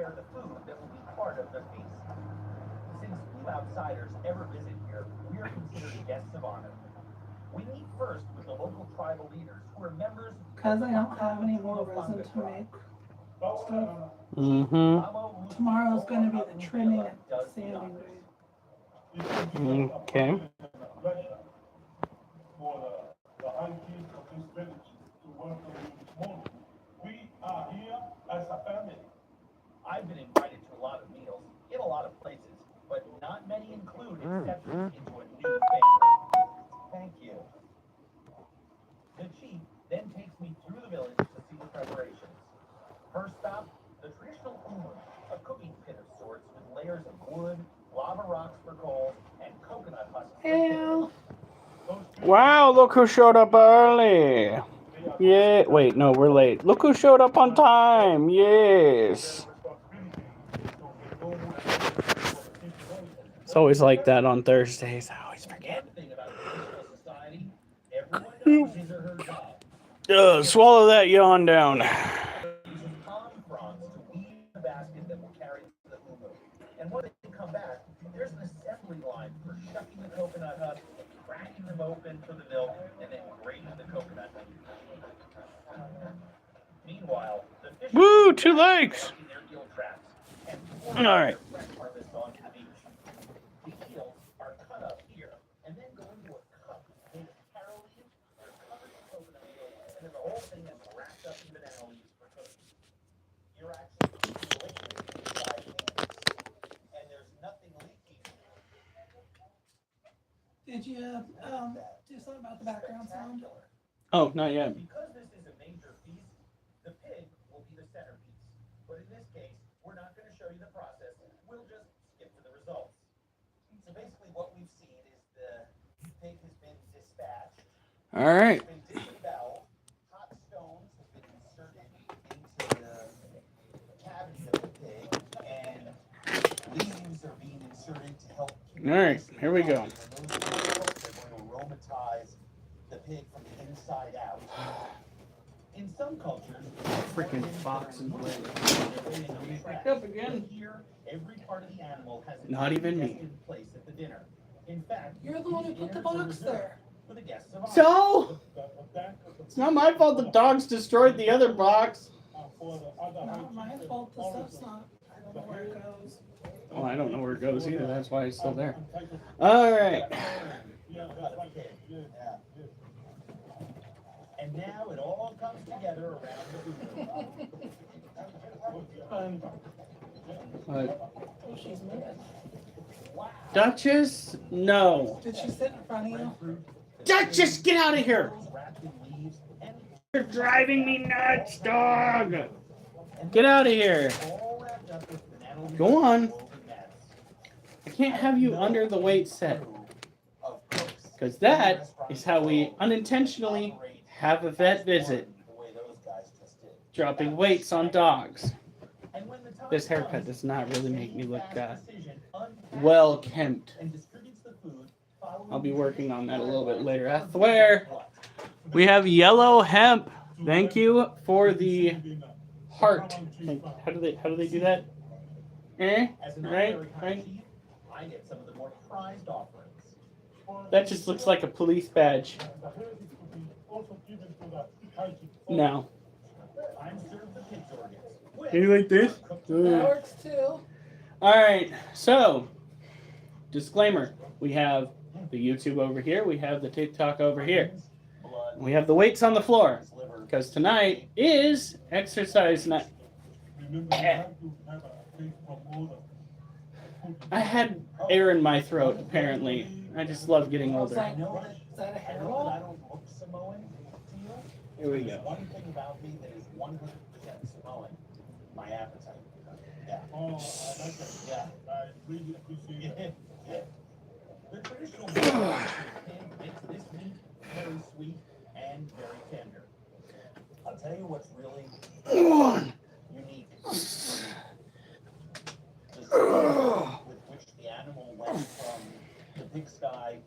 prepare the food that will be part of the feast. Since few outsiders ever visit here, we are considered guests of honor. We meet first with the local tribal leaders who are members of Because the I don't have any more resin Lamatonga to tribe. make stuff. Mm-hmm. Tomorrow's going to be the trimming and sanding day. Okay. For the high chief of this village to welcome you this morning. We are here as a family. I've been invited to a lot of meals in a lot of places, but not many include acceptance into a new family. Thank you. The chief then takes me through the village to see the preparations. First stop, the traditional umu, a cooking pit of sorts with layers of wood, lava rocks for coals, and coconut husks for kindling. Wow, look who showed up early. Yeah, wait, no, we're late. Look who showed up on time. Yes. It's always like that on Thursdays. I always forget. One thing about traditional society, everyone knows his or her job. Swallow that yawn down. Uses palm fronds to weave the basket that will carry the umu. And when they come back, there's an assembly line for shucking the coconut husks, cracking them open for the milk, and then grating the coconut. Meanwhile, the fish Woo, 2 legs. in their gill traps and All right. fresh harvest onto the beach. The eels are cut up here and then go into a cup made of taro leaves that are covered in coconut meal, and then the whole thing is wrapped up in banana leaves for cooking. You're actually cooking liquid inside hands, and there's nothing leaking. Did you do something about the background sound? Oh, not yet. Because this is a major feast, the pig will be the centerpiece. But in this case, we're not going to show you the process. We'll just skip to the results. So basically what we've seen is the pig has been dispatched. All right. It's been disemboweled. Hot stones have been inserted into the cavity of the pig, and leaves are being inserted to help keep All right, here we go. And those chemicals are going to aromatize the pig from the inside out. In some cultures, Freaking fox and blade. Back up again. Here, every part of the animal has a Not even me. predestined place at the dinner. In fact, You're the one who put the box there. for the guests of honor. So, it's not my fault the dogs destroyed the other box. For the other high Not my chief fault, the also. stuff's not. I don't know where it goes. Well, I don't know where it goes either. That's why it's still there. All right. Yeah, Got that's it, right. kid. Yeah, Yeah. yeah. And now it all comes together around the food. Oh, she's moving. Wow. Duchess? No. Did she sit in front of you? Duchess, get out of here. Wrapped in leaves and You're driving me nuts, dog. Get out of here. all wrapped up with banana leaves Go on. and woven mats. I can't have you under the weight set. Of cooks. Because that is how we unintentionally have a vet visit. The way those guys just did. Dropping weights on dogs. And when the time This haircut comes, does not really make me look decision unpacks well kempt. and distributes the food following I'll be the working on that a little bit later. I tradition swear. We have yellow hemp. Thank you for the heart. How do they do that? As an Right, honorary high right. chief, I get some of the more prized offerings. That just looks like a police badge. The heritage will be also given to the high chief. No. I'm served the pig's organs. with You like this? cooked That Ugh. works too. All right. So, disclaimer: we have the YouTube over here. We have the TikTok over here. blood, We have the weights on the floor liver. because tonight is exercise night. Remember, you have to have a face promoter. I had air in my throat. Apparently, I just love getting I older. know that, Is that a I hair know that I roll? don't look Samoan to you. Here we There's go. one thing about me that is 100% Samoan: my appetite. Yeah. Oh, I like that. Yeah. I really appreciate it. The traditional pig makes this meat very sweet and very tender. I'll tell you what's really unique. The speed with which the animal went from the pigsty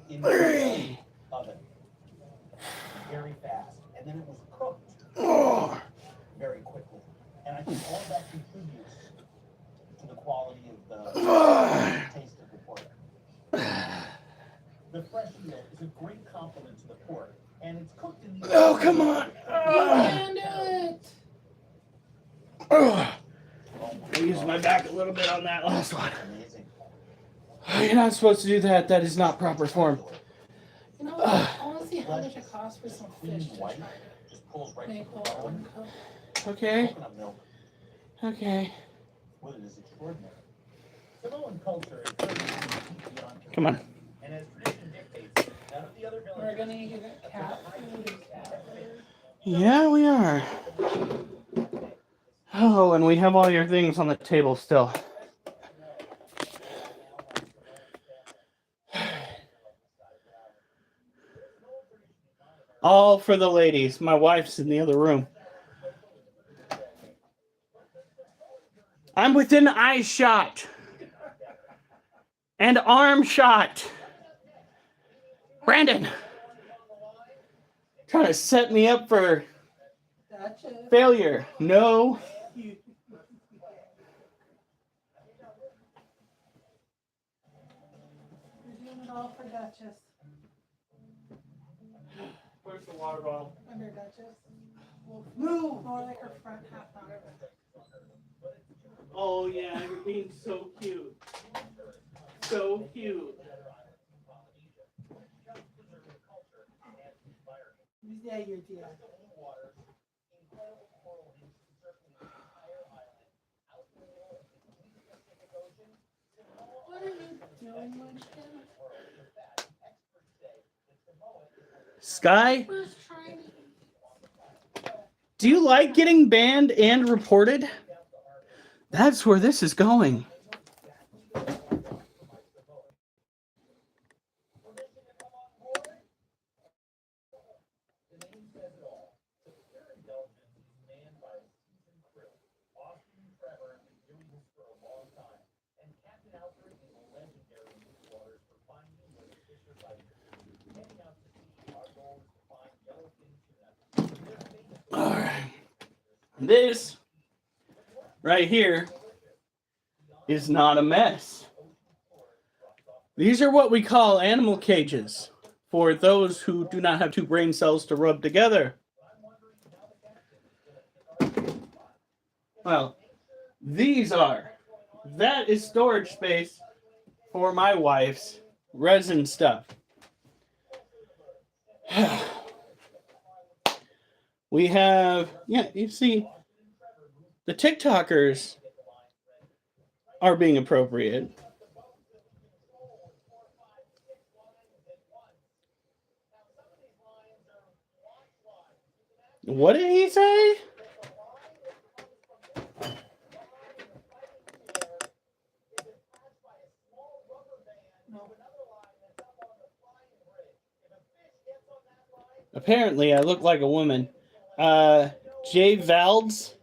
into the oven. Very fast. And then it was cooked very quickly. And I think all that contributes Oh, come on. can do it. I used my back a little bit on that last one. Amazing. You're not supposed to do that. That is not proper form. You know what? I want to see how much it costs for some fish to try to Just pulls right make from the whole bone. cook. Okay. Coconut milk. Okay. Well, it is extraordinary. Samoan culture is very deep beyond Come on. and as tradition dictates, none of the other We're villages gonna eat a cat food. Yeah, we are. Oh, and we have all your things on the table still. All for the ladies. My wife's in the other room. I'm within eye shot. And arm shot. Brandon. Trying to set me up for Duchess. failure. No. We're doing it all for Duchess. Where's the water bottle? Under Duchess. Well, move! More like her front half, not her back. Oh, yeah, you're being so cute. So cute. Yeah, you're dear. What are you doing, Munchkin? Sky, Where's trying to do you like getting banned and reported? That's where this is going. All right. This right here is not a mess. These are what we call animal cages for those who do not have two brain cells to rub together. Well, these are. That is storage space for my wife's resin stuff. We have, yeah, you see, the TikTokers are being appropriate. What did he say? Apparently, I look like a woman. Jay Valds.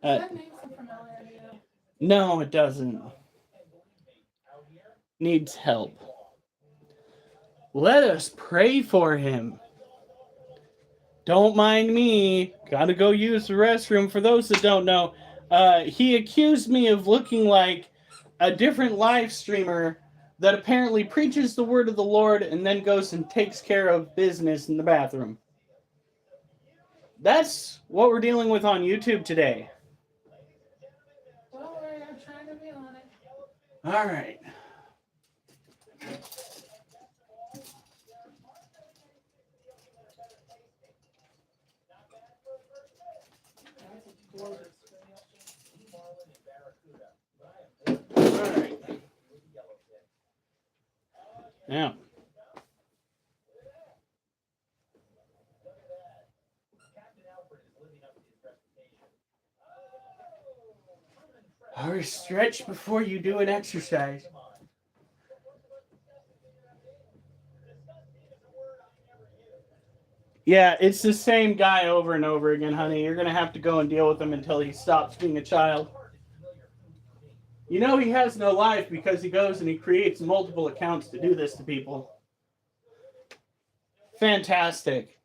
that name sound familiar to you? No, it doesn't. Needs help. Let us pray for him. Don't mind me. Gotta go use the restroom. For those that don't know, he accused me of looking like a different live streamer that apparently preaches the word of the Lord and then goes and takes care of business in the bathroom. That's what we're dealing with on YouTube today. Don't worry, I'm trying to be on it. All right. All right. Now. Or stretch before you do an exercise. Yeah, it's the same guy over and over again, honey. You're going to have to go and deal with him until he stops being a child. You know he has no life because he goes and he creates multiple accounts to do this to people. Fantastic.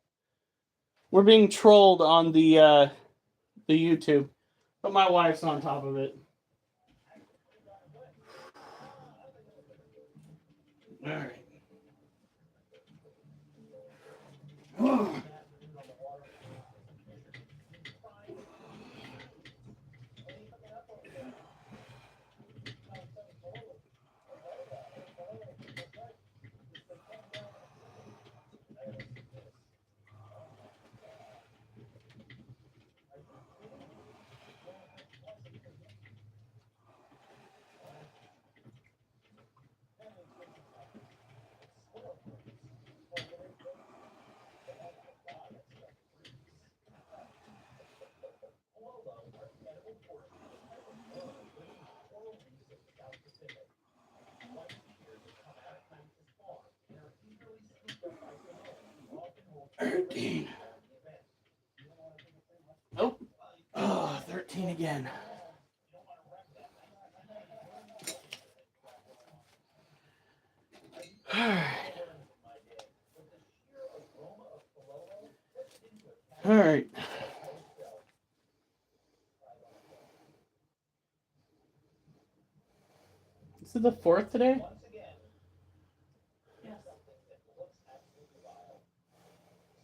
We're being trolled on the YouTube, but my wife's on top of it. All right. 13. Oh, 13 again. All right. All right. Is it the 4th today? Yes.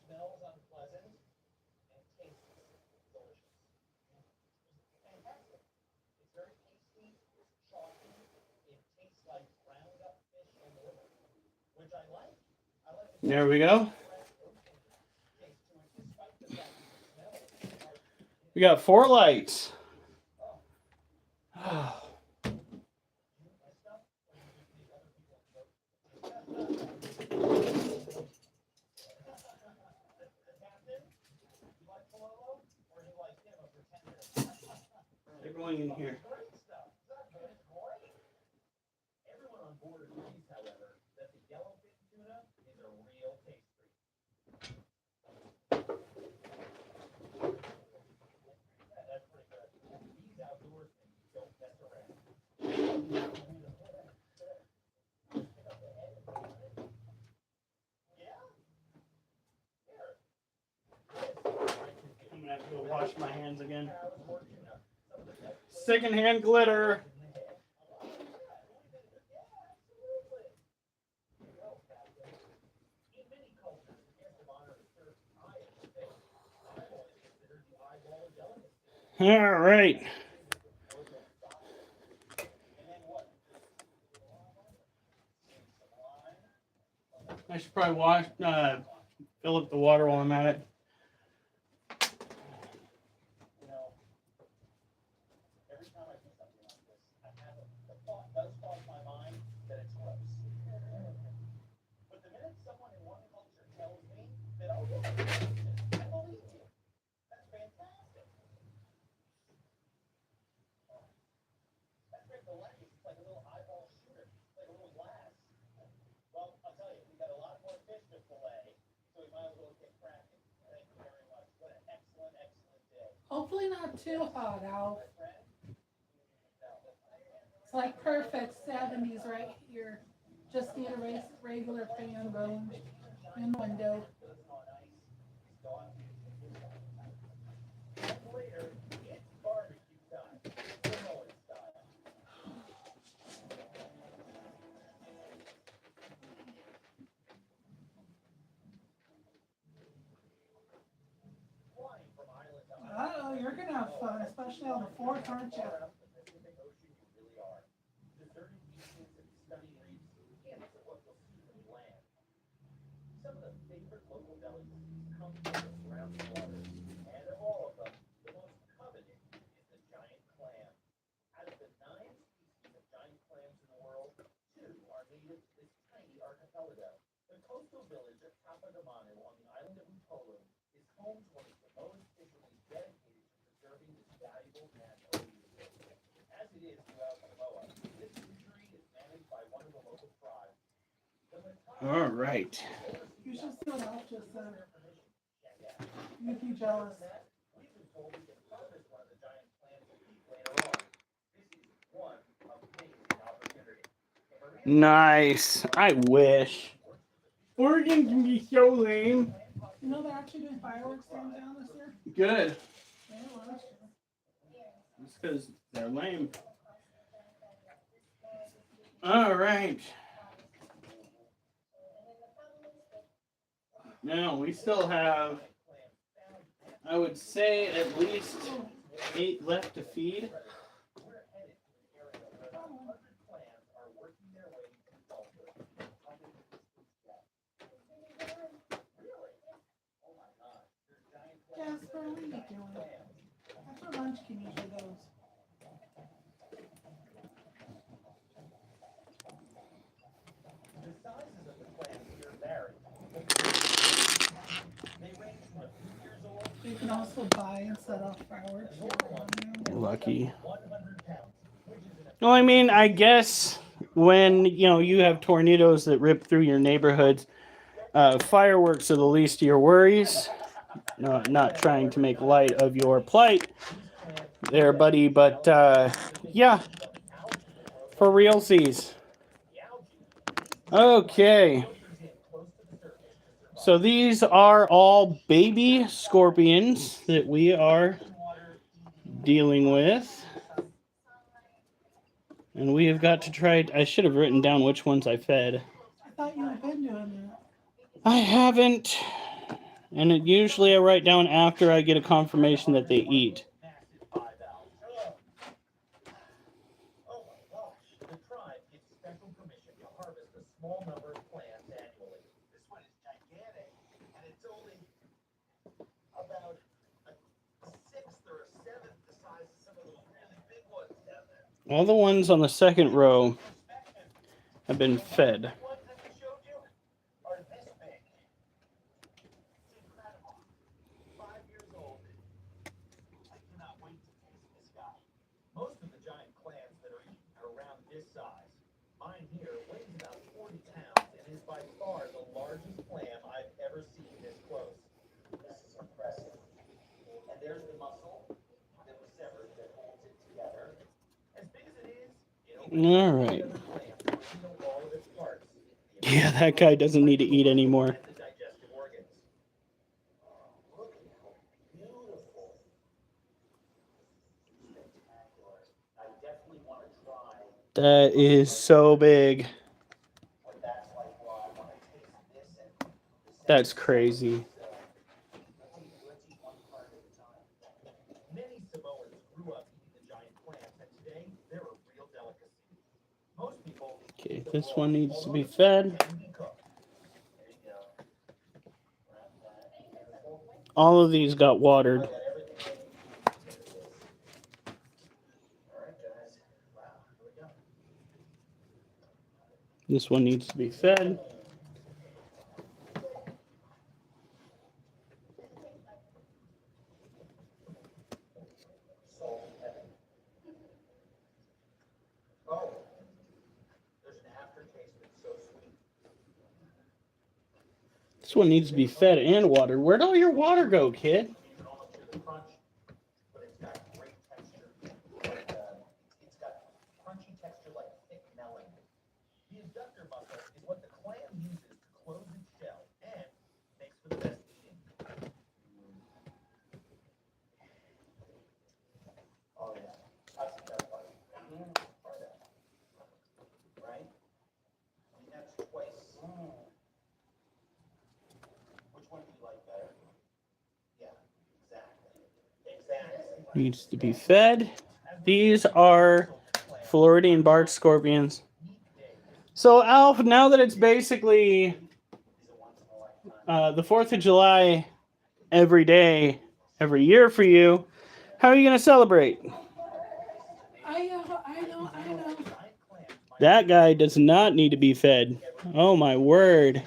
Smells unpleasant and tastes delicious. Fantastic. It's very tasty, it's chalky, it tastes like ground up fish and liver, which I like. I like the There we go. taste to it despite the fact that it smells. We got 4 lights. They're going in here. Everyone on board agrees, however, that the yellowfin tuna is a real taste treat. That's pretty good. These outdoorsmen don't mess around. I'm gonna have to go wash my hands again. Secondhand glitter. All right. I should probably fill up the water while I'm at it. You know, every time I do something like this, I have the thought does cross my mind that it's gross. But the minute someone in one culture tells me that, oh, yeah, I believe you. That's fantastic. That's great. The lens is like a little eyeball shooter, like a little glass. Well, I'll tell you, we got a lot more fish to fillet, so we might as well get cracking. Thank you very much. What an excellent, excellent day. Hopefully not too hot out. It's like perfect 70s right here. Just need a regular fan going in the window. Later, it's barbecue time. Samoan style. Flying from island to island. Oh, you're gonna have fun, especially on the 4th, aren't you? The Pacific Ocean, you really are. Deserted beaches and stunning reefs, hints of what you'll see from land. Some of the favorite local delicacies come from the surrounding waters, and of all of them, the most coveted is the giant clam. Out of the 9 species of giant clams in the world, 2 are native to this tiny archipelago. The coastal village of Tapagamanu on the island of Upolu is home to one of the most fishermen dedicated to preserving this valuable natural resource. As it is throughout Samoa, this fishery is managed by one of the local tribes. All right. You should see what Alf just said. You'd be jealous. We've been told we can harvest one of the giant clams a week later on. This is one amazing opportunity. Nice. I wish. Oregon can be so lame. You know they're actually doing fireworks down this year? Good. Yeah, last year. It's because they're lame. All right. Now we still have, I would say, at least 8 left to feed. Jasper, what are you doing? After lunch can usually goes. The sizes of the clams here vary. They range from a few years old You can also buy and set off fireworks. Lucky. 100 pounds, which is an Well, I mean, I guess when you have tornadoes that rip through your neighborhoods, Fireworks are the least of your worries. No, not trying to make light of your plight there, buddy, but yeah, for realsies. Okay. So these are all baby scorpions that we are dealing with. And we have got to try. I should have written down which ones I fed. I thought you had been doing that. I haven't. And usually I write down after I get a confirmation that they eat. Oh my gosh, the tribe gets special permission to harvest a small number of plants annually. This one is gigantic, and it's only about a sixth or a seventh the size of some of those really big ones down there. All the ones on the second row have been fed. The ones that we showed you are this big. It's incredible. 5 years old. I cannot wait to taste this guy. Most of the giant clams that are eaten are around this size. Mine here weighs about 40 pounds and is by far the largest clam I've ever seen this close. This is impressive. And there's the muscle that was severed that holds it together. As big as it is, All right. the clam will reveal all of its parts. Yeah, that guy doesn't need to eat anymore. And the digestive organs. Look at how beautiful. Spectacular. I definitely want to try That is so big. what that's like while I want to taste this and That's crazy. let's eat one part at a time. Many Samoans grew up eating the giant clams, and today they're a real delicacy. Most people Okay, this one needs to be fed. can be cooked. There you go. Wrap that. All of these got watered. Got everything ready. All right, guys. Wow, here we go. This one needs to be fed. Salt and pepper. Oh, there's an aftertaste that's so sweet. This one needs to be fed and watered. Where'd all your water go, kid? You can almost hear the crunch, but it's got great texture. It's got crunchy texture like thick melon. The abductor muscle is what the clam uses to close its shell and makes for the best eating. Oh yeah, that's the best part. Part of that. Right? I mean, that's twice. Which one do you like better? Yeah, exactly. Exactly. Needs to be fed. These are Floridian bark scorpions. So, Alf, now that it's basically the 4th of July every day, every year for you, how are you going to celebrate? I know. That guy does not need to be fed. Oh, my word.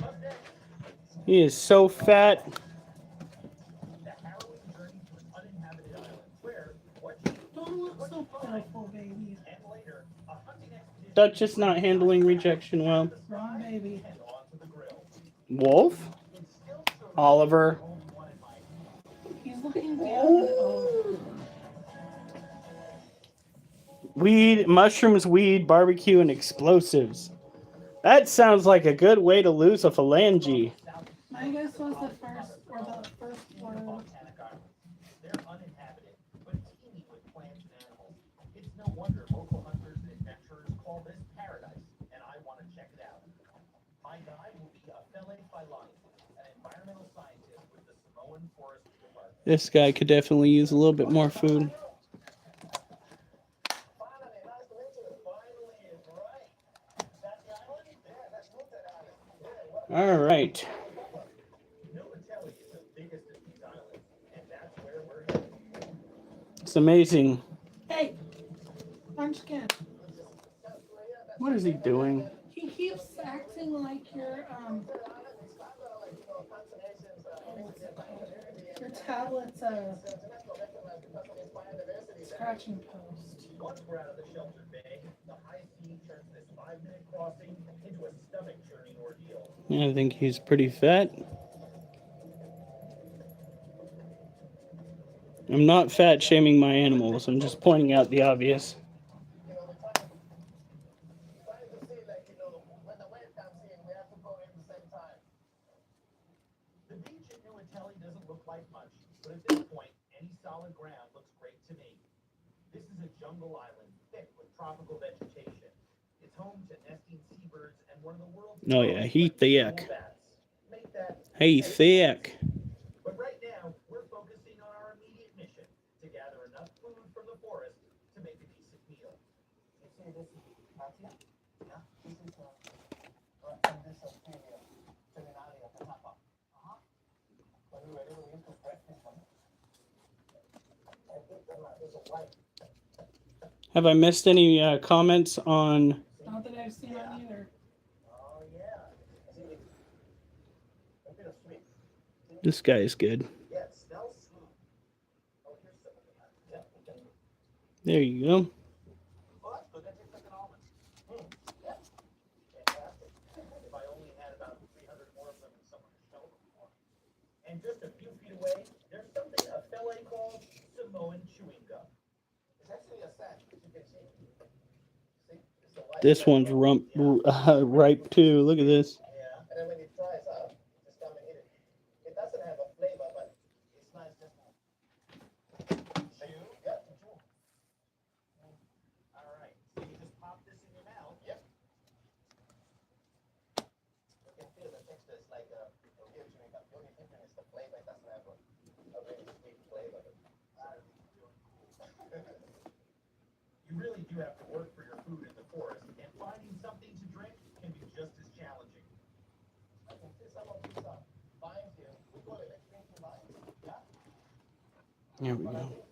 He is so fat. The harrowing journey to an uninhabited island where what Don't look so pitiful, baby. and later a hunting expedition Duchess not handling rejection well. Wrong, baby. and onto the grill. Wolf? Oliver? He's looking down. Oh, Weed, mushrooms, weed, barbecue, and explosives. That sounds like a good way to lose a phalange. my guess was the first word. Volcanic islands. They're uninhabited, but teeming with plants and animals. It's no wonder local hunters and adventurers call this paradise, and I want to check it out. My guide will be Afele Failani, an environmental scientist with the Samoan Forest Department. This guy could definitely use a little bit more food. Finally, nice to meet you. Finally is right. Is that the island? Yeah, that's Nootka Island. Yeah, what All right. Novatelli is the biggest of these islands, and that's where we're headed. It's amazing. Hey, Munchkin. What is he doing? He keeps acting like your tablet's scratching post. Once we're out of the sheltered bay, the high seas turns this 5-minute crossing into a stomach-churning ordeal. I think he's pretty fat. I'm not fat shaming my animals. I'm just pointing out the obvious. You know, trying to say, like, you know, when the wind comes in, we have to go in the same time. The beach at New Atelli doesn't look like much, but at this point, any solid ground looks great to me. This is a jungle island thick with tropical vegetation. It's home to nesting seabirds and one of the world's Oh yeah, he thick. Make that Hey, thick. But right now, we're focusing on our immediate mission to gather enough food from the forest to make a decent meal. You see this Natia? Yeah, this is and this Ophelia terminale at the top. When we were able to use this breakfast one, I think there's a white. Have I missed any comments on? Not that I've seen on either. Oh yeah. See, a bit of sweet. This guy is good. Yeah, it smells sweet. Oh, here's some of that. Yeah, okay. There you go. Oh, that's good. That tastes like an almond. Yeah. Fantastic. If I only had about 300 more of them and someone to show them for. And just a few feet away, there's something a fella called Samoan chewing gum. It's actually a sash, as you can see. See? It's a light This one's ripe too. Look at this. Yeah. And then when it dries out, just come and eat it. It doesn't have a flavor, but it's nice just to chew. Yeah, to chew. All right. So you just pop this in your mouth. Yep. You can feel the texture. It's like a real chewing gum. The only difference is the flavor. It doesn't have a really sweet flavor. You really do have to work for your food in the forest, and finding something to drink can be just as challenging. I can see some of these vines here. We call it extinction vines. Yeah. There we But I go. think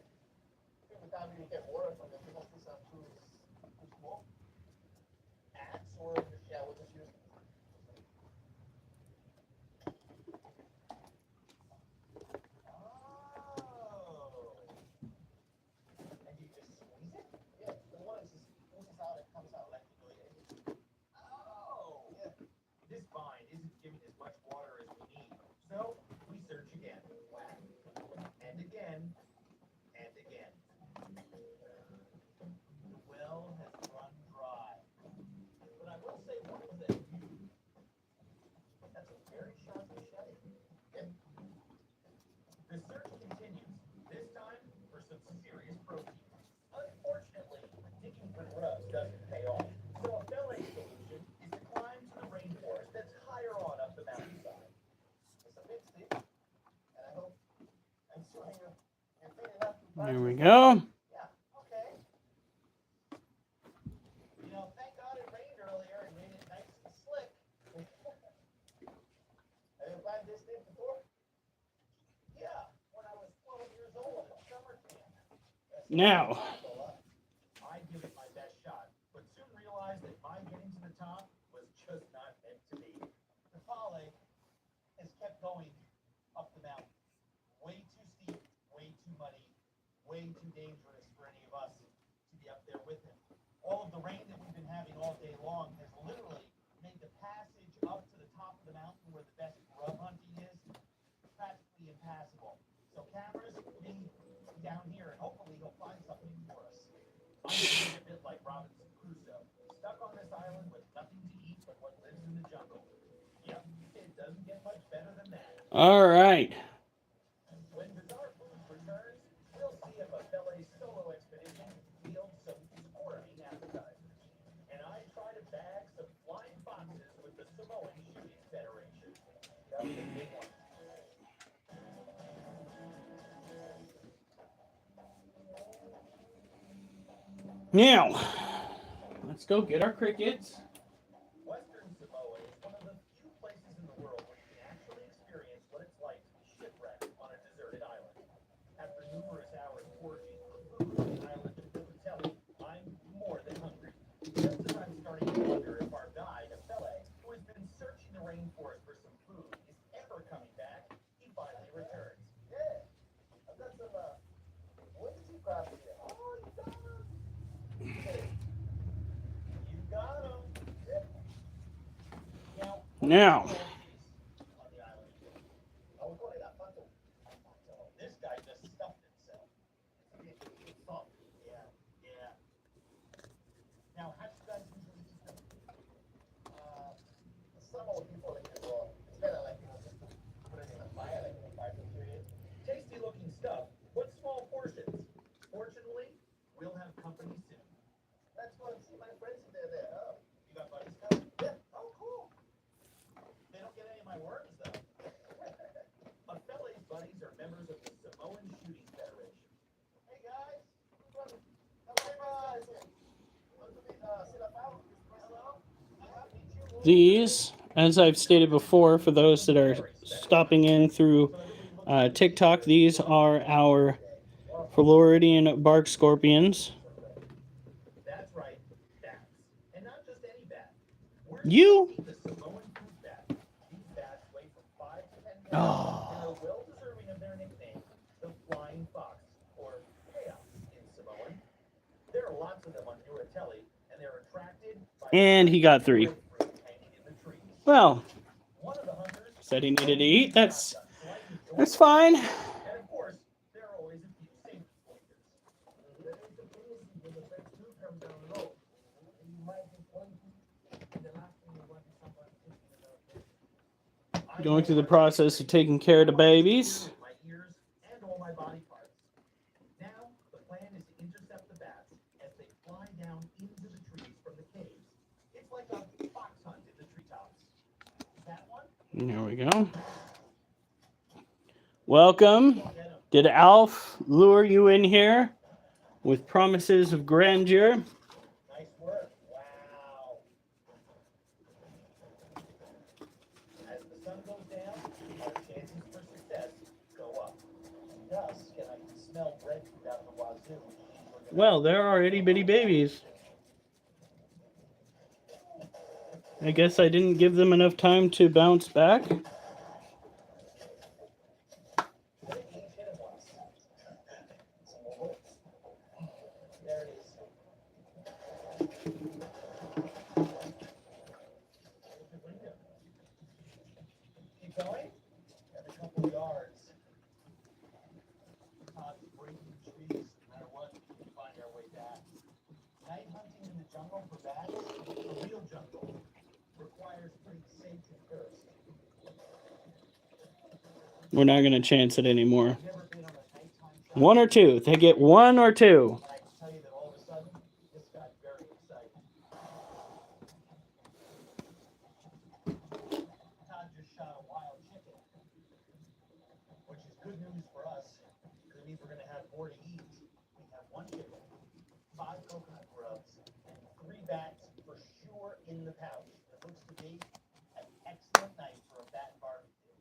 we can't really get water from them because these are too small. Axe or yeah, we'll just use. Oh. And you just squeeze it? Yeah, the water just oozes out and comes out like you know. Oh. Yeah. This vine isn't giving as much water as we need, so we search again. Whack. And again. And again. The well has run dry. But I will say one of them. That's a very sharp machete. Yeah. The search continues, this time for some serious protein. Unfortunately, digging for grubs doesn't pay off, so a belly solution is to climb to the rainforest that's higher on up the mountainside. It's a bit steep, and I hope I'm showing you fit enough to There we go. Yeah, okay. You know, thank God it rained earlier and made it nice and slick. Have you climbed this thing before? Yeah, when I was 12 years old at summer camp. Now, I give it my best shot, but soon realized that my getting to the top was just not meant to be. The Pale has kept going up the mountain. Way too steep, way too muddy, way too dangerous for any of us to be up there with him. All of the rain that we've been having all day long has literally made the passage up to the top of the mountain where the best grub hunting is practically impassable. So cameras, me down here, and hopefully he'll find something for us. I'm feeling a bit like Robinson Crusoe, stuck on this island with nothing to eat but what lives in the jungle. Yep, it doesn't get much better than that. all right. When Bizarre Foods returns, we'll see if a Belay solo expedition yields some squirming appetizers. And I try to bag some flying foxes with the Samoan Shooting Federation. That was a big one. Now, let's go get our crickets. Western Samoa is one of the few places in the world where you can actually experience what it's like to be shipwrecked on a deserted island. After numerous hours foraging for food on the island of New Atelli, I'm more than hungry. Just as I'm starting to wonder if our guide, Apele, who has been searching the rainforest for some food, is ever coming back, he finally returns. Yeah, I've got some, what did you grab here? Oh, you got Now, on the island. This guy just stuffed himself. Yeah, yeah. Now, how do you guys usually eat them? Some old people like to go. It's better like just put it in a fire, like in a barbecue. Tasty looking stuff. What small portions? Fortunately, we'll have company soon. Let's go and see my friends if they're there. Oh, you got buddies coming? Yeah. Oh, cool. They don't get any of my worms though. Ofele's buddies are members of the Samoan Shooting Federation. Hey guys, these, as I've stated before, for those that are stopping in through TikTok, these are our Floridian bark scorpions. That's right, bats. And not just any bat. We're You? the Samoan fruit bat. These bats weigh from 5 to 10 pounds Oh. and are well deserving of their nickname, the flying fox, or chaos in Samoan. There are lots of them on Uratelli, and they're attracted by And he got 3. fruit hanging in the trees. Well, One of the hunters said he needed to eat. That's fine. And of course, there are always a few safety pointers. Going through the process of taking care of the babies. My ears and all my body parts. Now, the plan is to intercept the bats as they fly down into the trees from the caves. It's like a fox hunt in the treetops. That one? There we go. Welcome. Did Alf lure you in here with promises of grandeur? Nice work. Wow. As the sun goes down, our chances for success go up. Dusk, and I can smell breadfruit out the wazoo. Well, there are itty bitty babies. I guess I didn't give them enough time to bounce back. There it is. Keep going. Every couple of yards. Todd's breaking trees. No matter what, we can find our way back. Night hunting in the jungle for bats, the real jungle, requires pretty safety first. We're not going to chance it anymore. Never been on a nighttime shot. 1 or 2. They get 1 or 2. I can tell you that all of a sudden, this got very exciting. Todd just shot a wild chicken, which is good news for us, because it means we're going to have more to eat. We have 1 chicken, 5 coconut grubs, and 3 bats for sure in the pouch. It looks to be an excellent night for a bat barbecue.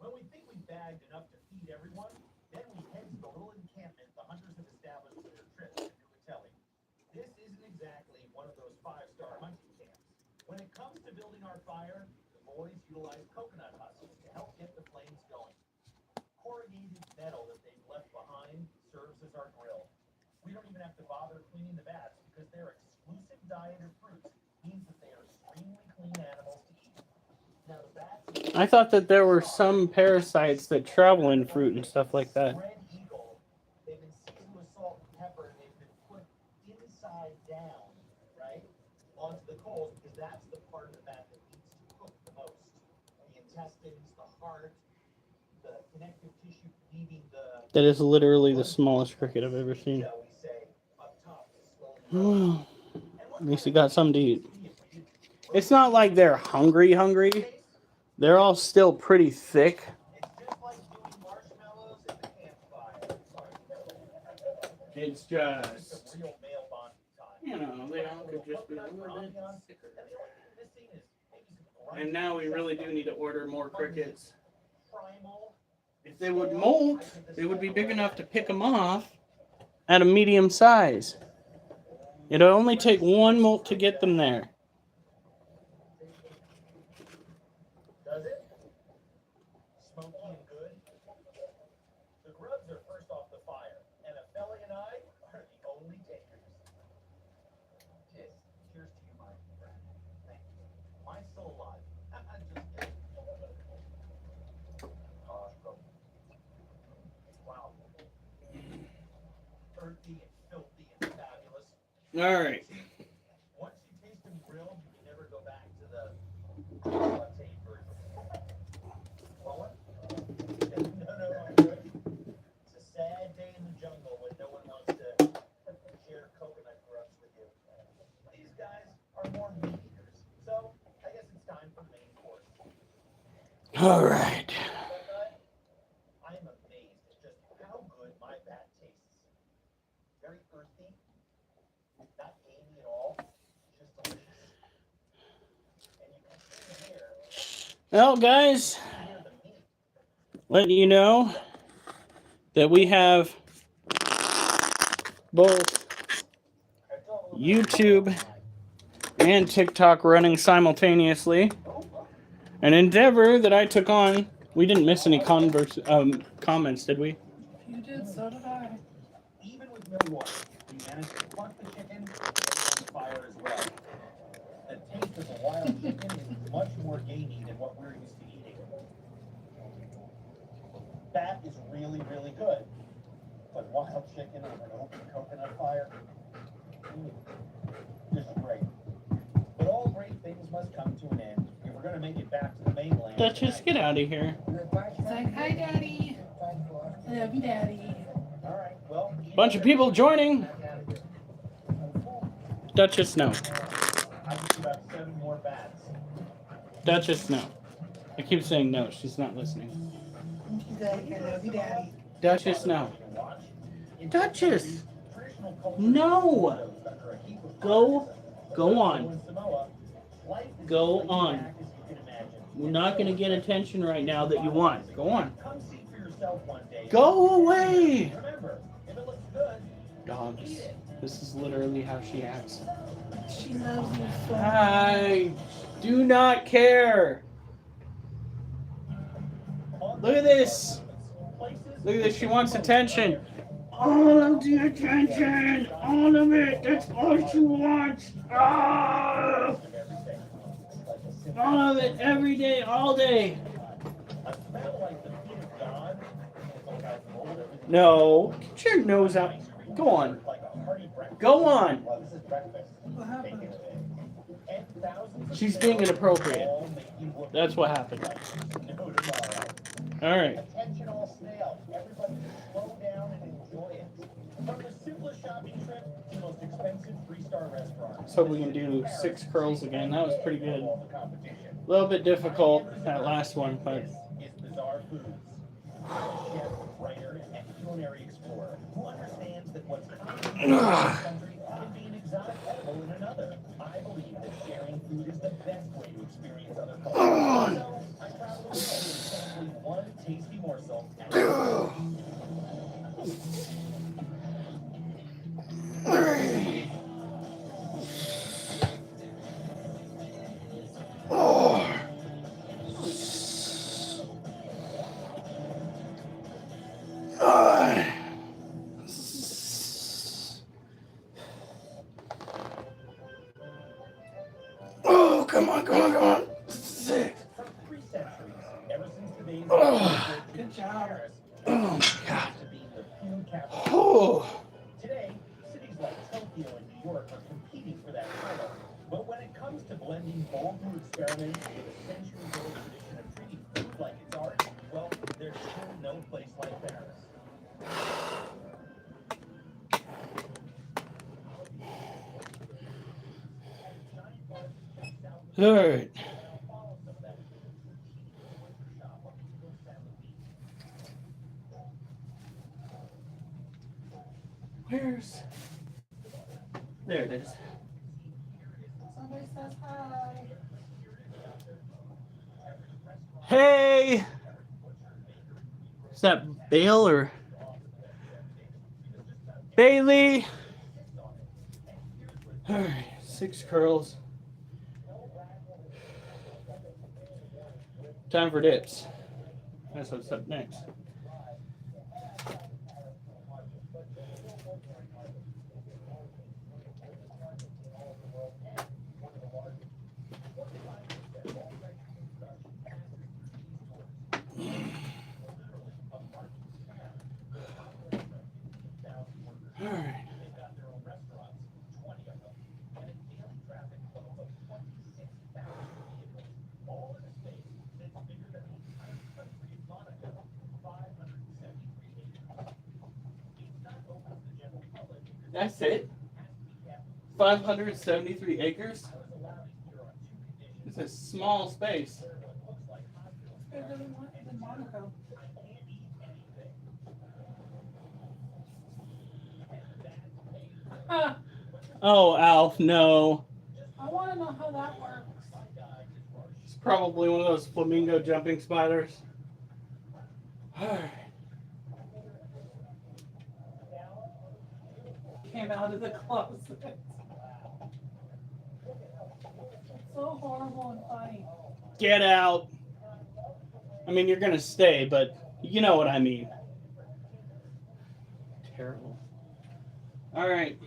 When we think we've bagged enough to feed everyone, then we head to the little encampment the hunters have established for their trip to Uratelli. This isn't exactly one of those 5-star hunting camps. When it comes to building our fire, the boys utilize coconut husks to help get the flames going. Corrugated metal that they've left behind serves as our grill. We don't even have to bother cleaning the bats because their exclusive diet of fruits means that they are extremely clean animals to eat. Now the bats I thought that there were some parasites that travel in fruit and stuff like that. Red Eagle, they've been seasoned with salt and pepper, and they've been put inside down, right, onto the coals, because that's the part of the bat that needs to cook the most. The intestines, the heart, the connective tissue leaving the, That is literally the smallest cricket I've ever seen. shall we say, up top to slowly grow. Well, And what at least he kind got something to eat. of if we did It's not like they're hungry. They're all still pretty thick. It's just like doing marshmallows at the campfire. It's It's just, a real male bonding time. you know, they all could just be a Coconut little bit ramyun, thicker. and the only thing missing is maybe some And now we really do need to order more crickets. primal. If they would molt, they would be big enough to pick them off at a medium size. It'll only take 1 molt to get them there. Does it? Smoky and good. The grubs are first off the fire, and Ofele and I are the only takers. Cheers. Cheers to you, my friend. Thank you. Mine's still alive. Just earthy and filthy and fabulous. All right. Once you taste them grilled, you can never go back to the sauteed version. What? No, I'm good. It's a sad day in the jungle when no one wants to share coconut grubs with you. These guys are more meat eaters, so I guess it's time for the main course. All right. I am amazed at just how good my bat tastes. Very earthy, not gamey at all, just delicious. And you can Well, guys, hear the meat. letting you know that we have both YouTube and TikTok running simultaneously. An endeavor that I took on. We didn't miss any comments, did we? You did, so did I. Even with no water, we managed to pluck the chicken and lay it on the fire as well. The taste of the wild chicken is much more gamey than what we're used to eating. That is really, really good. But wild chicken on an open coconut fire, this is great. But all great things must come to an end if we're going to make it back to the mainland. Duchess, get out of here. It's like, hi, Daddy. I love you, Daddy. All right, well, Bunch of people joining. Duchess, no. I see about 7 more bats. Duchess, no. I keep saying no. She's not listening. I love you, Daddy. Duchess, no. Duchess! No! Go on. Go on. You're not going to get attention right now that you want. Go on. Go away! Dogs. This is literally how she acts. She loves you so much. I do not care. Look at this. Look at this. She wants attention. All of the attention. All of it. That's all she wants. Ah! All of it. Every day. All day. No. Get your nose out. Go on. Go on. What happened? She's being inappropriate. That's what happened. All right. Attention all snails. Everybody slow down and enjoy it. From the simplest shopping trip to the most expensive 3-star restaurant. Let's hope we can do 6 curls again. That was pretty good. A little bit difficult, that last one, but... This is Bizarre Foods. Chef, writer, and culinary explorer who understands that what's common in one country can be an exotic edible in another. I believe that sharing food is the best way to experience other cultures. So, I travel with simply one tasty morsel at a time. Oh, come on, come on, come on. Sick. For 3 centuries, ever since the days Oh. Good job. Oh, my God. to be the food capital. Oh. Today, cities like Tokyo and New York are competing for that title. But when it comes to blending bold new experiments with a centuries-old tradition of treating food like it's art, well, there's still no place like Paris. All right. Where's... There it is. Somebody says hi. Hey! Is that Bale or... Bailey? All right, 6 curls. Time for dips. That's what's up next. All right. They've got their own restaurants, 20 of them, and a daily traffic flow of 26,000 vehicles, all in a space that's bigger than the entire country of Monaco, 573 acres. It's not open to the general public because That's it. it has to be kept. 573 acres. I was allowed in here on 2 conditions. It's a small space. What looks like hospitals. It's bigger than Monaco. I can't eat anything. Ah, Oh, Alf, no. I want to know how that works. It's probably one of those flamingo jumping spiders. All right. Came out of the closet. It's so horrible and funny. Get out. I mean, you're going to stay, but you know what I mean. Terrible. All right.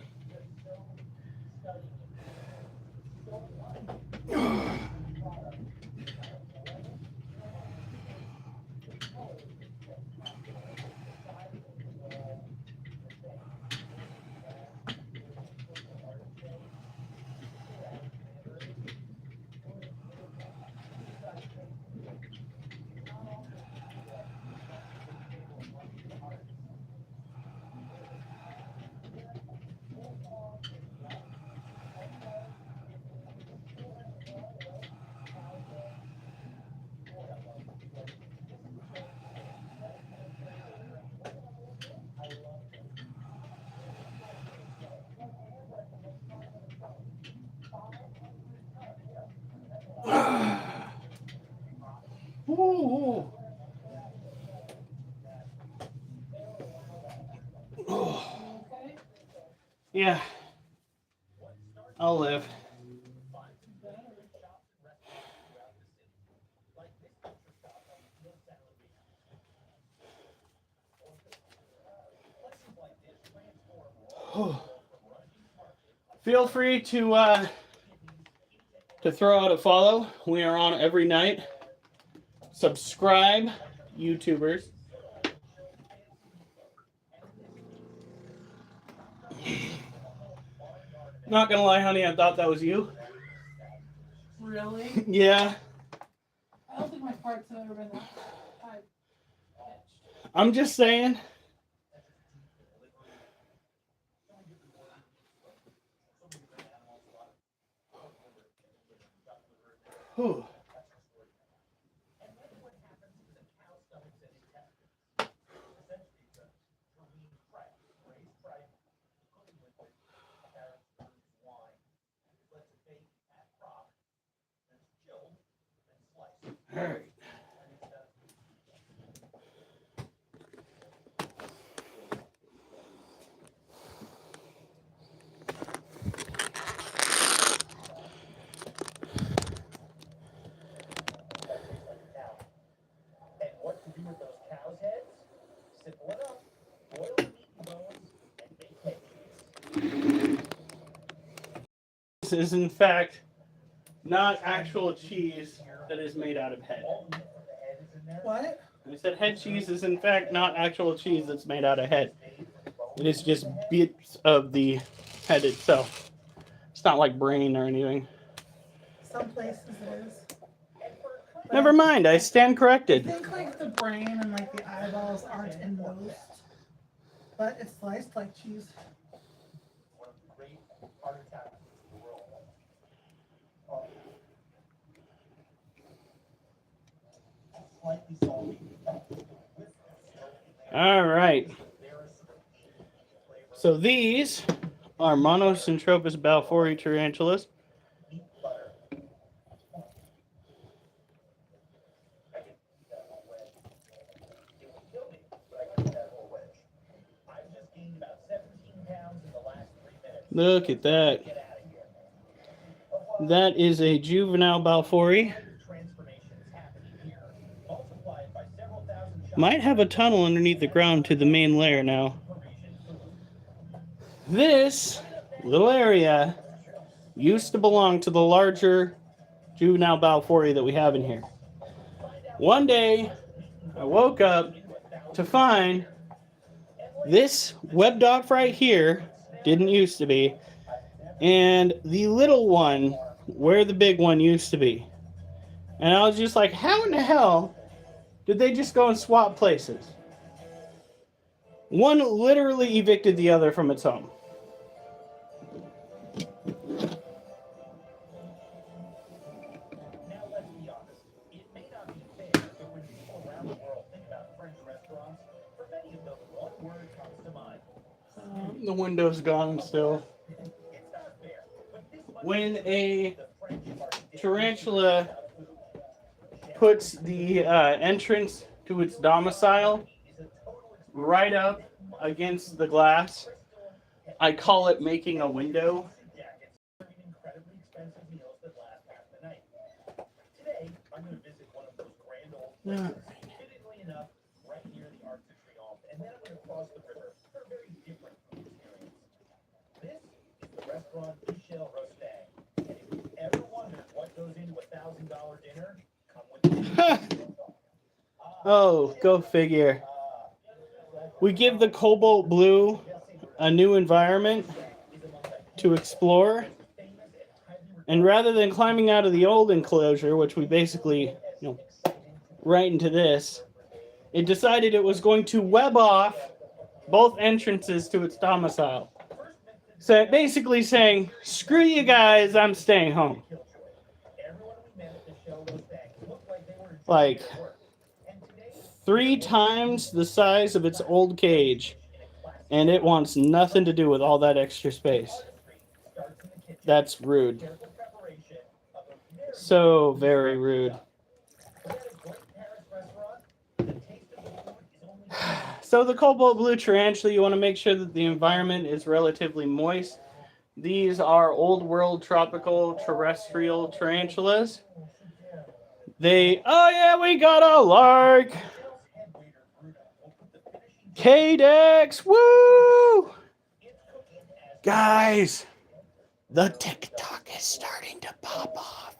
Ooh. Okay? Yeah. I'll live. Feel free to throw out a follow. We are on every night. Subscribe, YouTubers. Not gonna lie, honey, I thought that was you. Really? Yeah, I don't think my parts have ever been that high pitched. I'm just saying. Whew. All right. And what to do with those cow's heads? Simple enough. Boil the meat and bones and make head cheese. This is, in fact, not actual cheese that is made out of head. All the meat from the head is in there. What? I said head cheese is, in fact, not actual cheese that's made out of head. It is just bits of the head itself. It's not like brain or anything. Some places it is. Never mind, I stand I corrected. think like the brain and like the eyeballs aren't in most, but it's sliced like cheese. One of the great heart attacks in the world. Slightly salty. All right. So these are Monocentropas balfouri tarantulas. Meat butter. It would kill me, but I could eat that whole wedge. I've just gained about 17 pounds in the last 3 minutes. Look at that. Get out of here. That is a juvenile balfouri. Transformations happening here, multiplied by several thousand shots. Might have a tunnel underneath the ground to the main layer now. Parisian food. This little area used to belong to the larger juvenile balfouri that we have in here. One day, I woke up to find This web dock right here didn't used to be, and the little one where the big one used to be. And I was just like, how in the hell did they just go and swap places? One literally evicted the other from its home. Now let's be honest. It may not be fair, but when people around the world think about French restaurants, for many of them, one word comes to mind. The window's gone still. It's not fair, but this much When a the French are tarantula puts the entrance to its domicile right up against the glass, I call it making a window. serving incredibly expensive meals that last half the night. Today, I'm going to visit one of those grand old places, fittingly enough, right near the Arc de Triomphe, and then I'm going to cross the river for a very different food experience. This is the restaurant Michel Rostin, and if you've ever wondered what goes into a $1,000 dinner, come with me. Oh, go figure. We give the Cobalt Blue a new environment to explore. And rather than climbing out of the old enclosure, which we basically, right into this, it decided it was going to web off both entrances to its domicile. So basically saying, screw you guys, I'm staying home. Like 3 times the size of its old cage, and it wants nothing to do with all that extra space. That's rude. So very rude. So the Cobalt Blue Tarantula, you want to make sure that the environment is relatively moist. These are old world tropical terrestrial tarantulas. Oh yeah, we got a lark. K-Dex, woo! Guys, the TikTok is starting to pop off.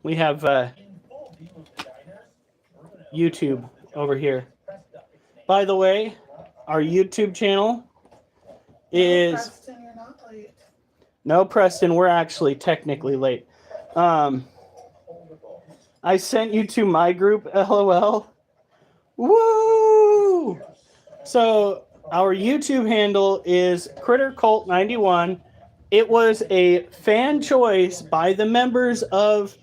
We have YouTube over here. By the way, our YouTube channel is... Preston, you're not late. No, Preston, we're actually technically late. I sent you to my group, LOL. Woo! So our YouTube handle is CritterCult91. It was a fan choice by the members of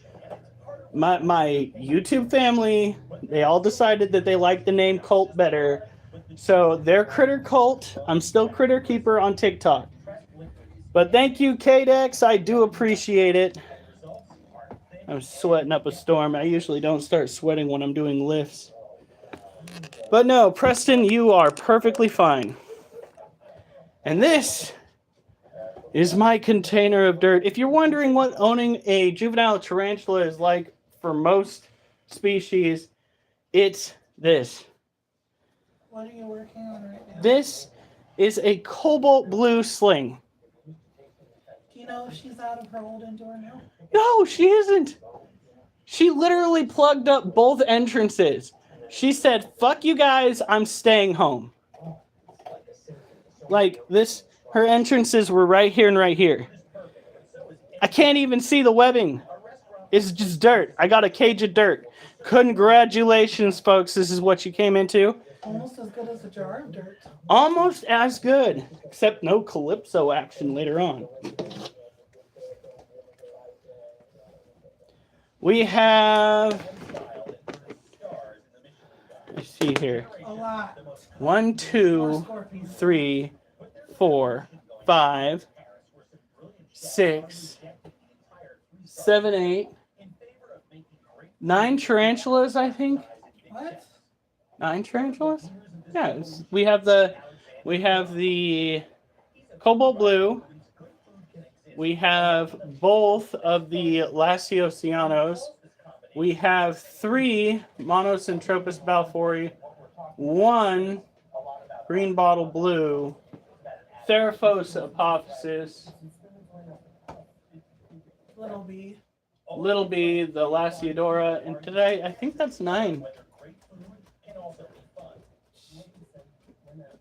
my YouTube family. They all decided that they liked the name Cult better. So they're Critter Cult. I'm still Critter Keeper on TikTok. But thank you, K-Dex. I do appreciate it. I'm sweating up a storm. I usually don't start sweating when I'm doing lifts. But no, Preston, you are perfectly fine. And this is my container of dirt. If you're wondering what owning a juvenile tarantula is like for most species, it's this. What are you working on right now? This is a Cobalt Blue sling. Do you know if she's out of her old indoor now? No, she isn't. She literally plugged up both entrances. She said, fuck you guys, I'm staying home. Like this, her entrances were right here and right here. I can't even see the webbing. It's just dirt. I got a cage of dirt. Congratulations, folks. This is what you came into. Almost as good as a jar of dirt. Almost as good, except no Calypso action later on. We have... Let's see here. A lot. 1, 2, 3, 4, 5, 6, 7, 8, 9 tarantulas, I think. What? 9 tarantulas? Yeah, we have the Cobalt Blue. We have both of the Lasiocianos. We have 3 Monocentropus balfouri, 1 green bottle blue, Theraphos apophysis, Little B, the Lasiodora, and today I think that's 9.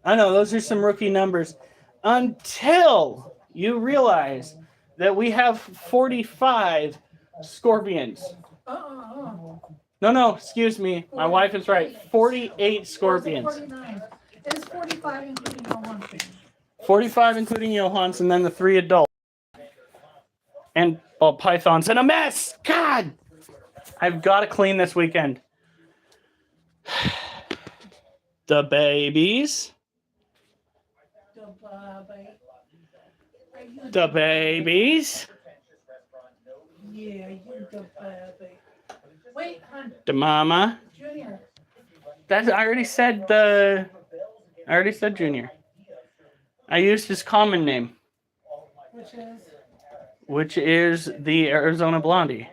I know those are some rookie numbers. Until you realize that we have 45 scorpions. No, excuse me. My wife is right. 48 scorpions. 49. It's 45 including Johan. 45 including Johans, and then the 3 adults. And ball pythons and a mess. God, I've got to clean this weekend. The babies. The babies. Yeah, you the baby. Wait, hon. The mama. Junior. I already said Junior. I used his common name, which is the Arizona Blondie.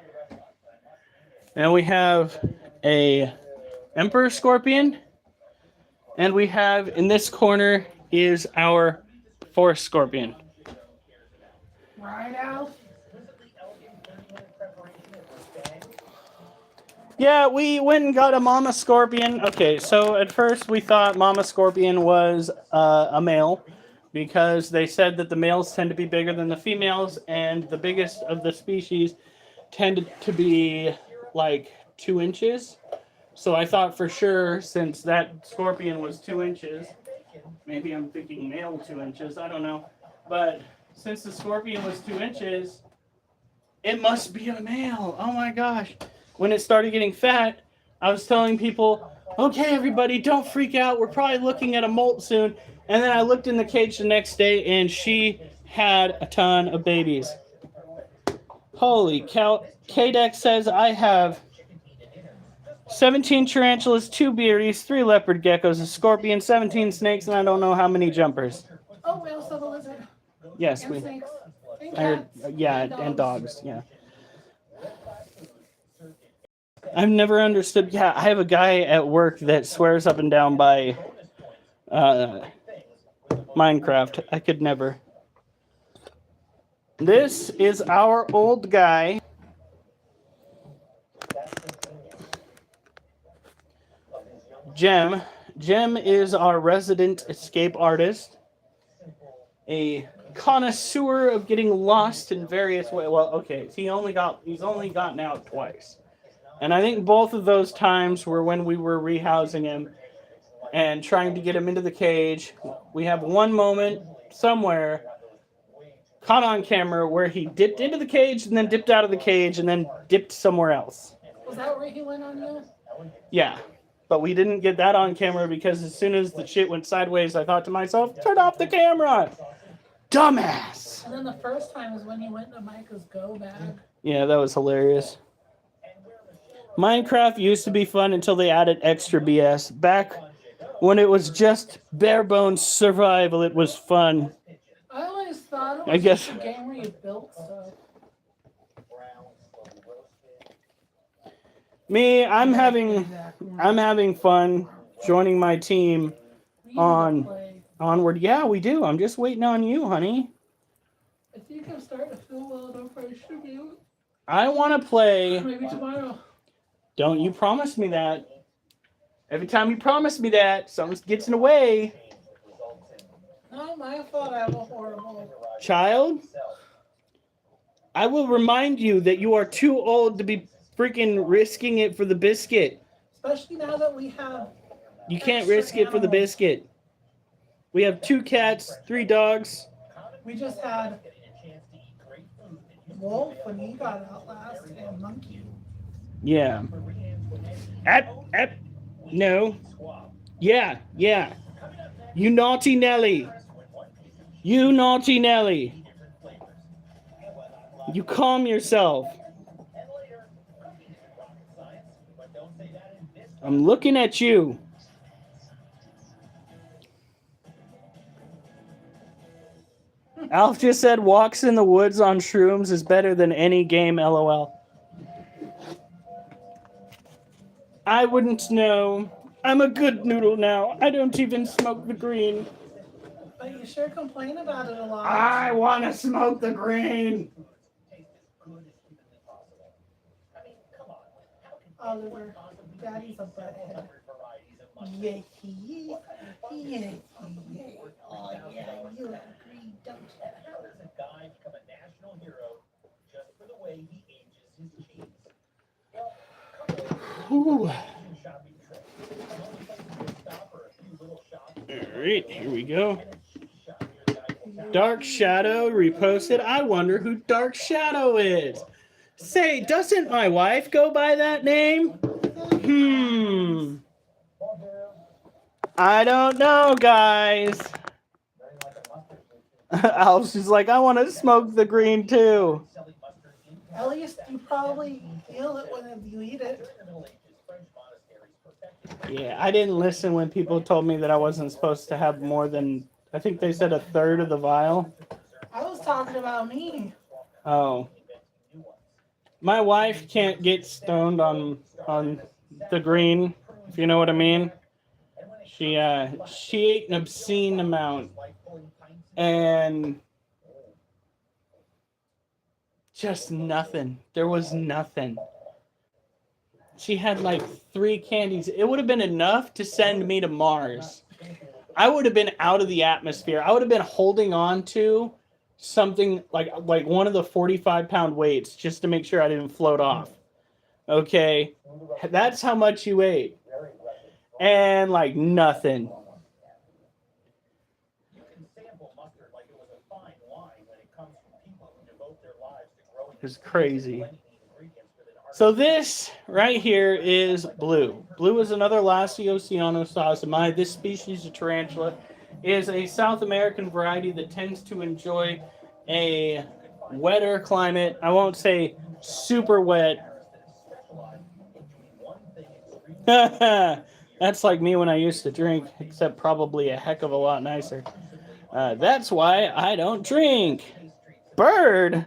And we have a Emperor Scorpion, and we have in this corner is our Forest Scorpion. Right, Alf? Yeah, we went and got a Mama Scorpion. Okay, so at first we thought Mama Scorpion was a male because they said that the males tend to be bigger than the females, and the biggest of the species tended to be like 2 inches. So I thought for sure, since that scorpion was 2 inches, maybe I'm thinking male 2 inches, I don't know. But since the scorpion was 2 inches, it must be a male. Oh my gosh. When it started getting fat, I was telling people, okay, everybody, don't freak out. We're probably looking at a molt soon. And then I looked in the cage the next day, and she had a ton of babies. Holy cow. K-Dex says, I have 17 tarantulas, 2 beardies, 3 leopard geckos, a scorpion, 17 snakes, and I don't know how many jumpers. Oh, we also have a lizard. Yes, And we. snakes. And I heard, cats. yeah, And and dogs. Yeah. I've never understood. Yeah, I have a guy at work that swears up and down by Minecraft. I could never. This is our old guy. Jem. Jem is our resident escape artist. A connoisseur of getting lost in various ways. Well, okay, he's only gotten out twice. And I think both of those times were when we were rehousing him and trying to get him into the cage. We have one moment somewhere caught on camera where he dipped into the cage and then dipped out of the cage and then dipped somewhere else. Was that where he went on you? Yeah, but we didn't get that on camera because as soon as the shit went sideways, I thought to myself, turn off the camera! Dumbass! And then the first time is when he went into Micah's go bag. Yeah, that was hilarious. Minecraft used to be fun until they added extra BS. Back when it was just bare bones survival, it was fun. I always thought it was I guess. just a game where you built stuff. Me, I'm having fun joining my team We need on to play. Onward. Yeah, we do. I'm just waiting on you, honey. I think I'm starting to feel well enough I should be able. I want to play. Maybe tomorrow. Don't you promise me that. Every time you promise me that, something gets in the way. Not my fault. I have a horrible. Child, I will remind you that you are too old to be freaking risking it for the biscuit. Especially now that we have. You can't extra risk it for the animals. biscuit. We have 2 cats, 3 dogs. We just had wolf when he got out last and monkey. Yeah. No. Yeah. You naughty Nelly. You naughty Nelly. You calm yourself. I'm looking at you. Alf just said walks in the woods on shrooms is better than any game, LOL. I wouldn't know. I'm a good noodle now. I don't even smoke the green. But you sure complain about it a lot. I want to smoke the green. Oliver, Daddy's a butthead. Yeah, he is. Yeah, he Whew. Shopping trip. The only places to stop are a few little shops. All right, here we go. And a cheese shop near the Eiffel Tower. Dark Shadow reposted. I wonder who Dark Shadow is. Say, doesn't my wife go by that name? I don't know, guys. Al's just like, I want to smoke the green too. Selling mustard in At least you probably feel it when you eat it. During the Middle Ages, French monasteries perfected Yeah, I didn't listen when people told me that I wasn't supposed to have more than, I think they said a third of the vial. I was talking about me. Oh. My wife can't get stoned on the green, if you know what I mean. She ate an obscene amount and just nothing. There was nothing. She had like 3 candies. It would have been enough to send me to Mars. I would have been out of the atmosphere. I would have been holding on to something like one of the 45-pound weights just to make sure I didn't float off. Okay, that's how much you ate. And like nothing. You can sample mustard like it was a fine wine when it comes from people who devote their lives to growing It's crazy. blending the ingredients with an So this right here is blue. Blue is another Lasiocyanososimi. This species of tarantula is a South American variety that tends to enjoy a wetter climate. I won't say super wet. That's like me when I used to drink, except probably a heck of a lot nicer. That's why I don't drink. Bird?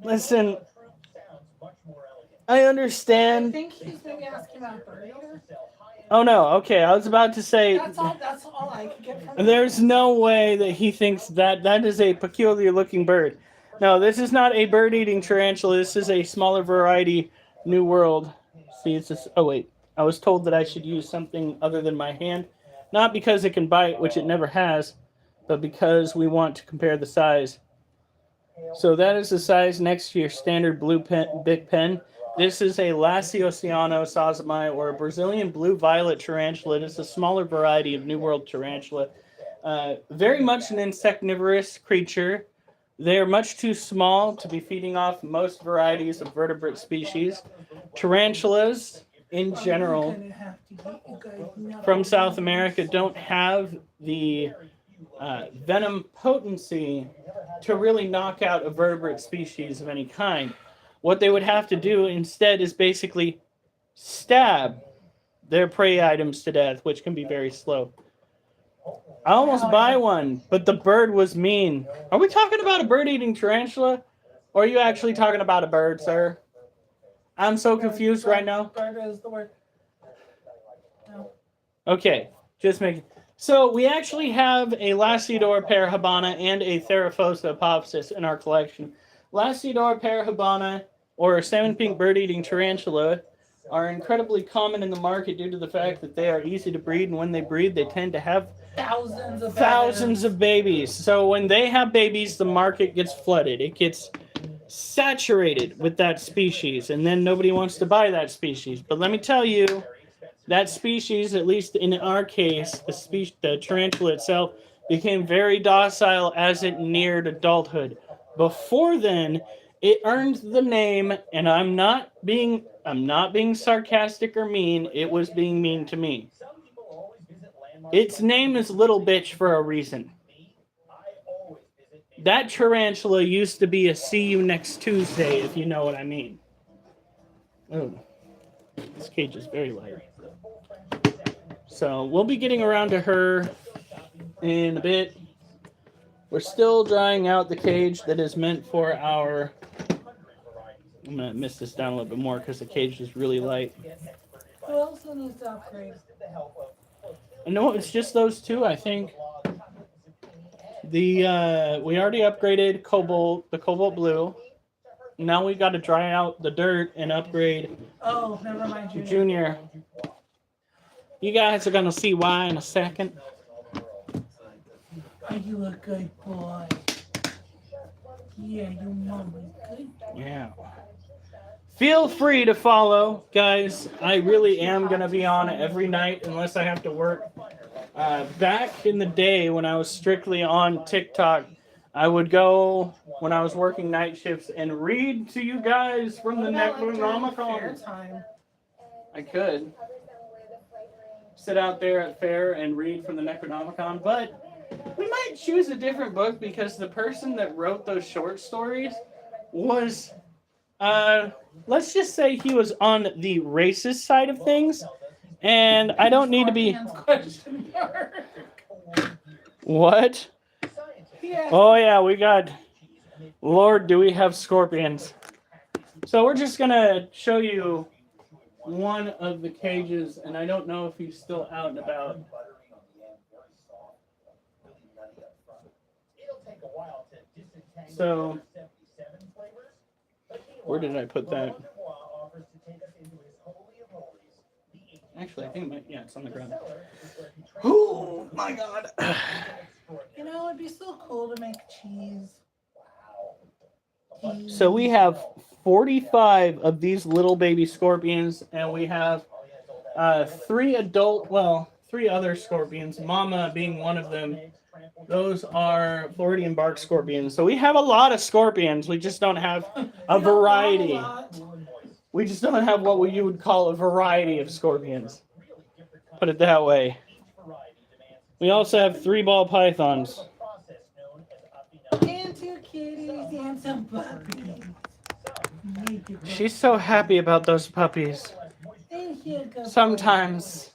Listen, I I understand. think he's maybe asking about burger. Oh no, okay, I was about to say That's all I could get from there's no way that he thinks that that is a peculiar looking bird. No, this is not a bird eating tarantula. This is a smaller variety, New World. See, it's just, oh wait, I was told that I should use something other than my hand. Not because it can bite, which it never has, but because we want to compare the size. So that is the size next to your standard blue pen, big pen. This is a Lasiocyanososimi, or a Brazilian blue-violet tarantula. It is a smaller variety of New World tarantula. Very much an insectivorous creature. They are much too small to be feeding off most varieties of vertebrate species. Tarantulas, in general, from South America don't have the venom potency to really knock out a vertebrate species of any kind. What they would have to do instead is basically stab their prey items to death, which can be very slow. I almost buy one, but the bird was mean. Are we talking about a bird-eating tarantula? Or are you actually talking about a bird, sir? I'm so confused right now. Burger is the word. No. Okay, just making... So we actually have a Lasiodora parahabana and a Theraphosa apophysis in our collection. Lasiodora parahabana, or salmon pink bird-eating tarantula, are incredibly common in the market due to the fact that they are easy to breed, and when they breed, they tend to have thousands of babies. So when they have babies, the market gets flooded. It gets saturated with that species, and then nobody wants to buy that species. But let me tell you, that species, at least in our case, the tarantula itself, became very docile as it neared adulthood. Before then, it earned the name, and I'm not being sarcastic or mean. It was being mean to me. Its name is Little Bitch for a reason. That tarantula used to be a see you next Tuesday, if you know what I mean. Oh, this cage is very light. So we'll be getting around to her in a bit. We're still drying out the cage that is meant for our... I'm going to miss this down a little bit more because the cage is really light. Who else needs to upgrade? No, it's just those two, I think. We already upgraded the Cobalt Blue. Now we got to dry out the dirt and upgrade Oh, never mind, Junior. You guys are going to see why in a second. Are you a good boy? Yeah, your mama's good. Yeah. Feel free to follow, guys. I really am going to be on every night unless I have to work. Back in the day when I was strictly on TikTok, I would go when I was working night shifts and read to you guys from the Necronomicon. Time. I could sit out there at fair and read from the Necronomicon, but we might choose a different book because the person that wrote those short stories was, let's just say he was on the racist side of things, and I don't need to be... Question mark. What? Yeah. Oh yeah, we got... Lord, do we have scorpions. So we're just gonna show you one of the cages, and I don't know if he's still out and about. So, where did I put that? Actually, I think it's on the ground. Oh my god. You know, it'd be so cool to make cheese. So we have 45 of these little baby scorpions, and we have three other scorpions, Mama being one of them. Those are Floridian bark scorpions. So we have a lot of scorpions. We just don't have a variety. We just don't have what you would call a variety of scorpions. Put it that way. We also have 3 ball pythons. And 2 kitties and some puppies. She's so happy about those puppies. Thank you. Sometimes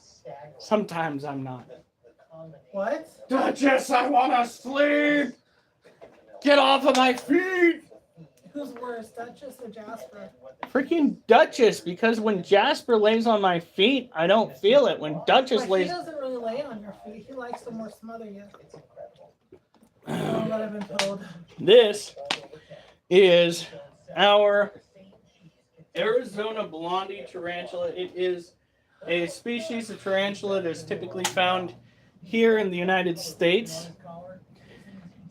I'm not. What? Duchess, I want to sleep! Get off of my feet! Who's worse, Duchess or Jasper? Freaking Duchess, because when Jasper lays on my feet, I don't feel it. When Duchess But lays... he doesn't really lay on your feet. He likes to more smother you. What I've been told. This is our Arizona Blondie tarantula. It is a species of tarantula that is typically found here in the United States.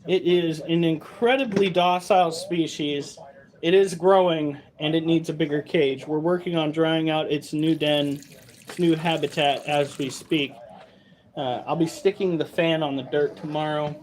It is an incredibly docile species. It is growing, and it needs a bigger cage. We're working on drying out its new den, its new habitat as we speak. I'll be sticking the fan on the dirt tomorrow.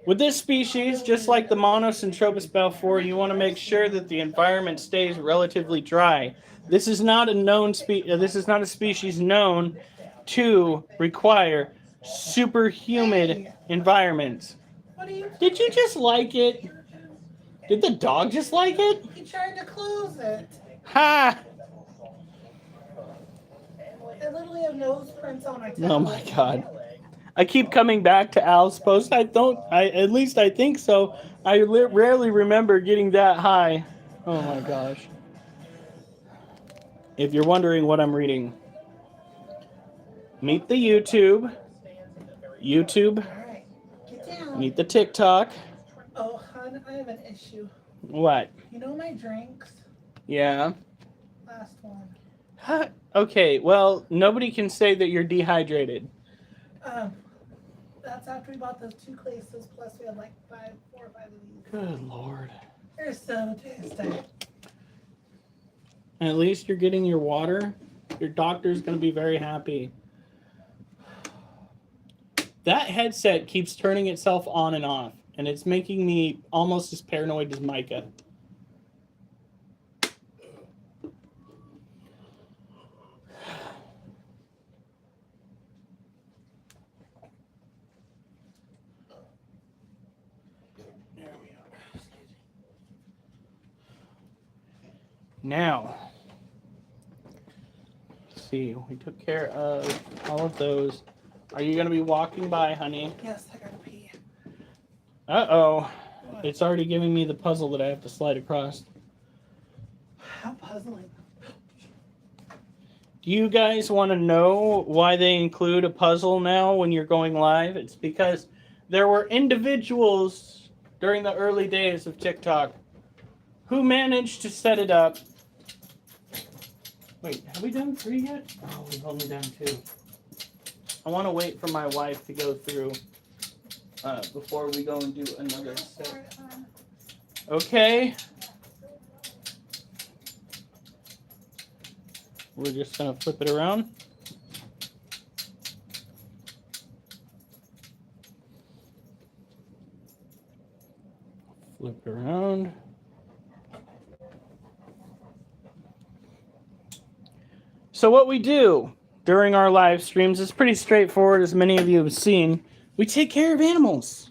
With this species, just like the Monocentrobus balfour, you want to make sure that the environment stays relatively dry. This is not a species known to require super humid environments. What are you? Did you just like it? Did the dog just like it? He tried to close it. Ha! I literally have nose prints on my tablet. Oh my god. I keep coming back to Al's post. At least I think so. I rarely remember getting that high. Oh my gosh. If you're wondering what I'm reading, meet the YouTube. Alright, get down. Meet the TikTok. Oh, hon, I have an issue. What? You know my drinks? Yeah. Last one. Huh? Okay, well, nobody can say that you're dehydrated. That's after we bought those 2 cases, plus we had like 4 or 5 of these. Good lord. They're so tasty. At least you're getting your water. Your doctor's going to be very happy. That headset keeps turning itself on and off, and it's making me almost as paranoid as Micah. Now, let's see, we took care of all of those. Are you going to be walking by, honey? Yes, I gotta pee. Uh-oh. It's already giving me the puzzle that I have to slide across. How puzzling. Do you guys want to know why they include a puzzle now when you're going live? It's because there were individuals during the early days of TikTok who managed to set it up. Wait, have we done 3 yet? Oh, we've only done 2. I want to wait for my wife to go through before we go and do another set. Okay. we're just gonna flip it around. Flip it around. So what we do during our live streams is pretty straightforward, as many of you have seen. We take care of animals.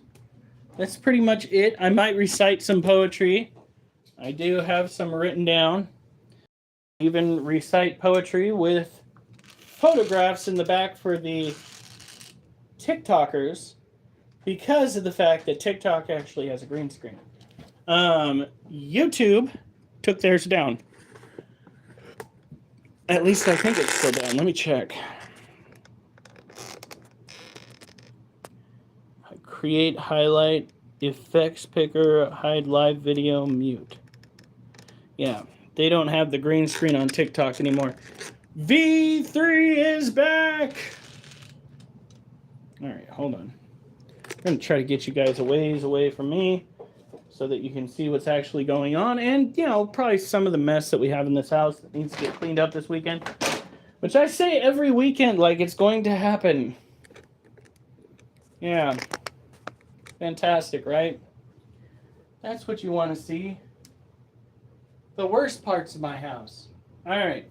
That's pretty much it. I might recite some poetry. I do have some written down. Even recite poetry with photographs in the back for the TikTokers, because of the fact that TikTok actually has a green screen. YouTube took theirs down. At least I think it's still down. Let me check. Create, highlight, effects picker, hide live video, mute. Yeah, they don't have the green screen on TikTok anymore. V3 is back! Alright, hold on. I'm going to try to get you guys a ways away from me so that you can see what's actually going on. And, you know, probably some of the mess that we have in this house that needs to get cleaned up this weekend. Which I say every weekend like it's going to happen. Yeah. Fantastic, right? That's what you want to see. The worst parts of my house. All right.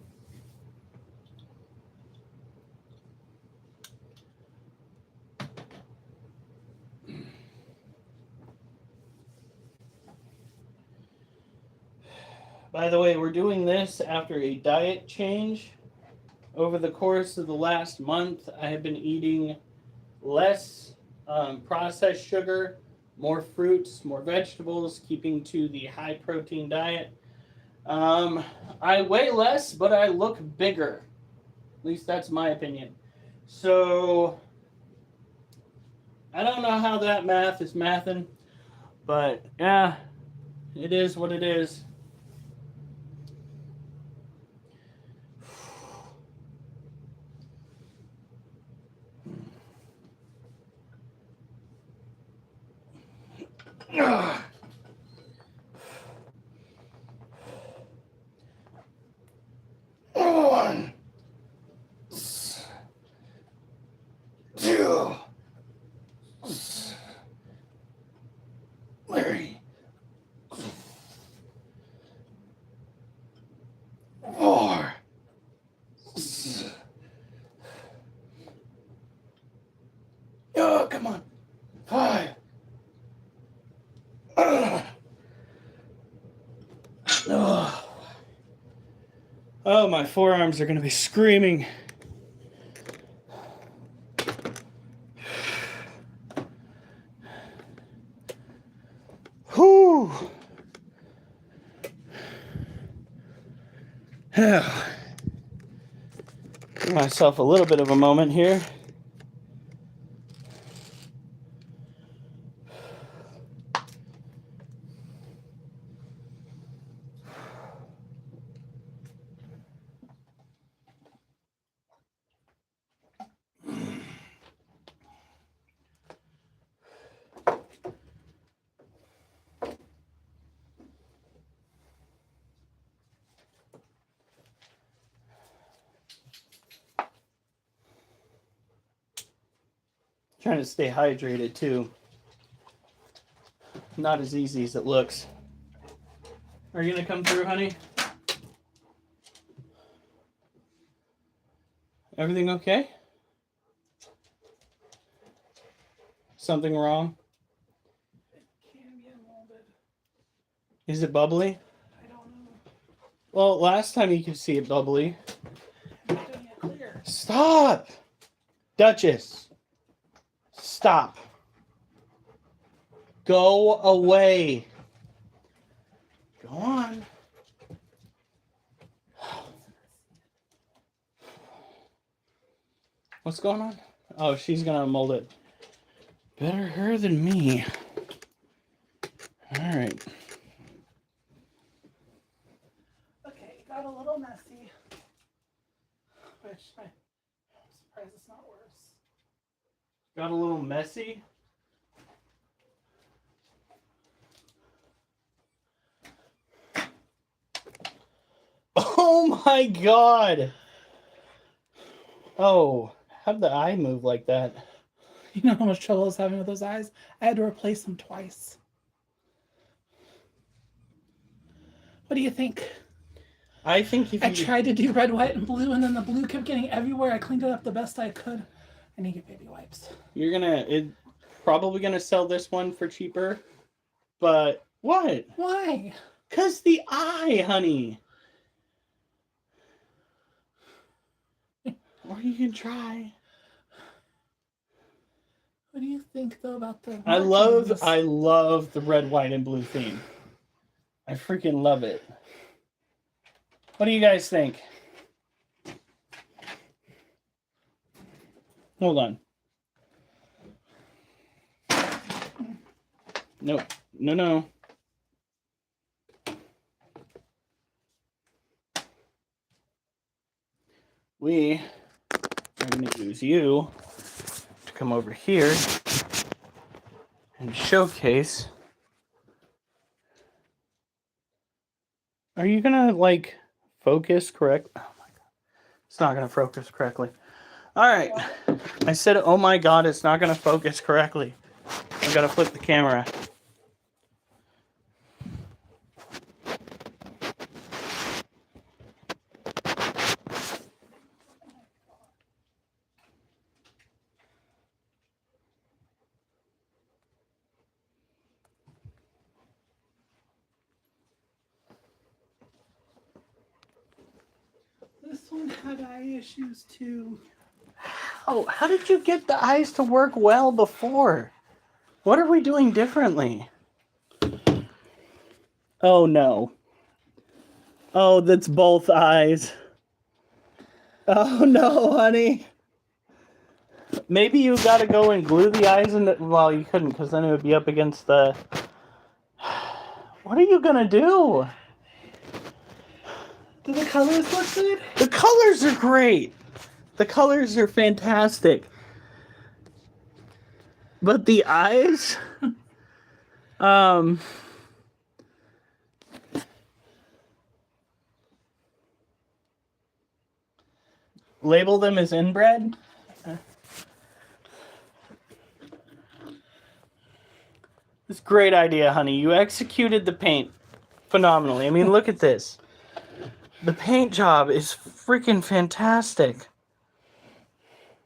By the way, we're doing this after a diet change. Over the course of the last month, I have been eating less processed sugar, more fruits, more vegetables, keeping to the high protein diet. I weigh less, but I look bigger. At least that's my opinion. So, I don't know how that math is mathing, but yeah, it is what it is. One, two, three, 4. Oh, come on. 5. Oh, my forearms are going to be screaming. Whew. Give myself a little bit of a moment here. Trying to stay hydrated too. Not as easy as it looks. Are you gonna come through, honey? Everything okay? Something wrong? It can be a little bit. Is it bubbly? I don't know. Well, last time you could see it bubbly. I'm doing it clear. Stop! Duchess! Stop. Go away. Go on. What's going on? Oh, she's gonna mold it. Better her than me. All right. Okay, it got a little messy. Which I'm surprised it's not worse. Got a little messy. Oh my God. Oh, how'd the eye move like that? You know how much trouble I was having with those eyes? I had to replace them twice. What do you think? I think if I you tried to do red, white, and blue, and then the blue kept getting everywhere. I cleaned it up the best I could. I need to get baby wipes. probably gonna sell this one for cheaper. But what? Why? 'Cause the eye, honey. Or you can try. What do you think though about the I markings? love the red, white, and blue theme. I freaking love it. What do you guys think? Hold on. Nope. No. We are going to use you to come over here and showcase. Are you going to, like, focus correct? Oh, my God. It's not going to focus correctly. All right. I said, oh, my God, it's not going to focus correctly. I got to flip the camera. This one had eye issues too. Oh, how did you get the eyes to work well before? What are we doing differently? Oh, no. Oh, that's both eyes. Oh, no, honey. Maybe you gotta go and glue the eyes in. Well, you couldn't, because then it would be up against the... What are you gonna do? Do the colors look good? The colors are great. The colors are fantastic. But the eyes... Label them as inbred? It's a great idea, honey. You executed the paint phenomenally. I mean, look at this. The paint job is freaking fantastic.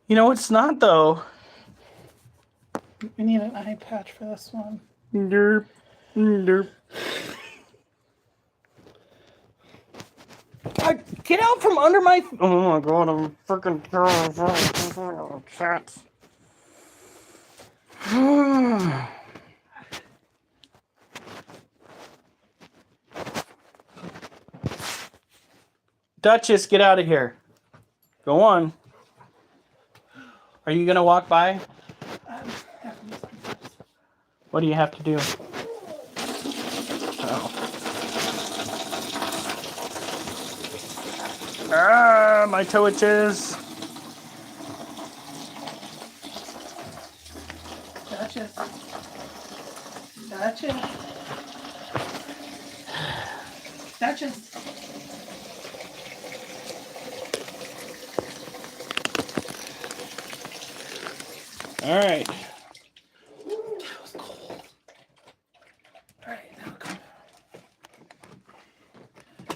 You know, it's not, though. We need an eye patch for this one. Derp. Derp. Get out from under my... Oh my God, I'm freaking terrible. Chats. Duchess, get out of here. Go on. Are you going to walk by? Have to do something first. What do you have to do? Oh. Ah, my toe itches. Duchess. Duchess. Duchess. All right. That was cold. All right, now come.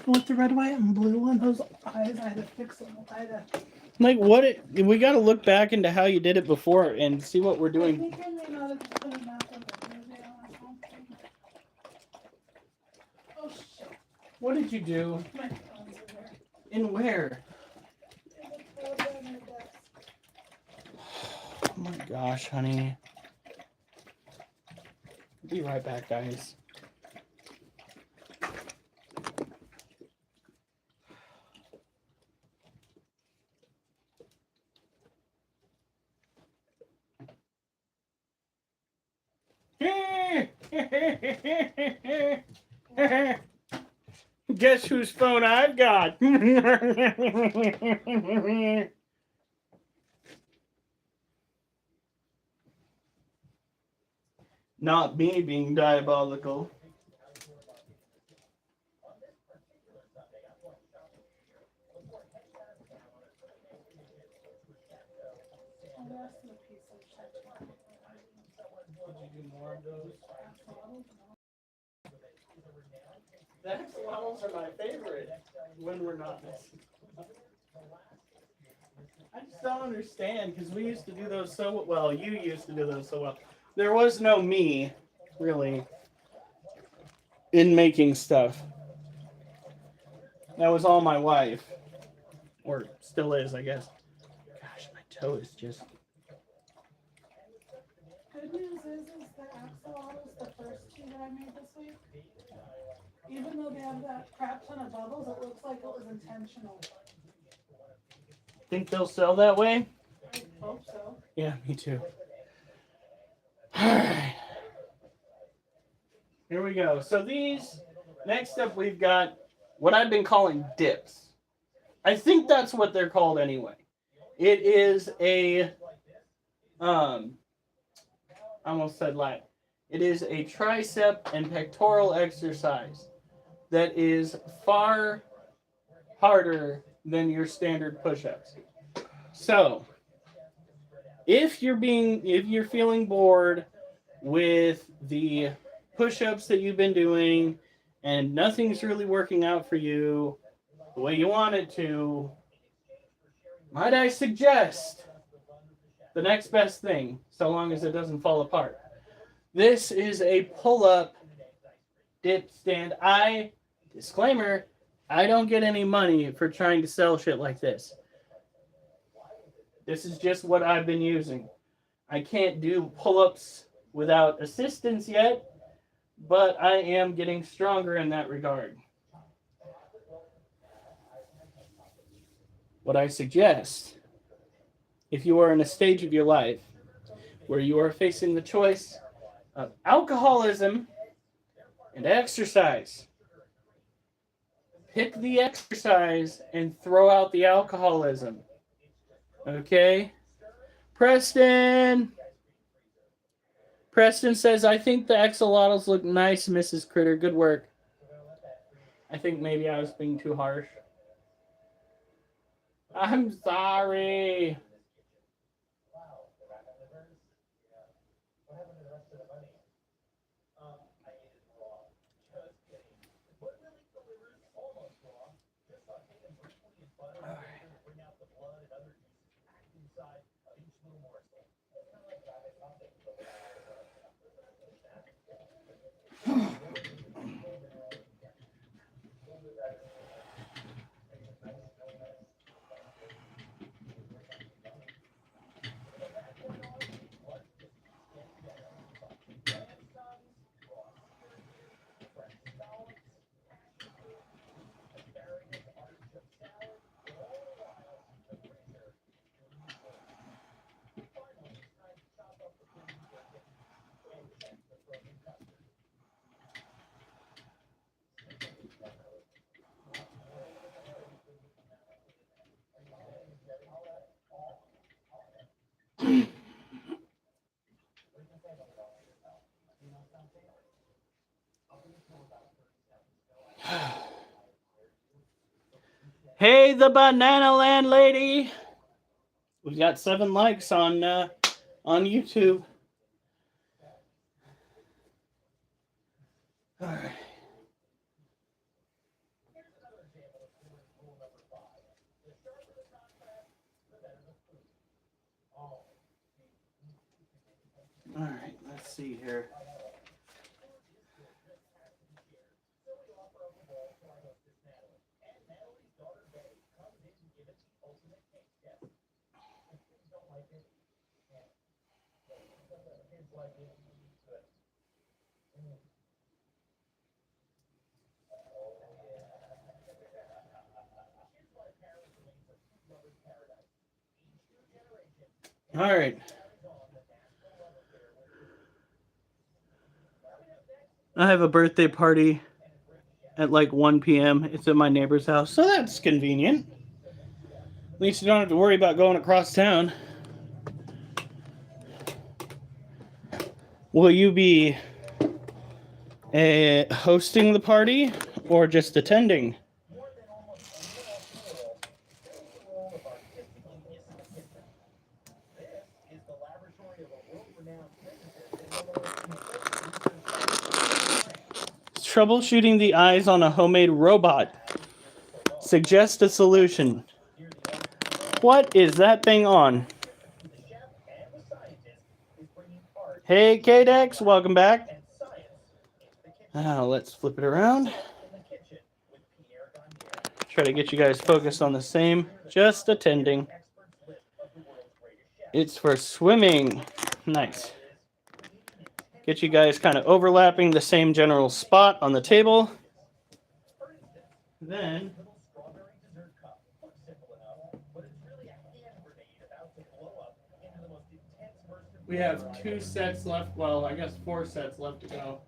With the red, white, and blue one, those eyes, I had to fix them. I had to. Like, we got to look back into how you did it before and see what we're doing. I think I may not have put enough of it. Oh shit! What did you do? My phones are there. And where? In the folder on my desk. Oh my gosh, honey. Be right back, guys. Guess whose phone I've got? Not me being diabolical. rest of the pieces should Did you do more of those? The axolotls are my favorite when we're not missing. I just don't understand because we used to do those so well. You used to do those so well. There was no me, really, in making stuff. That was all my wife. Or still is, I guess. Gosh, my toe is just... Good news is the axolotls, the first two that I made this week, even though they have that crap ton of bubbles, it looks like it was intentional. Think they'll sell that way? I hope so. Yeah, me too. Alright. Here we go. So these, next up we've got what I've been calling dips. I think that's what they're called anyway. It is a, I almost said lie. It is a tricep and pectoral exercise that is far harder than your standard push-ups. So, if you're feeling bored with the push-ups that you've been doing and nothing's really working out for you the way you want it to, might I suggest the next best thing, so long as it doesn't fall apart. This is a pull-up dip stand. Disclaimer, I don't get any money for trying to sell shit like this. This is just what I've been using. I can't do pull-ups without assistance yet, but I am getting stronger in that regard. What I suggest, if you are in a stage of your life where you are facing the choice of alcoholism and exercise, pick the exercise and throw out the alcoholism. Okay? Preston says, I think the axolotls look nice, Mrs. Critter. Good work. I think maybe I was being too harsh. I'm sorry. Hey, the Banana Land lady. We've got 7 likes on YouTube. All right. All right, let's see here. All right. I have a birthday party at like 1 p.m. It's at my neighbor's house, so that's convenient. At least you don't have to worry about going across town. Will you be hosting the party or just attending? Troubleshooting the eyes on a homemade robot. Suggest a solution. What is that thing on? Hey, KDEX, welcome back. Let's flip it around. Try to get you guys focused on the same. Just attending. It's for swimming. Nice. Get you guys kind of overlapping the same general spot on the table. Then we have 2 sets left. Well, I guess 4 sets left to go.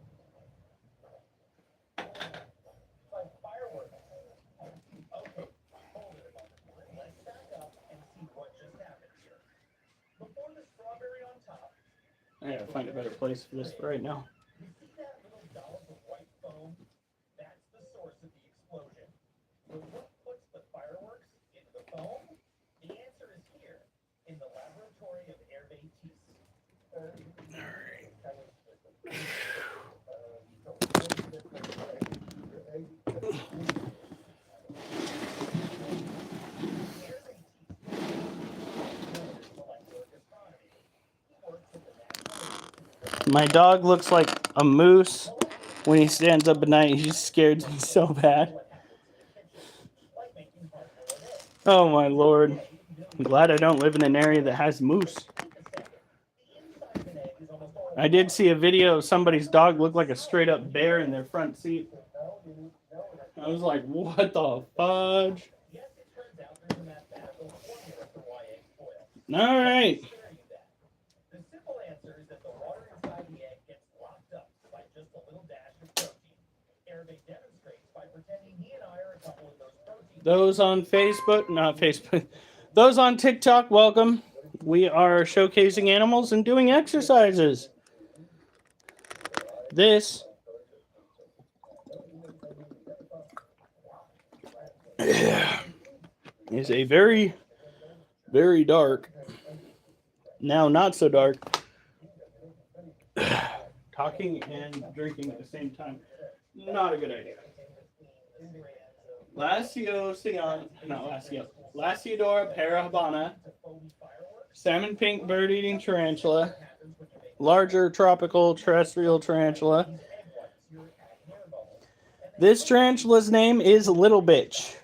I gotta find a better place for this right now. My dog looks like a moose when he stands up at night. He scares me so bad. Oh my lord. I'm glad I don't live in an area that has moose. I did see a video of somebody's dog look like a straight up bear in their front seat. I was like, what the fudge? All right. Those on Facebook, not Facebook, those on TikTok, welcome. We are showcasing animals and doing exercises. This is a very, very dark, now not so dark, talking and drinking at the same time. Not a good idea. Lasiodora parahabana, salmon pink bird-eating tarantula, larger tropical terrestrial tarantula. This tarantula's name is Little Bitch.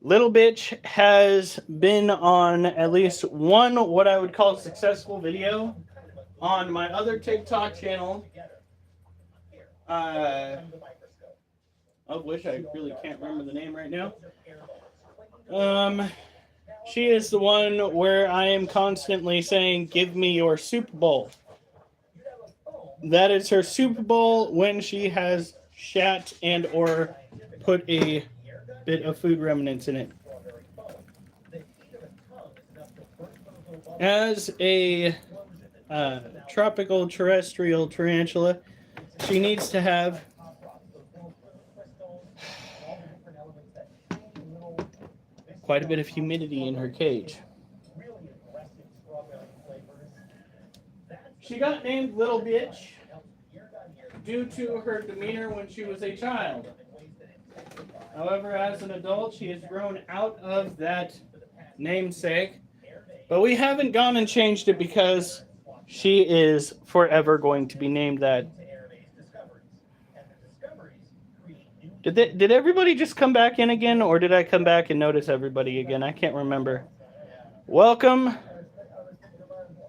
Little Bitch has been on at least one what I would call successful video on my other TikTok channel, of which I really can't remember the name right now. She is the one where I am constantly saying, give me your Super Bowl. That is her Super Bowl when she has shat and or put a bit of food remnants in it. As a tropical terrestrial tarantula, she needs to have quite a bit of humidity in her cage. She got named Little Bitch due to her demeanor when she was a child. However, as an adult, she has grown out of that namesake. But we haven't gone and changed it because she is forever going to be named that. Did everybody just come back in again, or did I come back and notice everybody again? I can't remember. Welcome,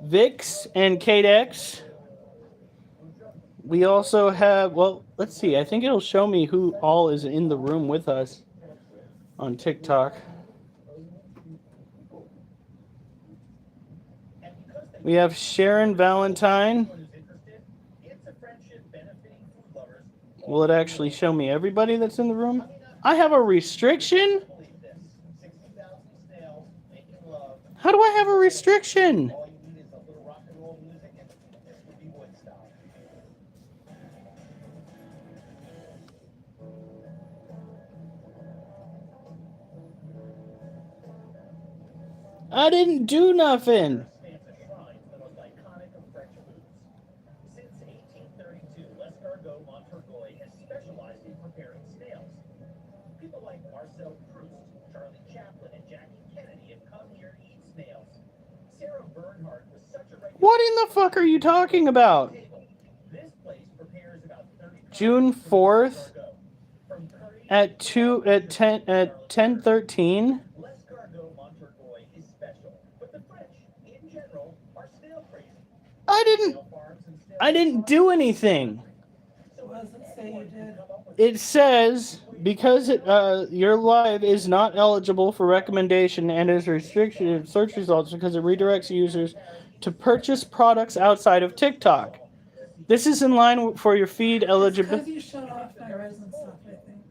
Vix and KDEX. We also have, well, let's see. I think it'll show me who all is in the room with us on TikTok. We have Sharon Valentine. Will it actually show me everybody that's in the room? I have a restriction? How do I have a restriction? I didn't do nothing. What in the fuck are you talking about? This place prepares about 30 June 4th cargo. From curry at 10:13. L'escargot Montorgueil is special, but the French, in general, are snail crazy. I Snail farms and snail didn't do anything. So what does it say you did? It says because your live is not eligible for recommendation and is restricted in search results because it redirects users to purchase products outside of TikTok. This is in line for your feed Because eligibility. you shut off my resin stuff, I think.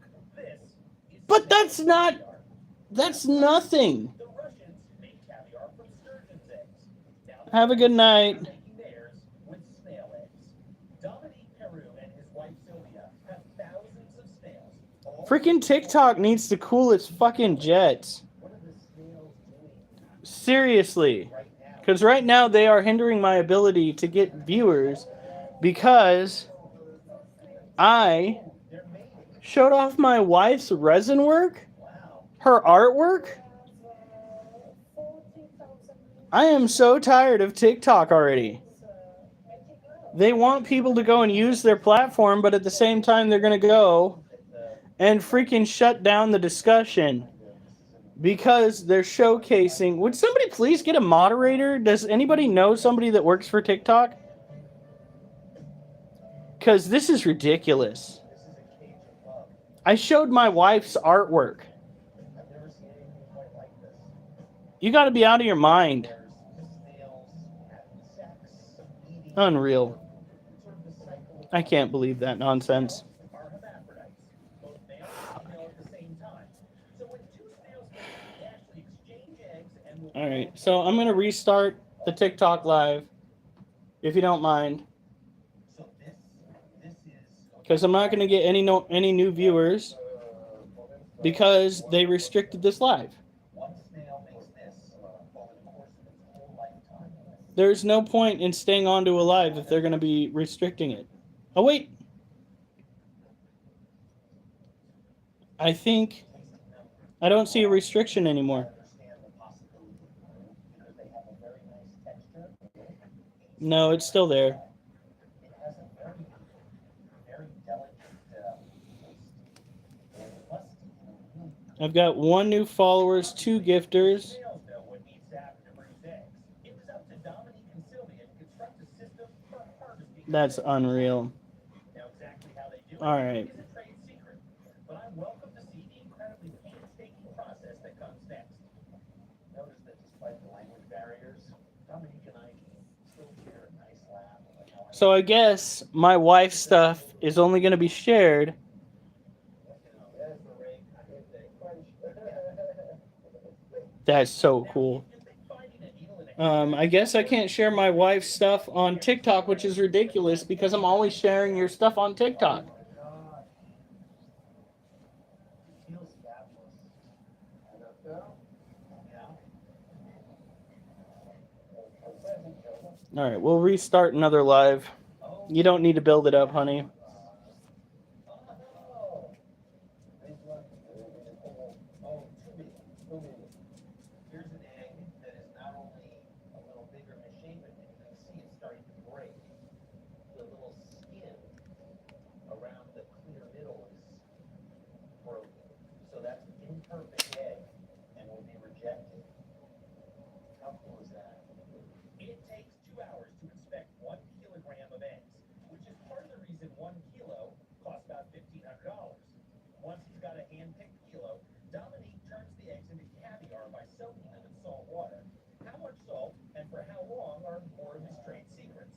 But that's nothing. The Russians make caviar from sturgeon's eggs. Now Have a good night. making theirs with snail eggs. Dominique Peru and his wife Sylvia have thousands of snails. All Freaking TikTok needs to cool its fucking jets. What are the snails doing Seriously. right now? Because right now they are hindering my ability to get viewers because I They're mating. showed off my wife's resin work, Wow. her artwork. I am so tired of TikTok already. They want people to go and use their platform, but at the same time they're going to go and freaking shut down the discussion because they're showcasing. Would somebody please get a moderator? Does anybody know somebody that works for TikTok? Because this is ridiculous. This is a cage of love. I showed my wife's artwork. I've never seen anything quite like this. You got to be out of your mind. There's snails having sex, eating, Unreal. sort of the cycle I can't believe that nonsense. are hermaphrodites, both male and female at the same time. So when two snails mate, they actually exchange eggs and will All right, so I'm going to restart the TikTok live, if you don't mind, So this is because I'm not going to get any new viewers because they restricted this live. one snail makes this over the course of its whole lifetime. There's no point in staying on to a live if they're going to be restricting it. Oh, wait. I think I don't see a restriction anymore. Understand the possibility because they have a very nice texture. No, it's still there. It has a very, very delicate taste. Musty. I've got 1 new followers, 2 gifters. Snails know what needs to happen to produce eggs. It was up to Dominique and Sylvia to construct a system for harvesting. That's unreal. Now exactly how they do it All right. is a trade secret, but I'm welcome to see the incredibly painstaking process that comes next. Notice that despite the language barriers, Dominique and I can still share a nice laugh about how I So I guess my wife's stuff is only going to be shared. There's the ring. I hit the crunch. That's so cool. You'd think finding a needle in a I guess I can't share my wife's stuff on TikTok, which is ridiculous because I'm always sharing your stuff on TikTok. God. It feels fabulous. I don't know. Yeah. All right, we'll restart another live. Oh. You don't need to build it up, honey. Oh. Oh, too many. Here's an egg that is not only a little bigger misshapen, and you can see it's starting to break. The little skin around the clear middle is broken. So that's an imperfect egg and will be rejected. How cool is that? It takes 2 hours to inspect 1 kilogram of eggs, which is part of the reason 1 kilo costs about $1,500. Once he's got a hand-picked kilo, Dominique turns the eggs into caviar by soaking them in salt water. How much salt and for how long are more of his trade secrets.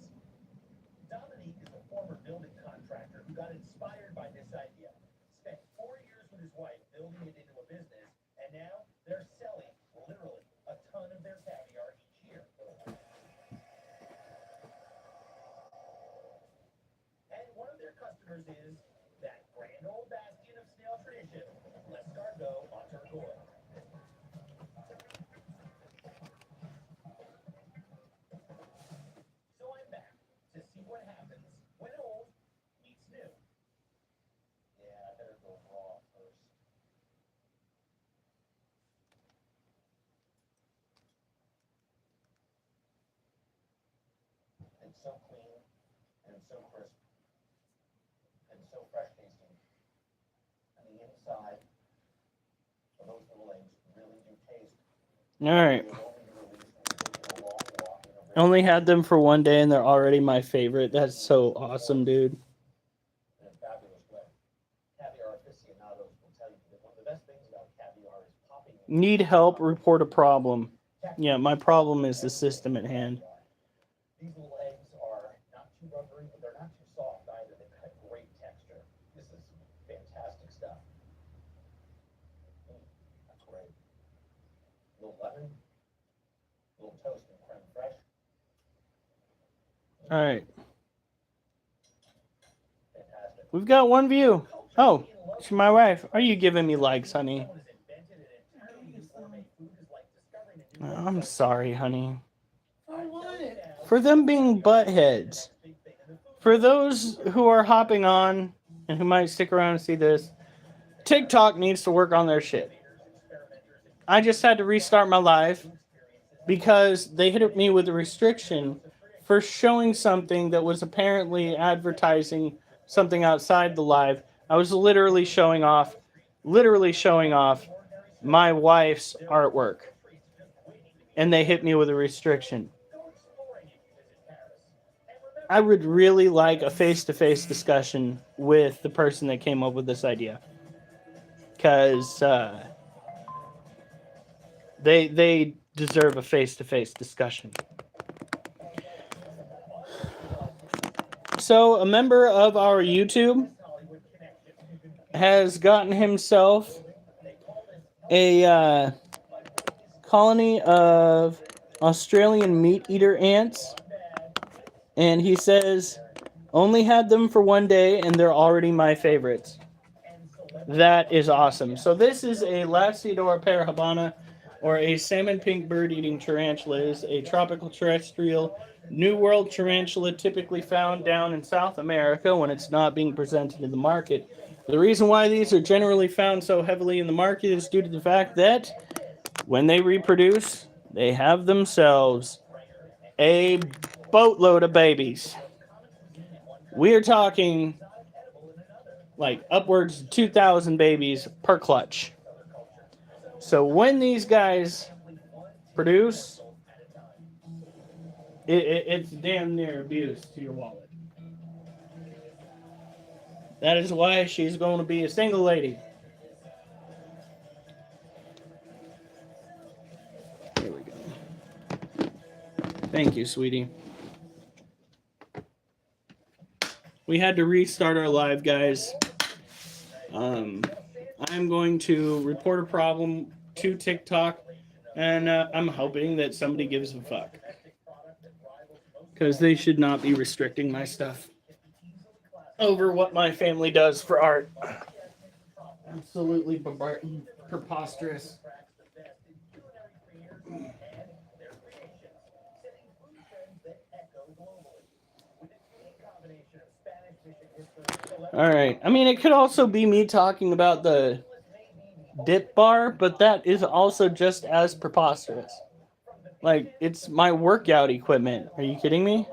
Dominique is a former building contractor who got inspired by this idea, spent 4 years with his wife building it into a business, and now they're selling, literally, a ton of their caviar each year. And one of their customers is that grand old bastion of snail tradition, L'escargot Montorgueil. So I'm back to see what happens when old meets new. Yeah, I better go raw first. It's so clean, and it's so crisp, and so fresh tasting. And the inside of those little eggs really do taste. All right. They'll only be released when you're taking a long walk in a I only had them for one day and they're already my favorite. That's so awesome, dude. in a fabulous way. Caviar aficionados will tell you that one of the best things about caviar is popping it. Need help, report a problem. Yeah, my problem is the system at hand. These little eggs are not too rubbery, but they're not too soft either. They've got great texture. This is fantastic stuff. That's great. A little lemon, a little toast and creme fraiche. All right. Fantastic. We've got one view. Oh, it's my wife. Are you giving me likes, honey? I'm sorry, honey. For what? For them being buttheads. For those who are hopping on and who might stick around and see this, TikTok needs to work on their shit. I just had to restart my live because they hit me with a restriction for showing something that was apparently advertising something outside the live. I was literally showing off my wife's artwork. And they hit me with a restriction. I would really like a face-to-face discussion with the person that came up with this idea. Because they deserve a face-to-face discussion. So, a member of our YouTube has gotten himself a colony of Australian meat eater ants, and he says only had them for one day and they're already my favorites. That is awesome. So this is a Lapsidora parahabana, or a salmon pink bird eating tarantula. It is a tropical terrestrial New World tarantula, typically found down in South America when it's not being presented in the market. The reason why these are generally found so heavily in the market is due to the fact that when they reproduce, they have themselves a boatload of babies. We're talking like upwards of 2,000 babies per clutch. So when these guys produce, it's damn near abuse to your wallet. That is why she's going to be a single lady. There we go. Thank you, sweetie. We had to restart our live, guys. I'm going to report a problem to TikTok, and I'm hoping that somebody gives a fuck. Because they should not be restricting my stuff over what my family does for art. Absolutely preposterous. All right. I mean, it could also be me talking about the dip bar, but that is also just as preposterous. Like, it's my workout equipment. Are you kidding me?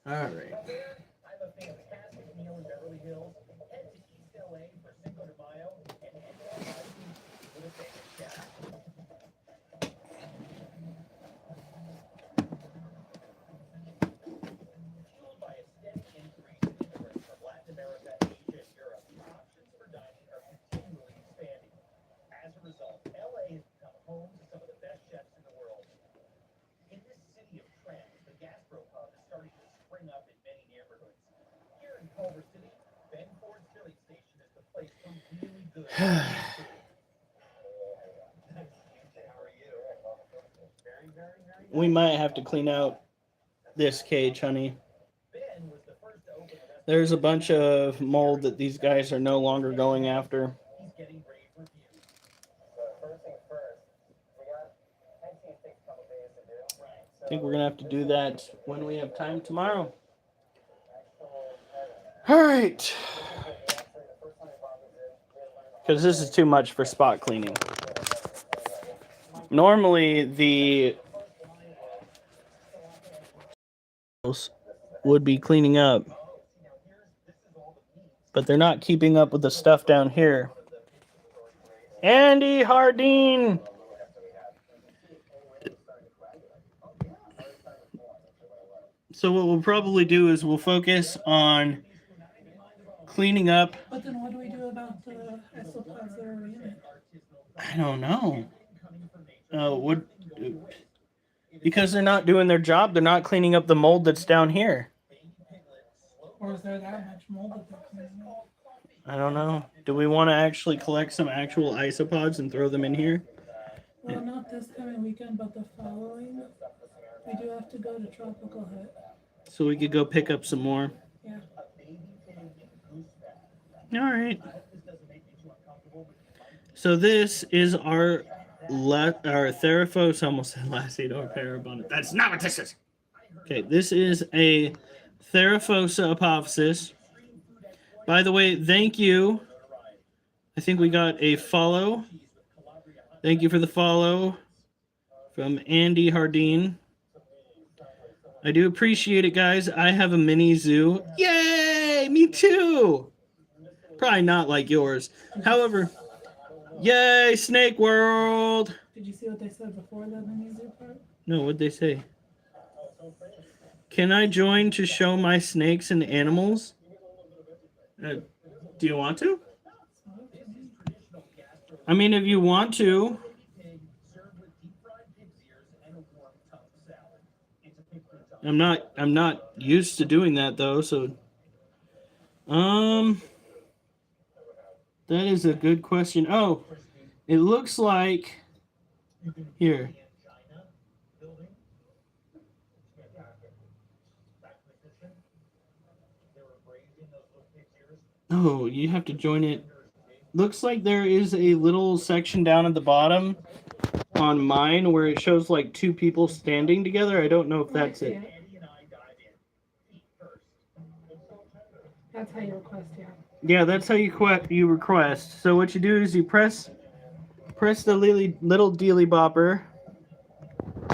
All right. I have a fantastic meal in Beverly Hills. Head to East LA for Cinco de Mayo and NYC with a favorite chef. Fueled by a steady increase in immigrants from Latin America, Asia, and Europe, options for dining are continually expanding. As a result, LA has become home to some of the best chefs in the world. In this city of trends, the gastropub is starting to spring up in many neighborhoods. Here in Culver City, Ben Ford's Philly Station is the place for really good food. How are you? Very, very, very We might have to clean out this cage, honey. Ben was the first to open a There's a bunch of mold that these guys are no longer going after. He's getting rave reviews. First thing first, we got NC takes a couple days to do. Right. I think we're gonna have to do that when we have time tomorrow. All right. Because this is too much for spot cleaning. Normally the would be cleaning up, but they're not keeping up with the stuff down here. Andy Hardeen. So what we'll probably do is we'll focus on cleaning up. But then what do we do about the isopods that are in it? I don't know. Because they're not doing their job. They're not cleaning up the mold that's down here. Or is there that much mold that they're cleaning up? I don't know. Do we want to actually collect some actual isopods and throw them in here? Well, not this coming weekend, but the following. We do have to go to Tropical Hut. So we could go pick up some more. Yeah. All right. So this is our Theraphos, almost said Lacidor parabonus. That's not what this is. Okay, this is a Theraphosa apophysis. By the way, thank you. I think we got a follow. Thank you for the follow from Andy Hardeen. I do appreciate it, guys. I have a mini zoo. Yay! Me too! Probably not like yours. However, yay, Snake World! Did you see what they said before the mini zoo part? No, what'd they say? Can I join to show my snakes and animals? Do you want to? I mean, if you want to. I'm not used to doing that though, so that is a good question. Oh, it looks like here. Oh, you have to join it. Looks like there is a little section down at the bottom on mine where it shows like two people standing together. I don't know if that's it. That's how you request, yeah. Yeah, that's how you request. So what you do is you press the little dealy bopper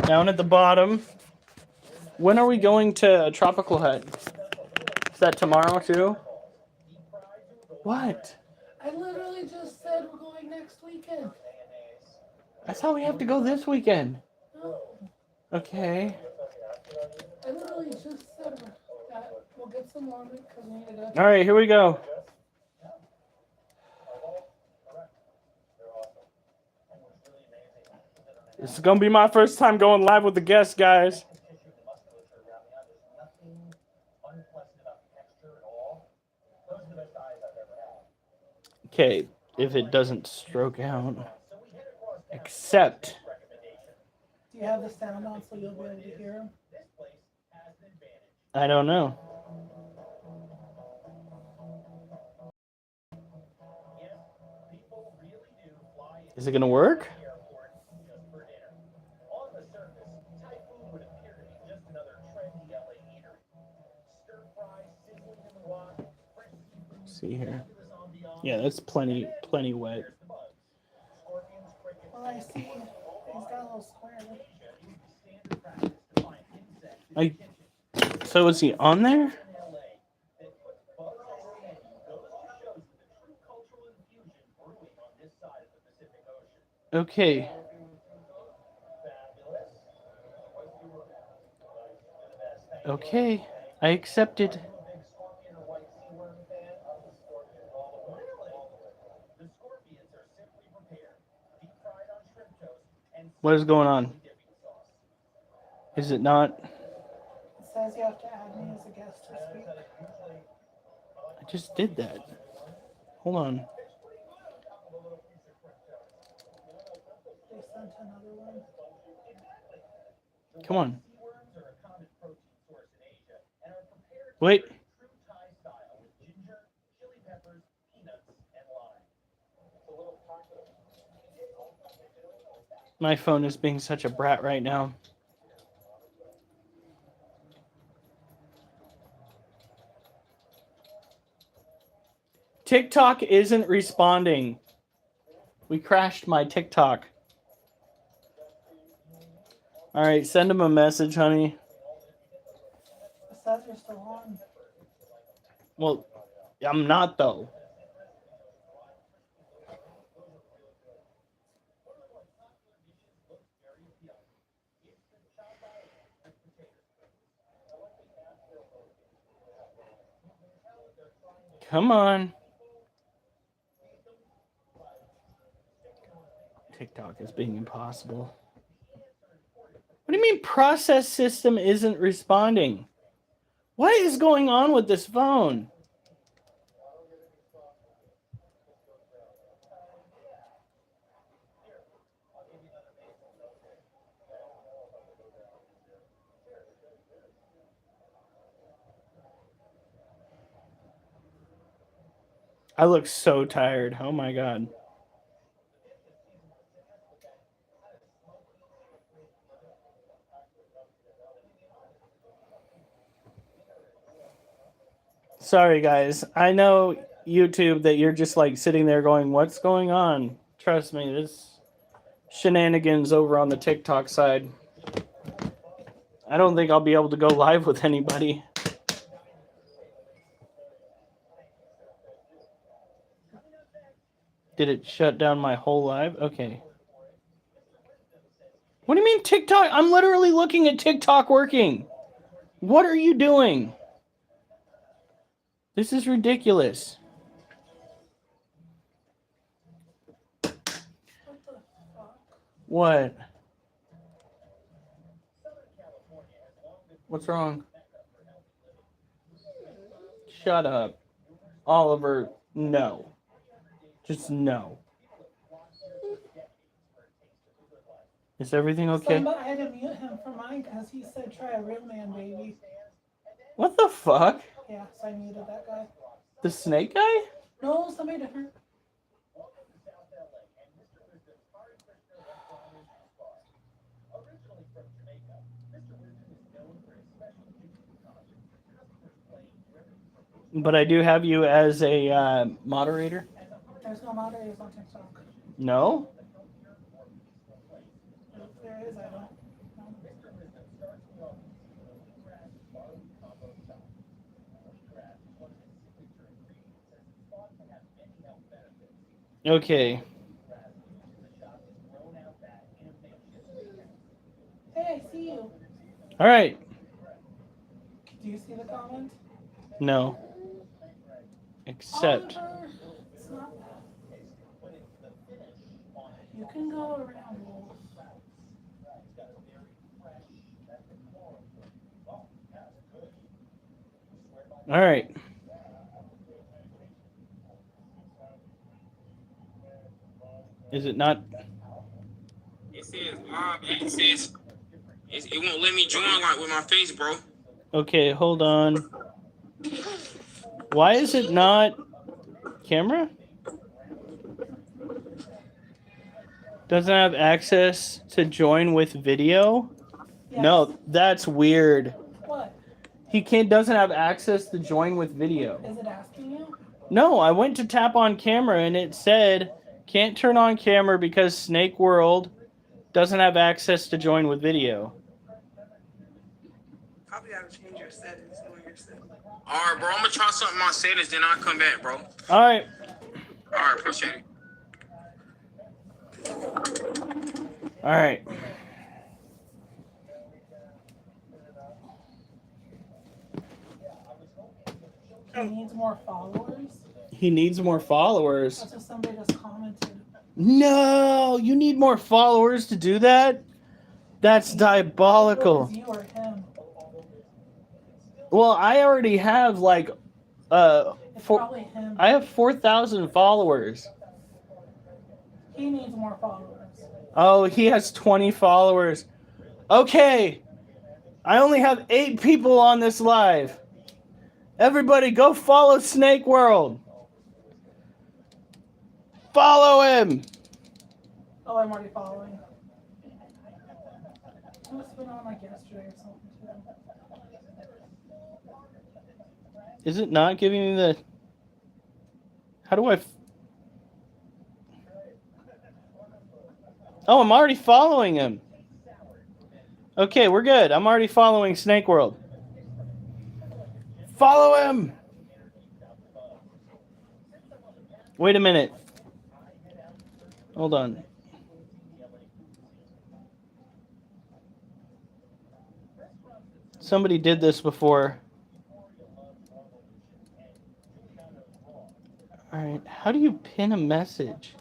down at the bottom. When are we going to Tropical Hut? Is that tomorrow too? What? I literally just said we're going next weekend. I thought we have to go this weekend. No, Okay. I literally just said that we'll get some more because we need to go. All right, here we go. This is gonna be my first time going live with the guests, guys. Okay, if it doesn't stroke out. Except. Do you have the sound on so you'll be able to hear them? I don't know. Is it gonna work? Let's see here. Yeah, that's plenty wet. Well, I see. He's got a little square. So is he on there? Okay. Okay, I accepted. What is going on? Is it not? It says you have to add me as a guest this week. I just did that. Hold on. They sent another one. Come on. Wait. and lime. My phone is being such a brat right now. TikTok isn't responding. We crashed my TikTok. All right, send him a message, honey. It says you're still on. Well, I'm not though. Come on. TikTok is being impossible. What do you mean process system isn't responding? What is going on with this phone? I look so tired. Oh my God. Sorry, guys. I know YouTube that you're just like sitting there going, what's going on? Trust me, this shenanigans over on the TikTok side. I don't think I'll be able to go live with anybody. Did it shut down my whole live? Okay. What do you mean TikTok? I'm literally looking at TikTok working. What are you doing? This is ridiculous. What the fuck? What? What's wrong? Shut up. Oliver, no. Just no. Is everything okay? Somebody, I had to mute him for mine because he said try a real man, baby. What the fuck? Yeah, so I muted that guy. The snake guy? No, somebody different. But I do have you as a moderator? There's no moderators on TikTok. No? If there is, I don't know. Okay. Hey, I see you. All right. Do you see the comment? No. Except. Oliver, it's not that. You can go around. Wolf. All right. Is it not? It says live. It says it won't let me join like with my face, bro. Okay, hold on. Why is it not camera? Doesn't have access to join with video? Yes. No, that's weird. What? He doesn't have access to join with video. Is it asking you? No, I went to tap on camera and it said can't turn on camera because Snake World doesn't have access to join with video. Probably gotta change your settings. Know your settings. All right, bro. I'm gonna try something on my settings, then I'll come back, bro. All right. All right, appreciate it. All right. He needs more followers. He needs more followers. That's what somebody just commented. No, you need more followers to do that? That's diabolical. It's you or him. Well, I already have like It's probably him. I have 4,000 followers. He needs more followers. Oh, he has 20 followers. Okay. I only have 8 people on this live. Everybody go follow Snake World. Follow him. Oh, I'm already following. It must have been on like yesterday or something too. Is it not giving me the... How do I... Oh, I'm already following him. Okay, we're good. I'm already following Snake World. Follow him! Wait a minute. Hold on. Somebody did this before. Alright, how do you pin a message?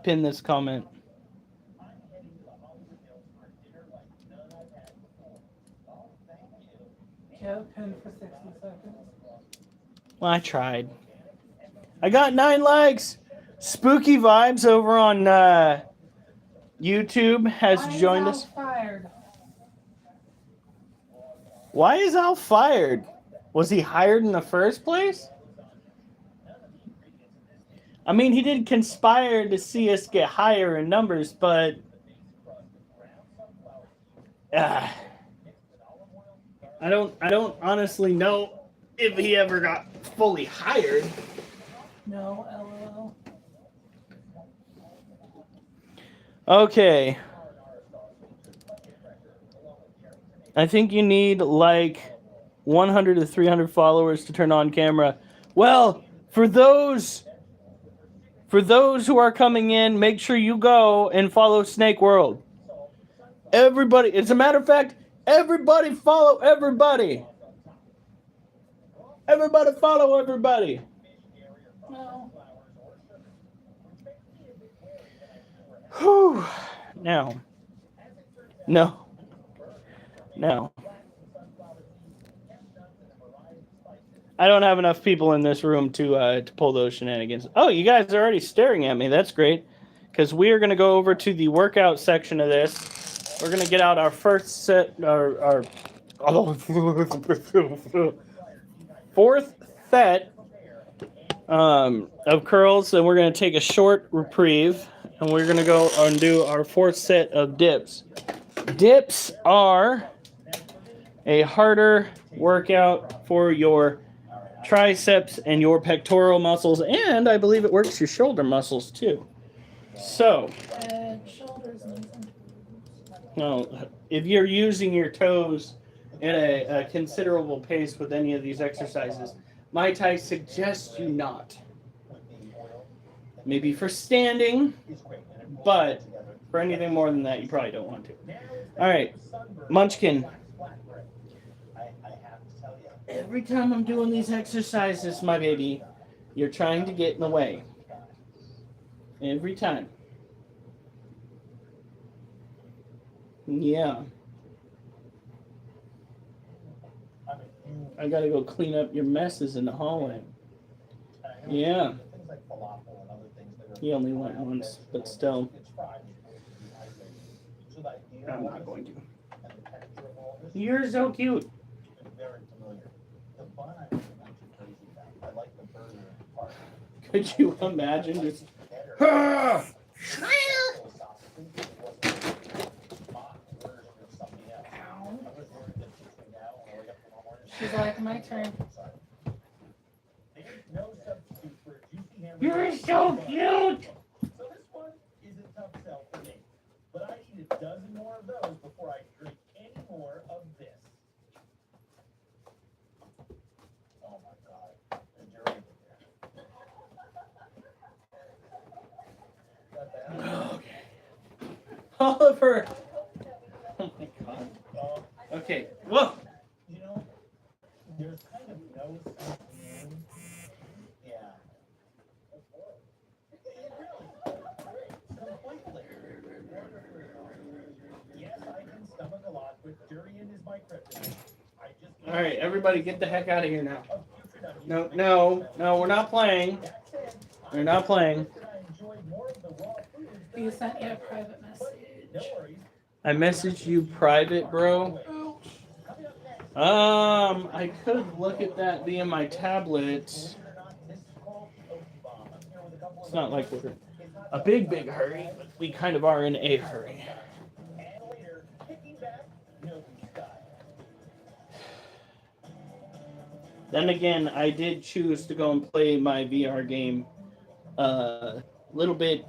Pin this comment. Yeah, pinned for 60 seconds. Well, I tried. I got 9 likes. Spooky Vibes over on YouTube has Why is joined Al us. fired? Why is Al fired? Was he hired in the first place? I mean, he did conspire to see us get higher in numbers, but I don't honestly know if he ever got fully hired. No, LOL. Okay. I think you need like 100 to 300 followers to turn on camera. Well, for those who are coming in, make sure you go and follow Snake World. Everybody, as a matter of fact, everybody follow everybody. Everybody follow everybody. No. Whew. Now. No. Now. I don't have enough people in this room to pull those shenanigans. Oh, you guys are already staring at me. That's great. Because we are going to go over to the workout section of this. We're going to get out our first set, our fourth set of curls. And we're going to take a short reprieve. And we're going to go and do our fourth set of dips. Dips are a harder workout for your triceps and your pectoral muscles, and I believe it works your shoulder muscles too. So, Shoulders and no, if you're using your toes at a considerable pace with any of these exercises, might I suggest you not. Maybe for standing, but for anything more than that, you probably don't want to. All right, Munchkin. Every time I'm doing these exercises, my baby, you're trying to get in the way. Every time. Yeah. I gotta go clean up your messes in the hallway. Yeah. He only went once, but still. I'm not going to. You're so cute. Could you imagine just... she's like, my turn. You're so cute! So this one is a tough sell for me. But I need a dozen more of those before I drink any more of this. Oh my God. The jury. Okay. Oliver! Oh my God. Okay. Whoa! You know, there's kind of no sense. Yeah. Completely. Yes, I can stomach a lot, but durian is my kryptonite. I just All right, everybody get the heck out of here now. No, we're not playing. We're not playing. You sent me a private message. I messaged you private, bro. I could look at that via my tablet. It's not like we're in a big hurry, but we kind of are in a hurry. And later, kicking back, no blue sky. Then again, I did choose to go and play my VR game little bit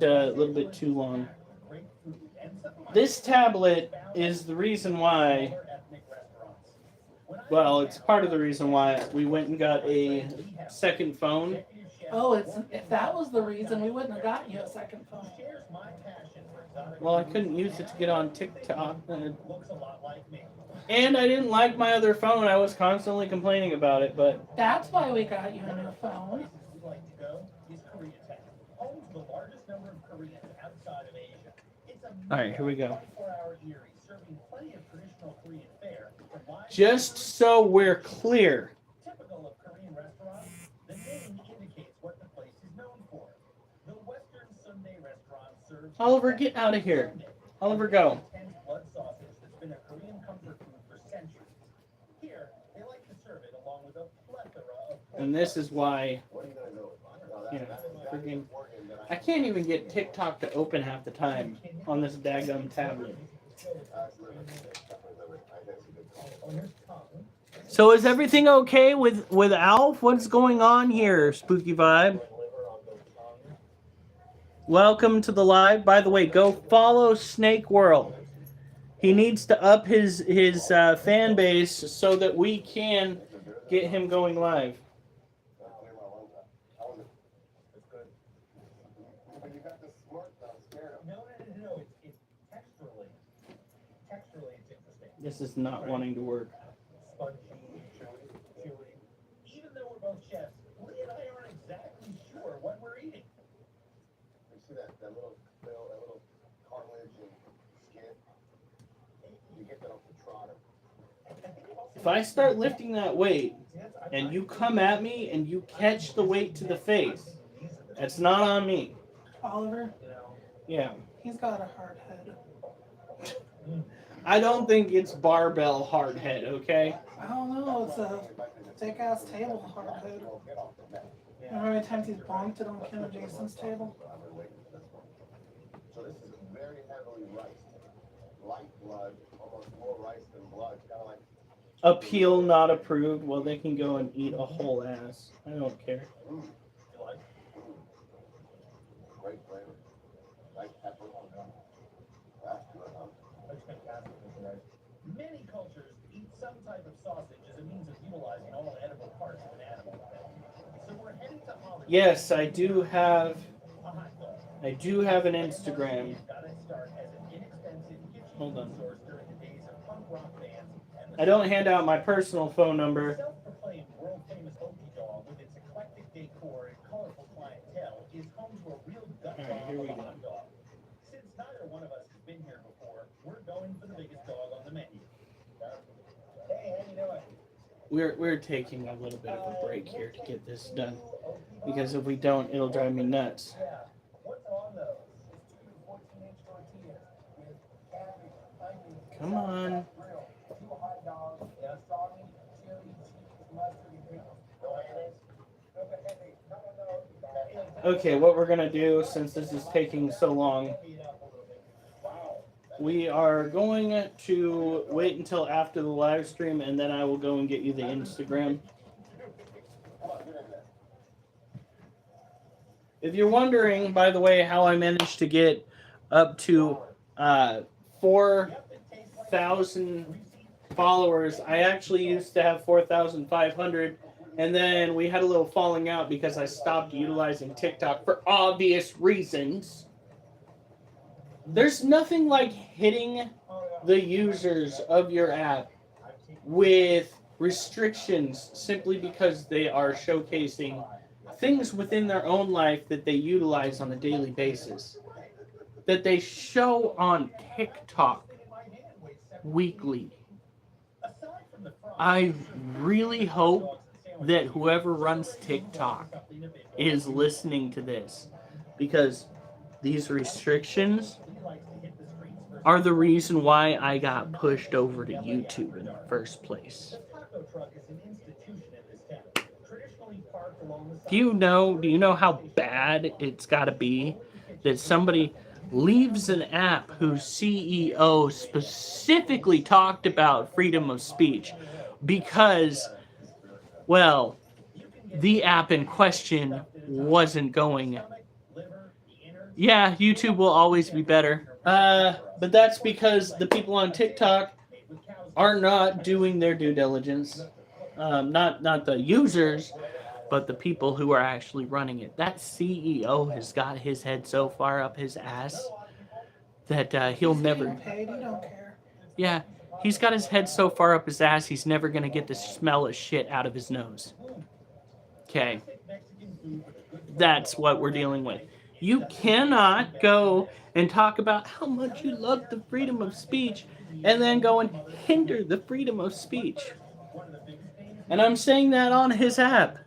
too long. Great food and some of my This tablet is the reason why. other ethnic restaurants. When I Well, it's part of the reason why we went and got a second phone. executive chef Oh, if that was the reason, we wouldn't have gotten you a second phone. shares my passion for exotic Well, I couldn't use it to get on TikTok. looks a lot like me. And I didn't like my other phone. I was constantly complaining about it, but That's why we got you a new phone. Places we like to go is Koreatown, home to the largest number of Koreans outside of Asia. It's a all right, here we go. 24-hour Erie, serving plenty of traditional Korean fare. From live Just so we're clear, typical of Korean restaurants, the name indicates what the place is known for. The Western Sunday restaurant serves Oliver, get out of here. Sundae, Oliver, go. intense blood sausage that's been a Korean comfort food for centuries. Here, they like to serve it along with a plethora of And this is why, freaking, I can't even get TikTok to open half the time on this daggum tablet. So is everything okay with Alf? What's going on here, Spooky Vibe? Welcome to the live. By the way, go follow Snake World. He needs to up his fan base so that we can get him going live. No, it's texturally it's interesting. This is not wanting to work. Spongy, chewy. Even though we're both chefs, Lee and I aren't exactly sure what we're eating. You see that little cartilage and skin? You get that off the trotter. If I start lifting that weight and you come at me and you catch the weight to the face, that's not on me. Oliver, Yeah. he's got a hard head. I don't think it's barbell hard head, okay? I don't know, it's a thick ass table hard head. Remember how many times he's bonked it on Kim and Jason's table? So this is very heavily riced. Light blood, almost more rice than blood. Kind of like Appeal not approved. Well, they can go and eat a whole ass. I don't care. great flavor. Nice pepper. That's good, huh? That's fantastic, Mr. Rice. Many cultures eat some type of sausage as a means of utilizing all edible parts of an animal. So we're heading to Hollywood. Yes, I do have A hot dog. an Instagram. Got its start as an inexpensive kitchen Hold on. source during the days of punk rock bands and the I don't hand out my personal phone number. self-proclaimed world-famous Okie Dog with its eclectic decor and colorful clientele is home to a real gut All right, here dog we of a go. hot dog. Since neither one of us has been here before, we're going for the biggest dog on the menu. Hey, how you doing? We're taking a little bit of a break here to get this done. Because if we don't, it'll drive me nuts. Yeah. What's on those? It's 2 14-inch tortillas with cabbage, onions, Come on. grill, 2 hot dogs, salami, chili, cheese, mustard, and pickles. No mayonnaise? No. Okay, what we're gonna do, since this is taking so long, we are going to wait until after the live stream, and then I will go and get you the Instagram. If you're wondering, by the way, how I managed to get up to 4,000 followers, I actually used to have 4,500, and then we had a little falling out because I stopped utilizing TikTok for obvious reasons. There's nothing like hitting the users of your app with restrictions simply because they are showcasing things within their own life that they utilize on a daily basis, that they show on TikTok weekly. I really hope that whoever runs TikTok is listening to this, because these restrictions are the reason why I got pushed over to YouTube in the first place. Do you know how bad it's got to be that somebody leaves an app whose CEO specifically talked about freedom of speech because, well, the app in question wasn't going. Yeah, YouTube will always be better. But that's because the people on TikTok are not doing their due diligence. Not the users, but the people who are actually running it. That CEO has got his head so far up his ass that he'll He's never. getting paid, he don't care. Yeah, he's got his head so far up his ass, he's never gonna get the smell of shit out of his nose. Okay, that's what we're dealing with. You cannot go and talk about how much you love the freedom of speech and then go and hinder the freedom of speech. And I'm saying that on his app.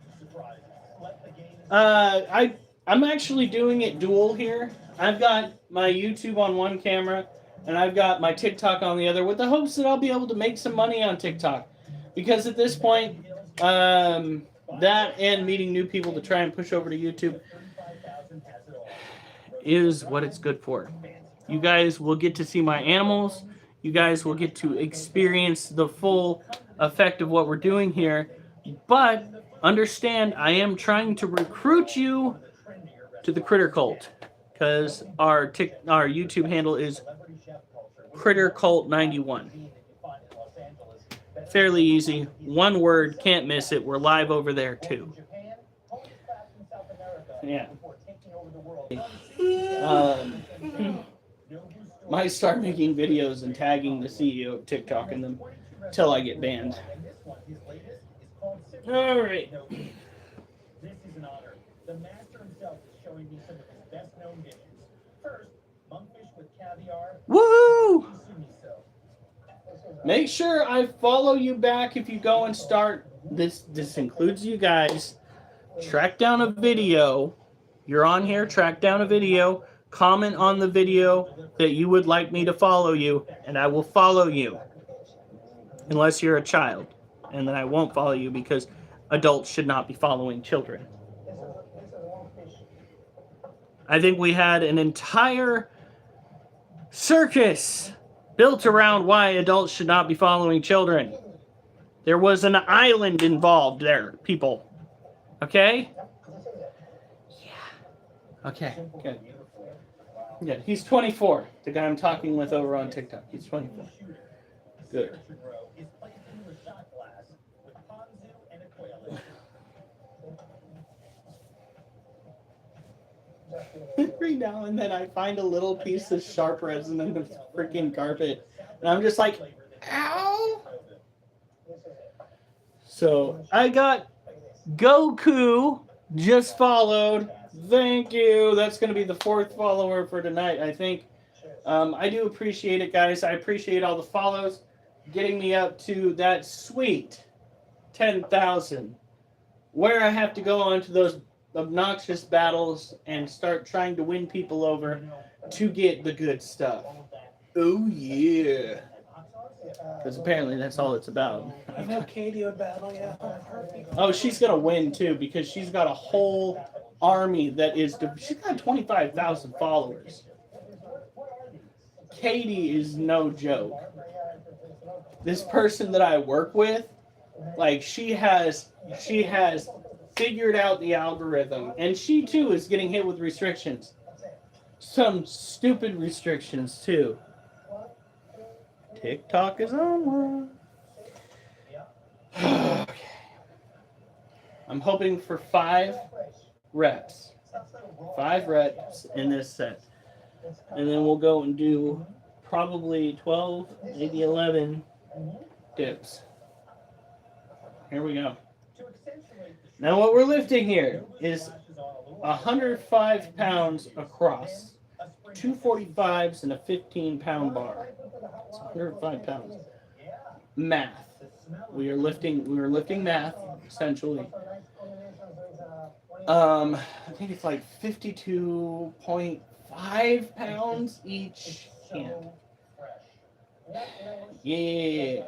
I'm actually doing it dual here. I've got my YouTube on one camera and I've got my TikTok on the other with the hopes that I'll be able to make some money on TikTok. Because at this point, that and meeting new people to try and push over to YouTube is what it's good for. You guys will get to see my animals. You guys will get to experience the full effect of what we're doing here. But understand, I am trying to recruit you to the Critter Cult. Because our YouTube handle is Critter Cult 91. Fairly easy. One word, can't miss it. We're live over there too. Yeah. Might start making videos and tagging the CEO of TikTok in them till I get banned. All right. This is an honor. The master himself is showing me some of his best known dishes. First, monkfish with caviar. Woo! Make sure I follow you back if you go and start. This includes you guys. Track down a video. You're on here, track down a video. Comment on the video that you would like me to follow you, and I will follow you. Unless you're a child. And then I won't follow you because adults should not be following children. I think we had an entire circus built around why adults should not be following children. There was an island involved there, people. Okay? Yeah. Okay, good. Yeah, he's 24. The guy I'm talking with over on TikTok. He's 24. Good. Every now and then I find a little piece of sharp resin in the freaking carpet. And I'm just like, ow! So, I got Goku just followed. Thank you. That's going to be the 4th follower for tonight, I think. I do appreciate it, guys. I appreciate all the follows. Getting me up to that sweet 10,000. Where I have to go on to those obnoxious battles and start trying to win people over to get the good stuff. Oh yeah. Because apparently that's all it's about. I know Katie would battle, yeah. Oh, she's gonna win too because she's got a whole army that is. She's got 25,000 followers. Katie is no joke. This person that I work with, like she has figured out the algorithm, and she too is getting hit with restrictions. Some stupid restrictions too. TikTok is on one. Okay. I'm hoping for 5 reps. 5 reps in this set. And then we'll go and do probably 12, maybe 11 dips. Here we go. Now what we're lifting here is 105 pounds across, 2 45s and a 15-pound bar. It's 105 pounds. Math. We were lifting math, essentially. I think it's like 52.5 pounds each hand. Yeah.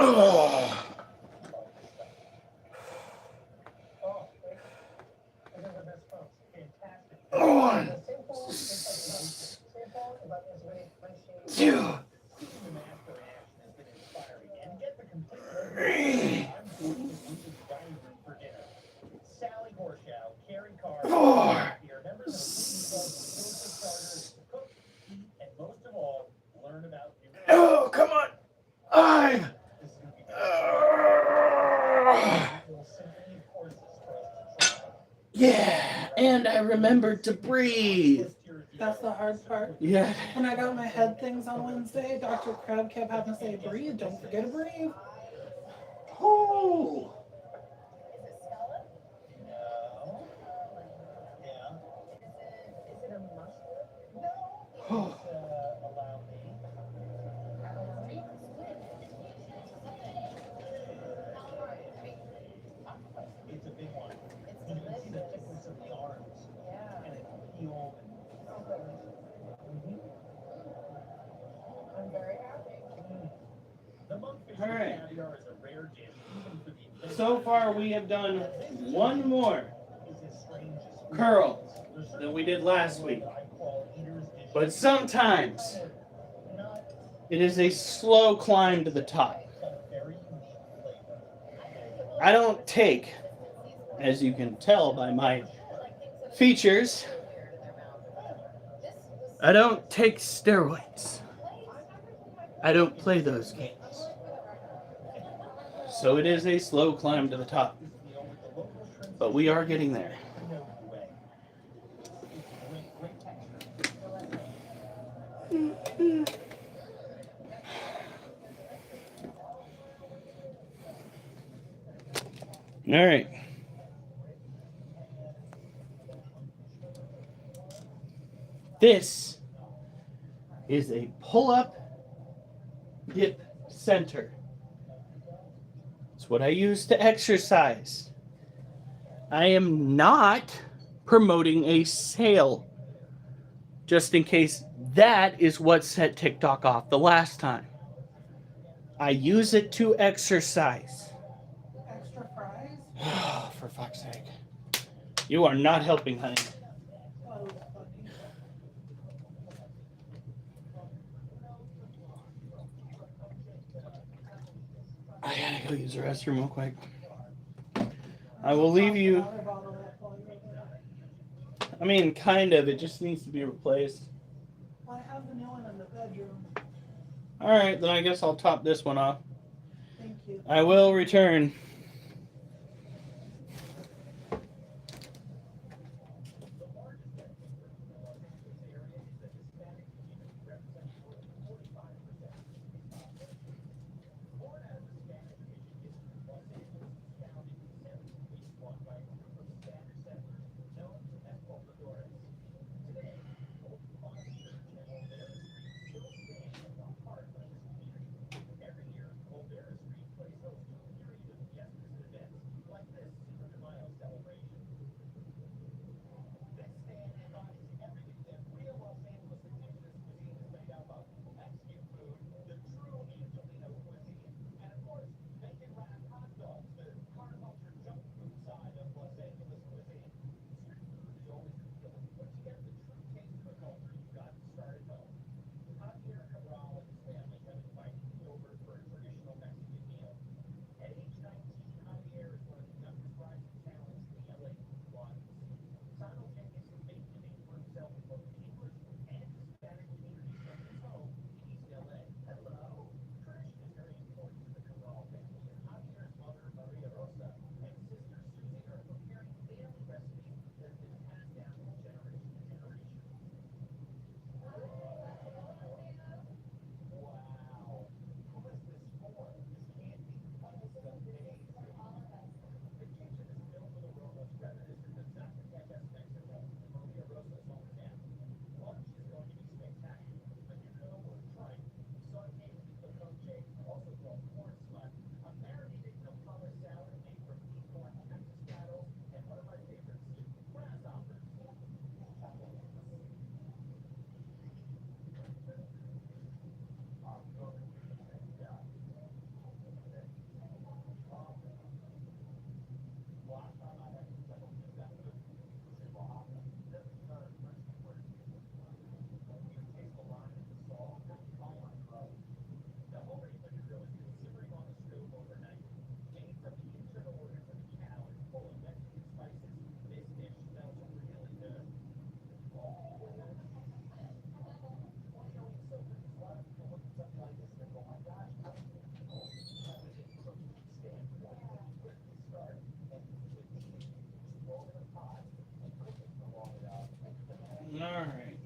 Oh. Oh, they're the best phones. Fantastic. Oh. St. Paul, St. Paul, about as many punching. Phew. Seeing the master in action has been inspiring. And get the complete overview. I'm going to Luke's dining room for dinner. Sally Horshow, Carrie Carr, Four. here, members of the Cleveland Club will build the charters, cook, eat, and most of all, learn about new. Oh, come on. 5. This is going to be Oh. will simply need courses for us to try. Yeah, and I remembered to breathe. That's the hard part. Yeah. When I got my head things on Wednesday, Dr. Crab kept having to say, breathe, don't forget to breathe. Oh. No. Yeah. Is it a mushroom? No. Allow me. It's a big one. You can see the thickness of the arms. And it peeled and I'm very happy. the monkfish All right. caviar is a rare dish, even for the So far, we have done one more is as strange as curl than we did last week. I call eaters dishes. But sometimes Not it is a slow climb to the top. a very unique flavor. I don't take, as you can tell by my features, I don't take steroids. I don't play those games. So it is a slow climb to the top. But we are getting there. No way. It's great texture. All right. This is a pull-up dip center. It's what I use to exercise. I am not promoting a sale, just in case that is what set TikTok off the last time. I use it to exercise. Extra fries? For fuck's sake. You are not helping, honey. That was funny. I gotta go use the restroom real quick. I will leave you. Water bottle that while you're there. I mean, kind of. It just needs to be replaced. I have the new one in the bedroom. Alright, then I guess I'll top this one off. Thank you. I will return. right.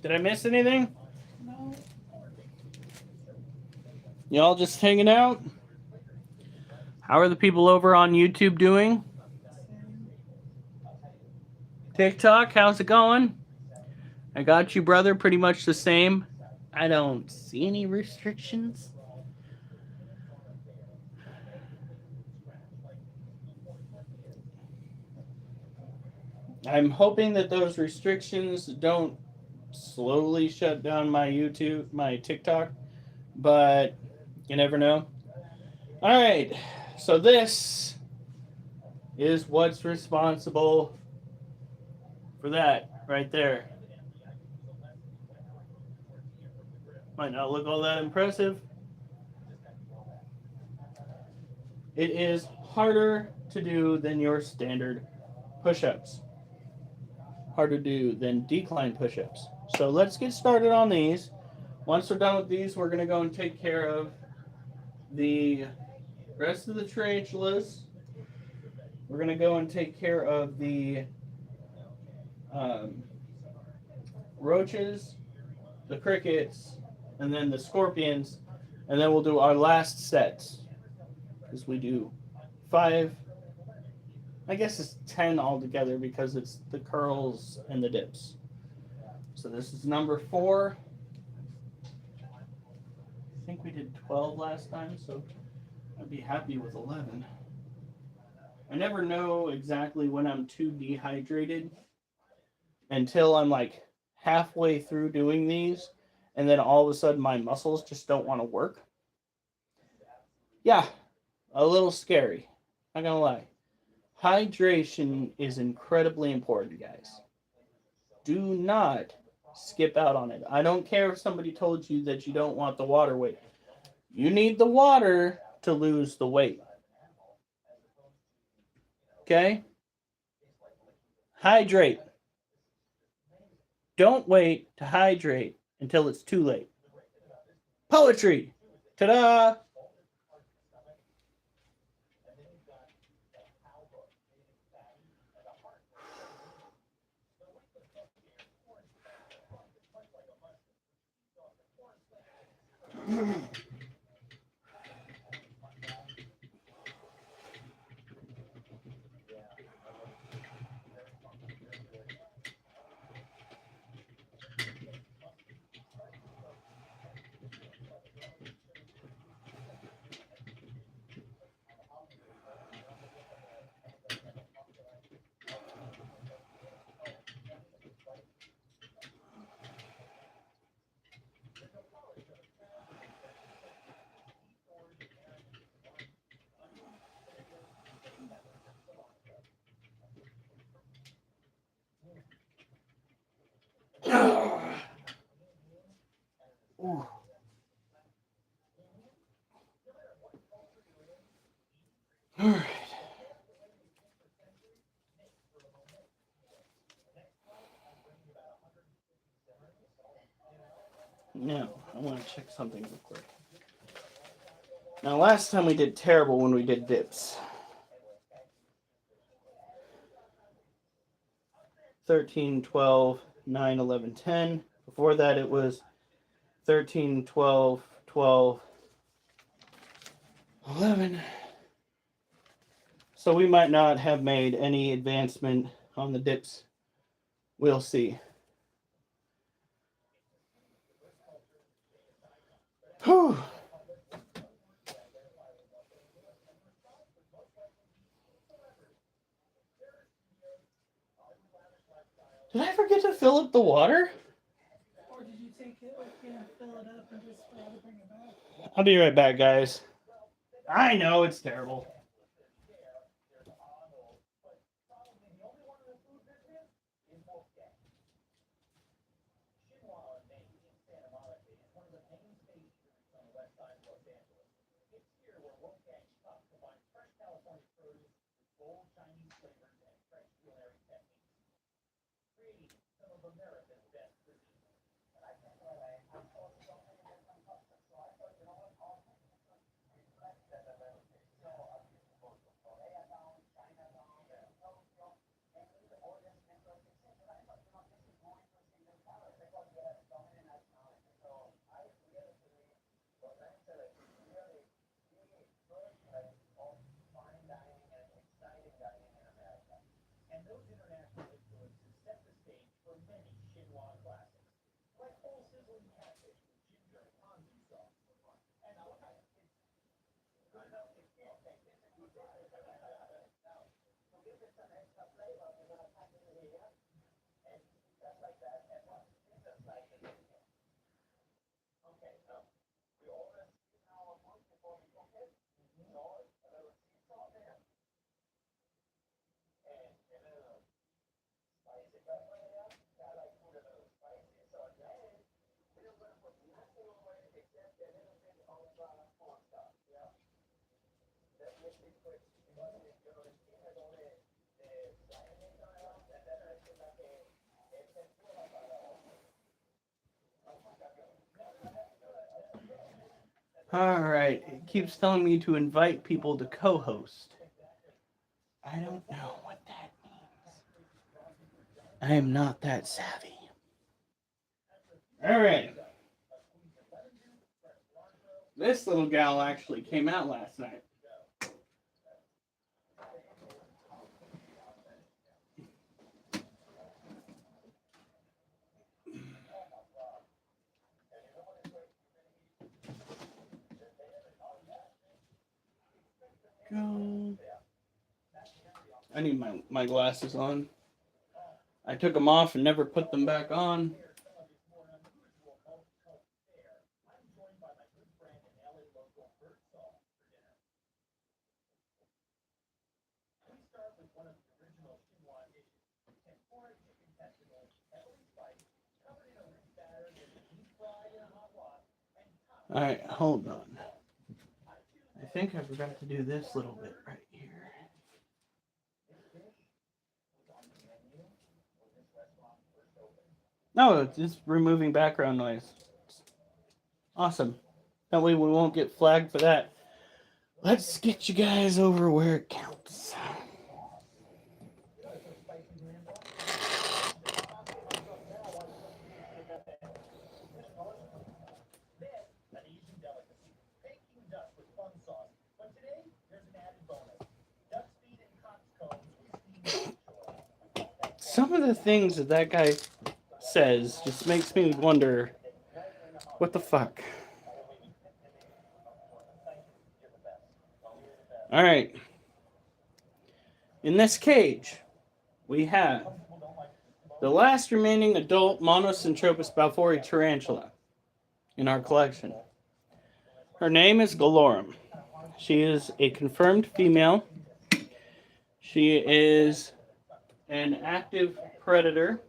Did I miss anything? No, Y'all just hanging out? How are the people over on YouTube doing? same. TikTok, how's it going? I got you, brother. Pretty much the same. I don't see any restrictions. I'm hoping that those restrictions don't slowly shut down my YouTube, my TikTok, but you never know. All right, so this is what's responsible for that right there. Might not look all that impressive. It is harder to do than your standard push-ups. Harder to do than decline push-ups. So let's get started on these. Once we're done with these, we're going to go and take care of the rest of the tarantulas. We're going to go and take care of the roaches, the crickets, and then the scorpions. And then we'll do our last sets. Because we do 5, I guess it's 10 altogether because it's the curls and the dips. So this is number 4. I think we did 12 last time, so I'd be happy with 11. I never know exactly when I'm too dehydrated until I'm like halfway through doing these, and then all of a sudden my muscles just don't want to work. Yeah, a little scary. Not gonna lie. Hydration is incredibly important, guys. Do not skip out on it. I don't care if somebody told you that you don't want the water weight. You need the water to lose the weight. Okay? Hydrate. Don't wait to hydrate until it's too late. Poetry. Ta-da! Ooh. All right. Now, I want to check something real quick. Now, last time we did terrible when we did dips. 13, 12, 9, 11, 10. Before that, it was 13, 12, 12, 11. So we might not have made any advancement on the dips. We'll see. Whew. Did I forget to fill up the water? Or did you take it, fill it up and just forgot to bring it back? I'll be right back, guys. I know it's terrible. All right. It keeps telling me to invite people to co-host. I don't know what that means. I am not that savvy. All right. This little gal actually came out last night. Go. I need my glasses on. I took them off and never put them back on. All right, hold on. I think I forgot to do this little bit right here. No, it's just removing background noise. Awesome. That way we won't get flagged for that. Let's get you guys over where it counts. Some of the things that guy says just makes me wonder, what the fuck? All right. In this cage, we have the last remaining adult Monocentropus balfouri tarantula in our collection. Her name is Galorum. She is a confirmed female. She is an active predator,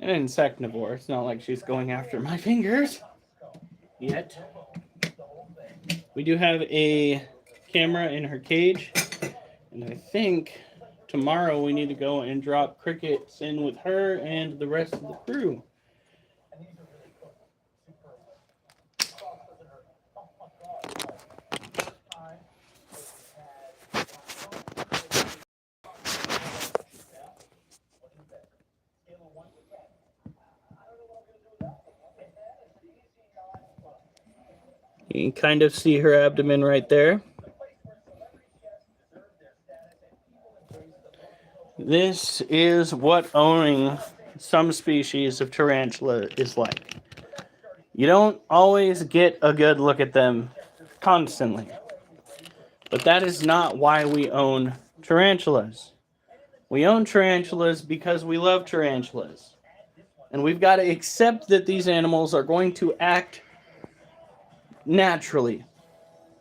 an insectivore. It's not like she's going after my fingers yet. We do have a camera in her cage, and I think tomorrow we need to go and drop crickets in with her and the rest of the crew. You can kind of see her abdomen right there. This is what owning some species of tarantula is like. You don't always get a good look at them constantly. But that is not why we own tarantulas. We own tarantulas because we love tarantulas. And we've got to accept that these animals are going to act naturally.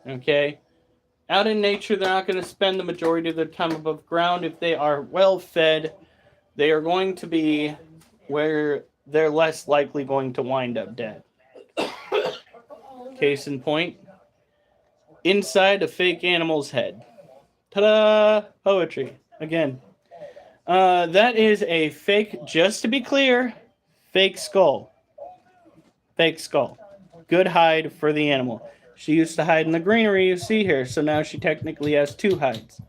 Okay? Out in nature, they're not going to spend the majority of their time above ground. If they are well fed, they are going to be where they're less likely going to wind up dead. Case in point, inside a fake animal's head. Ta-da! Poetry. Again. That is a fake, just to be clear, fake skull. Fake skull. Good hide for the animal. She used to hide in the greenery you see here, so now she technically has two hides.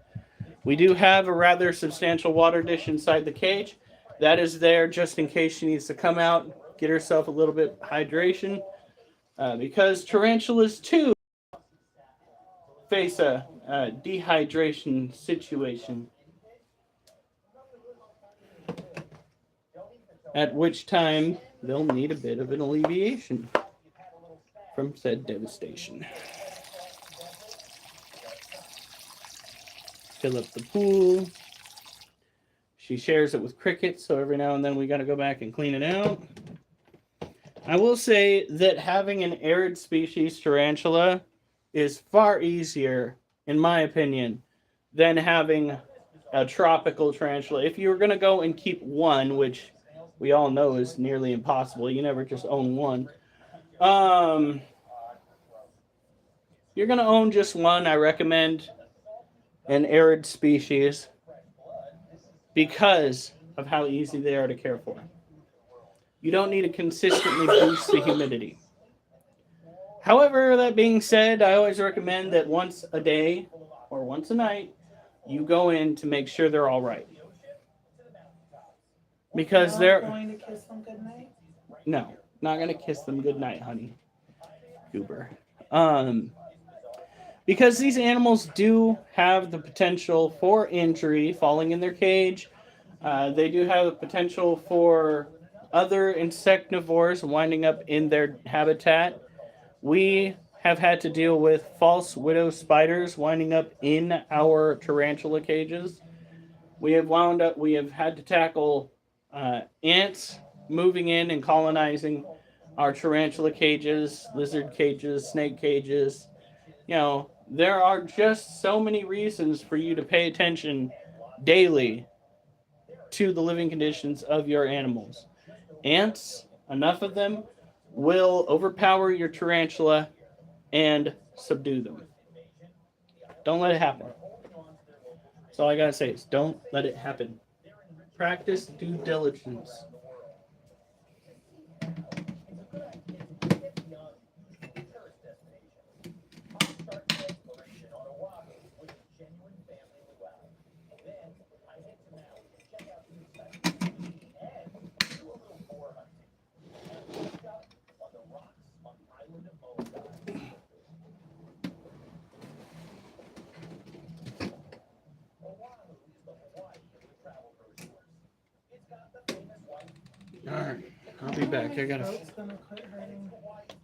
We do have a rather substantial water dish inside the cage. That is there just in case she needs to come out, get herself a little bit of hydration. Because tarantulas, too, face a dehydration situation. At which time, they'll need a bit of an alleviation from said devastation. Fill up the pool. She shares it with crickets, so every now and then we got to go back and clean it out. I will say that having an arid species tarantula is far easier, in my opinion, than having a tropical tarantula. If you were going to go and keep one, which we all know is nearly impossible, you never just own one. You're going to own just one. I recommend and arid species because of how easy they are to care for. You don't need to consistently boost the humidity. However, that being said, I always recommend that once a day or once a night, you go in to make sure they're all right. Because Not they're going to kiss them goodnight. no, not gonna kiss them goodnight, honey. Goober. Because these animals do have the potential for injury falling in their cage. They do have the potential for other insectivores winding up in their habitat. We have had to deal with false widow spiders winding up in our tarantula cages. We have had to tackle ants moving in and colonizing our tarantula cages, lizard cages, snake cages. You know, there are just so many reasons for you to pay attention daily to the living conditions of your animals. Ants, enough of them, will overpower your tarantula and subdue them. Don't let it happen. That's all I gotta say is don't let it happen. Practice due diligence. Alright, I'll be back. I gotta. Throat's gonna quit hurting.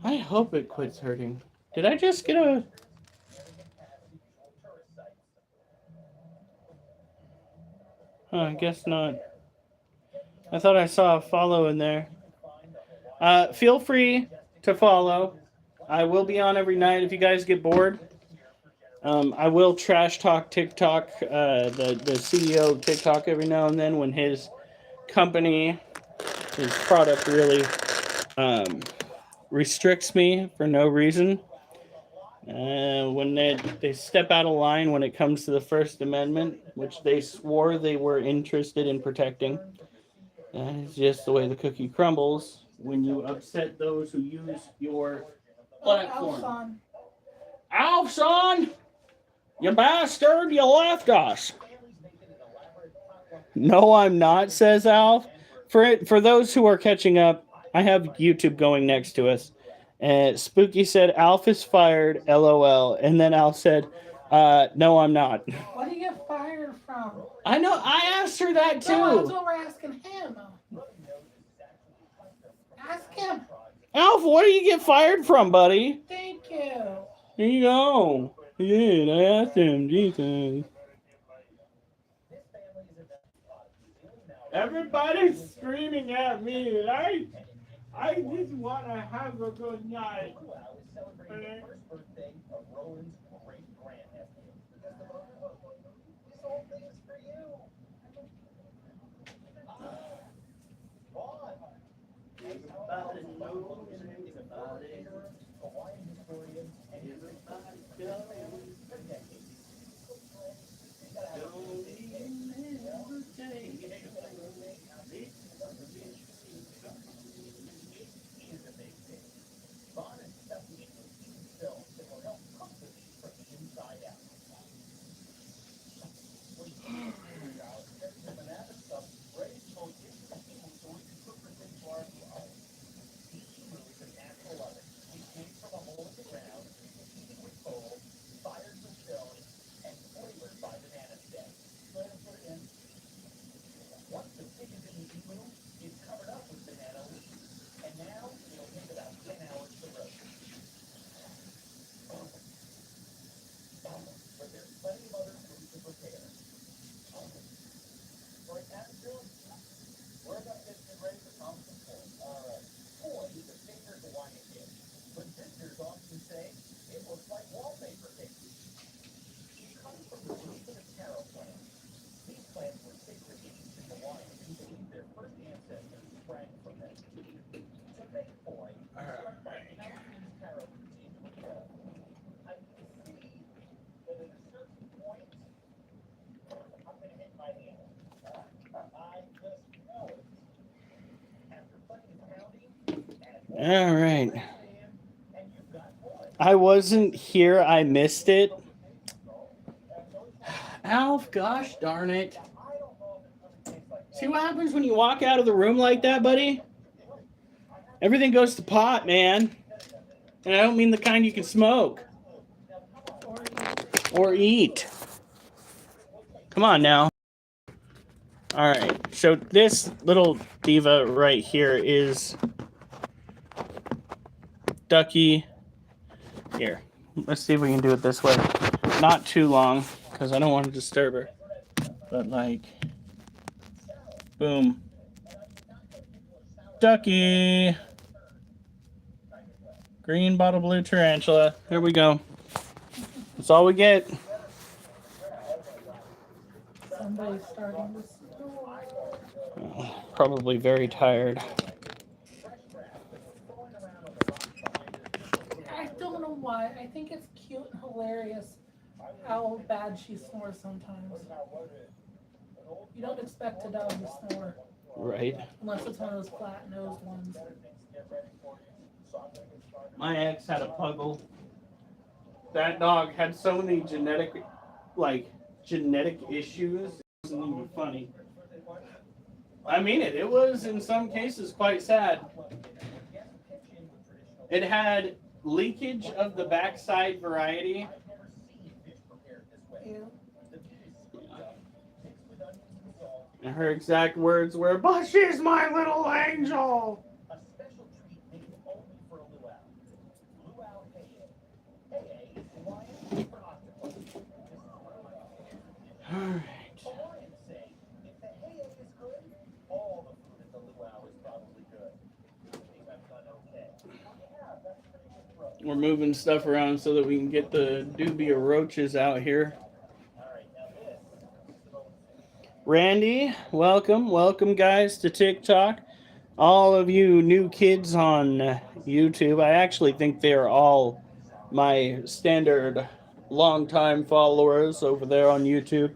I hope it quits hurting. Did I just get a. I guess not. I thought I saw a follow in there. Feel free to follow. I will be on every night if you guys get bored. I will trash talk TikTok, the CEO of TikTok every now and then when his company, his product really restricts me for no reason. When they step out of line when it comes to the First Amendment, which they swore they were interested in protecting. That is just the way the cookie crumbles when you upset those who use your platform. Alf's on! You bastard, you left us. No, I'm not, says Alf. For those who are catching up, I have YouTube going next to us. Spooky said, Alf is fired, LOL. And then Alf said, no, I'm not. What do you get fired from? I know, I asked her that too. No, that's what we're asking him. Ask him. Alf, what do you get fired from, buddy? Thank you. Here you go. Yeah, I asked him. Jesus. Everybody's screaming at me. I just want to have a good night. All right. I wasn't here. I missed it. Alf, gosh darn it. See what happens when you walk out of the room like that, buddy? Everything goes to pot, man. And I don't mean the kind you can smoke. Or eat. Come on now. Alright, so this little diva right here is Ducky. Here, let's see if we can do it this way. Not too long, because I don't want to disturb her. But like, boom. Ducky. Green bottle blue tarantula. Here we go. That's all we get. Somebody's starting to snore. Oh, probably very tired. I don't know why. I think it's cute and hilarious how bad she snores sometimes. You don't expect a dog to snore. Right. Unless it's one of those flat-nosed ones. My ex had a puggle. That dog had so many genetic issues. It wasn't even funny. I mean it. It was, in some cases, quite sad. It had leakage of the backside variety. Yeah. And her exact words were, "But she's my little angel." A special treat made only for a luau. Luau AA. AA is Hawaiian for octopus. This is one of my favorites. Alright. Hawaiians say, if the AA is good, all the food at the luau is probably good. I think I've done okay. Yeah, that's pretty good throw. We're moving stuff around so that we can get the dubia roaches out here. Alright, now this. Randy, welcome guys to TikTok. All of you new kids on YouTube, I actually think they're all my standard longtime followers over there on YouTube.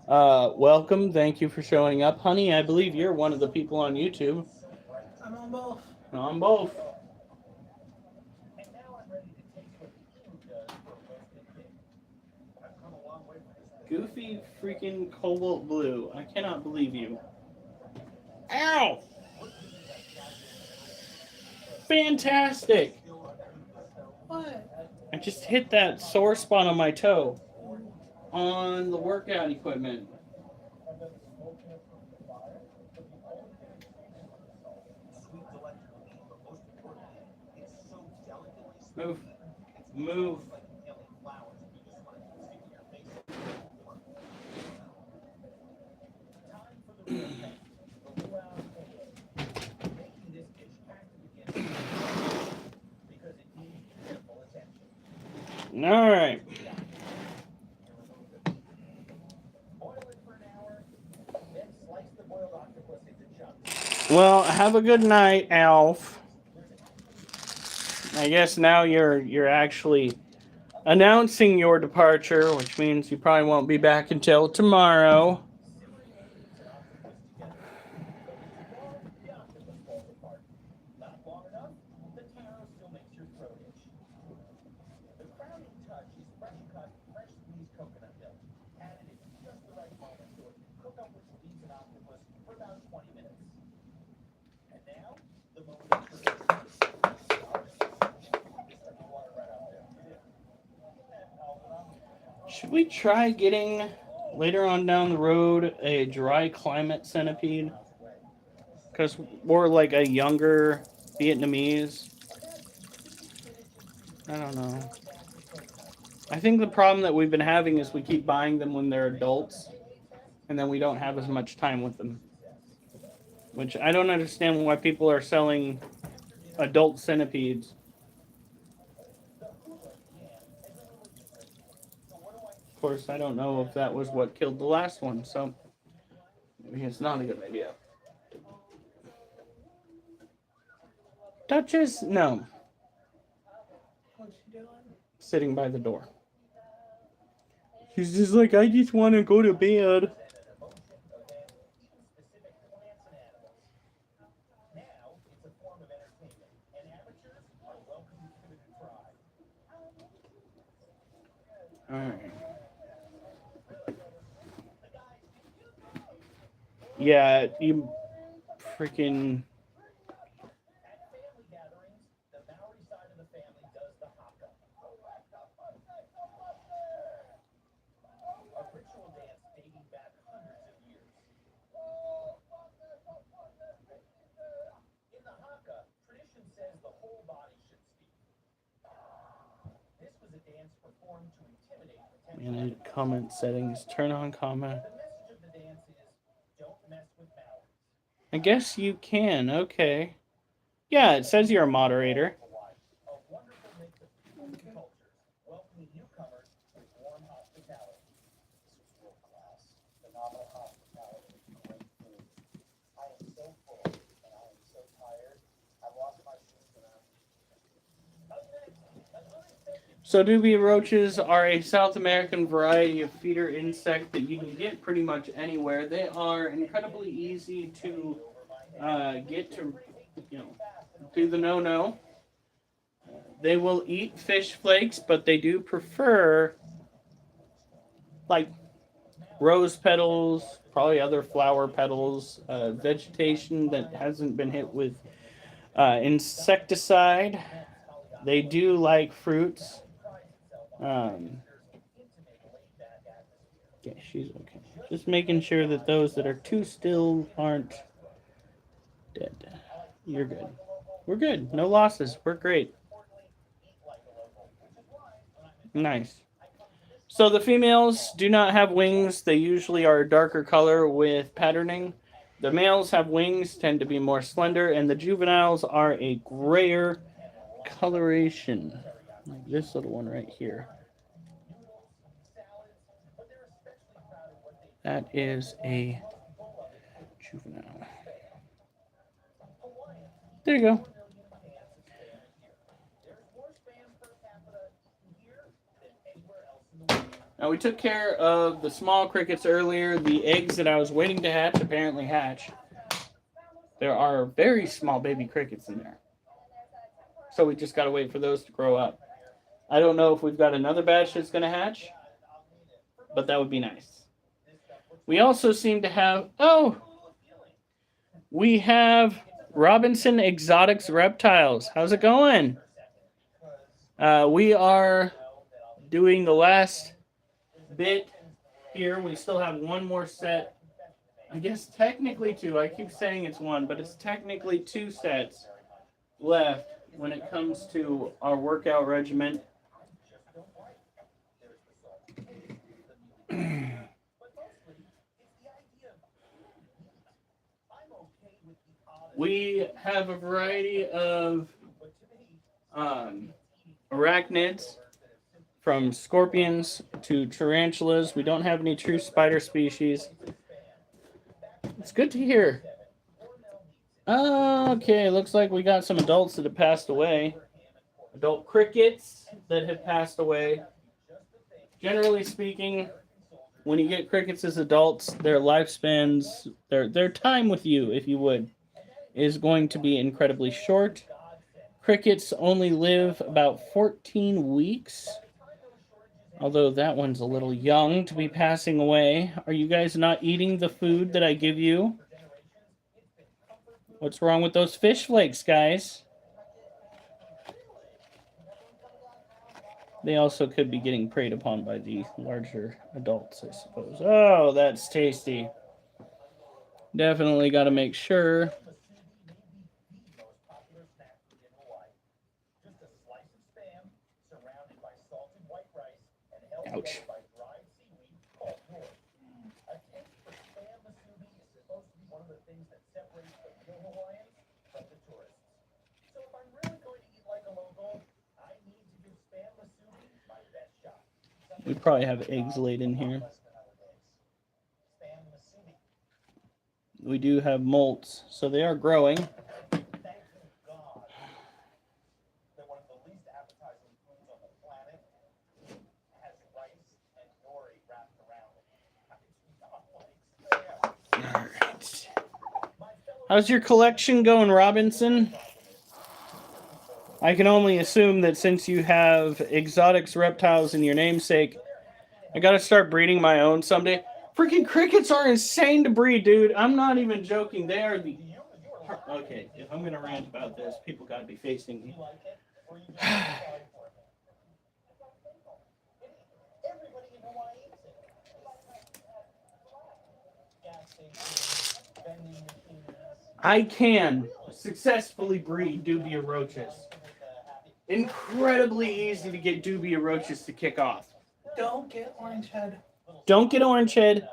Welcome, thank you for showing up. Honey, I believe you're one of the people on YouTube. I'm on both. On both. And now I'm ready to taste what the emu does for a roasted pig. I've come a long way from this thing. Goofy freaking cobalt blue. I cannot believe you. Ow! Fantastic! What? I just hit that sore spot on my toe on the workout equipment. Sweet, delectable meat, but most importantly, it's so delicately Move. smooth. Move. It's like inhaling flowers. You just want to stick to your face. Time for the real thing. The luau AA. Making this dish has to begin because it needs careful attention. All right. Boil it for an hour, then slice the boiled octopus into chunks. Well, have a good night, Alf. I guess now you're actually announcing your departure, which means you probably won't be back until tomorrow. The octopus falls apart. Not long enough, the taro still makes your throat itch. The crowning touch is fresh cut, fresh squeezed coconut milk. Added at just the right moment so it can cook up with squeezed and octopus for about 20 minutes. And now, the moment of truth. Should we try getting later on down the road a dry climate centipede? Because we're like a younger Vietnamese. I don't know. I think the problem that we've been having is we keep buying them when they're adults, and then we don't have as much time with them. Which I don't understand why people are selling adult centipedes. Of course, I don't know if that was what killed the last one, so maybe it's not a good idea. Duchess? No. What's she doing? Sitting by the door. She's just like, I just want to go to bed. Now, it's a form of entertainment, and average Alright. Yeah, you freaking. At family gatherings, the Maori side of the family does the haka. A ritual dance dating back hundreds of years. In the haka, tradition says the whole body should speak. This was a dance performed to intimidate potential. Manage comment settings. Turn on comment. The message of the dance is, don't mess with Maoris. I guess you can. Okay. Yeah, it says you're a moderator. A wonderful mix of peoples and cultures, welcoming newcomers with warm hospitality. This was world class. Phenomenal hospitality. Great food. I am so full and I am so tired. I lost my shoes and So dubia roaches are a South American variety of feeder insect that you can get pretty much anywhere. They are incredibly easy to get to, do the no-no. They will eat fish flakes, but they do prefer like rose petals, probably other flower petals, vegetation that hasn't been hit with insecticide. They do like fruits. Yeah, she's okay. Just making sure that those that are too still aren't dead. You're good. We're good. No losses. We're great. Nice. So the females do not have wings. They usually are a darker color with patterning. The males have wings, tend to be more slender, and the juveniles are a grayer coloration. Like this little one right here. That is a juvenile. There you go. Now we took care of the small crickets earlier. The eggs that I was waiting to hatch apparently hatch. There are very small baby crickets in there. So we just got to wait for those to grow up. I don't know if we've got another batch that's going to hatch, but that would be nice. We also seem to have, we have Robinson Exotics Reptiles. How's it going? We are doing the last bit here. We still have one more set. I guess technically two. I keep saying it's one, but it's technically two sets left when it comes to our workout regimen. We have a variety of arachnids, from scorpions to tarantulas. We don't have any true spider species. It's good to hear. Okay, looks like we got some adults that have passed away. Adult crickets that have passed away. Generally speaking, when you get crickets as adults, their lifespans, their time with you, if you would, is going to be incredibly short. Crickets only live about 14 weeks. Although that one's a little young to be passing away. Are you guys not eating the food that I give you? What's wrong with those fish flakes, guys? They also could be getting preyed upon by the larger adults, I suppose. Oh, that's tasty. Definitely got to make sure. Ouch. We probably have eggs laid in here. We do have molts, so they are growing. Alright. How's your collection going, Robinson? I can only assume that since you have exotics reptiles in your namesake, I gotta start breeding my own someday. Freaking crickets are insane to breed, dude. I'm not even joking. They are the... Okay, if I'm gonna rant about this, people gotta be facing me. Everybody in Hawaii eats it. Gas stations, vending machines. I can successfully breed dubia roaches. Incredibly easy to get dubia roaches to kick off. Don't get orange head. Don't get orange head.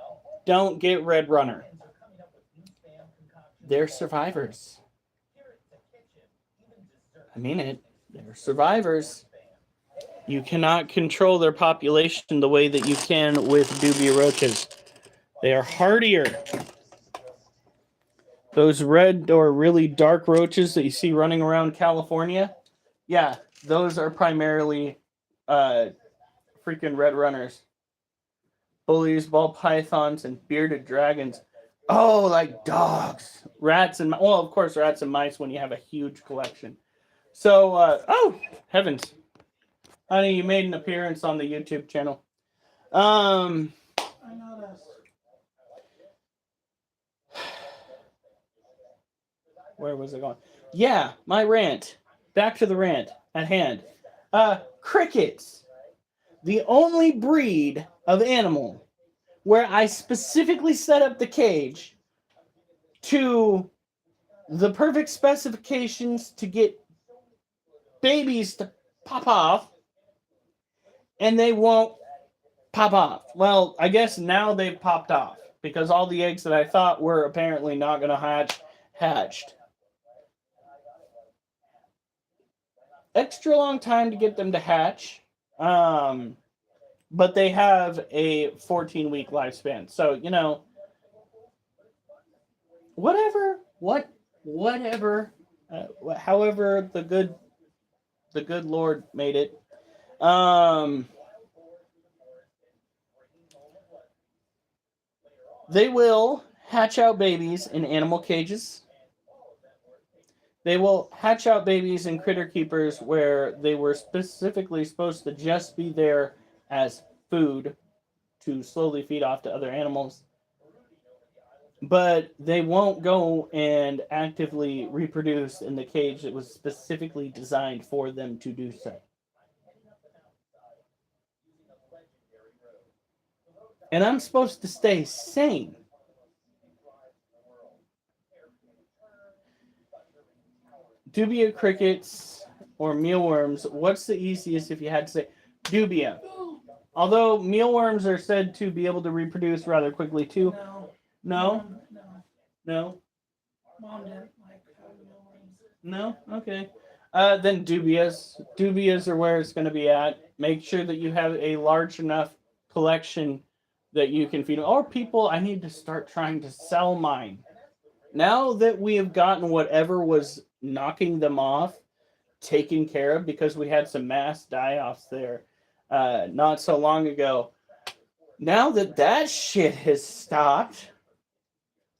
Don't get red runner. They're survivors. I mean it. They're survivors. You cannot control their population the way that you can with dubia roaches. They are hardier. Those red or really dark roaches that you see running around California, yeah, those are primarily freaking red runners. Bullies, ball pythons, and bearded dragons. Oh, like dogs. Rats and... Well, of course, rats and mice when you have a huge collection. So, oh, heavens. Honey, you made an appearance on the YouTube channel. I noticed. Where was it going? Yeah, my rant. Back to the rant at hand. Crickets. The only breed of animal where I specifically set up the cage to the perfect specifications to get babies to pop off, and they won't pop off. Well, I guess now they've popped off because all the eggs that I thought were apparently not going to hatch, hatched. Extra long time to get them to hatch. But they have a 14-week lifespan. So, you know, whatever, however the good Lord made it. They will hatch out babies in animal cages. They will hatch out babies in critter keepers where they were specifically supposed to just be there as food to slowly feed off to other animals. But they won't go and actively reproduce in the cage that was specifically designed for them to do so. And I'm supposed to stay sane. Dubia crickets or mealworms, what's the easiest if you had to say? Dubia. Although mealworms are said to be able to reproduce rather quickly too. No? No? Mom didn't like mealworms. No? Okay. Then dubias. Dubias are where it's going to be at. Make sure that you have a large enough collection that you can feed them. Or people, I need to start trying to sell mine. Now that we have gotten whatever was knocking them off taken care of, because we had some mass die-offs there not so long ago. Now that that shit has stopped,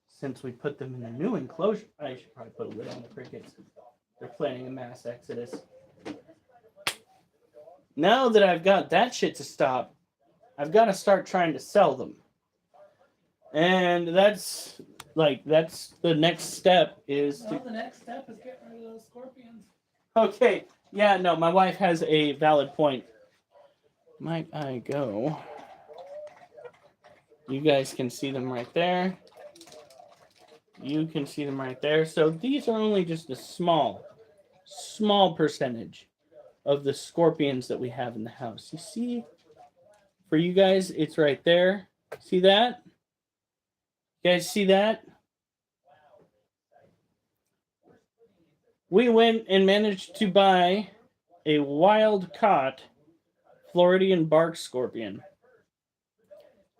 since we put them in the new enclosure, I should probably put a lid on the crickets. They're planning a mass exodus. Now that I've got that shit to stop, I've got to start trying to sell them. And that's the next step is Well, the next step is getting rid of those scorpions. Okay. Yeah, no, my wife has a valid point. Might I go? You guys can see them right there. You can see them right there. So these are only just a small percentage of the scorpions that we have in the house. You see? For you guys, it's right there. See that? You guys see that? We went and managed to buy a wild-caught Floridian bark scorpion.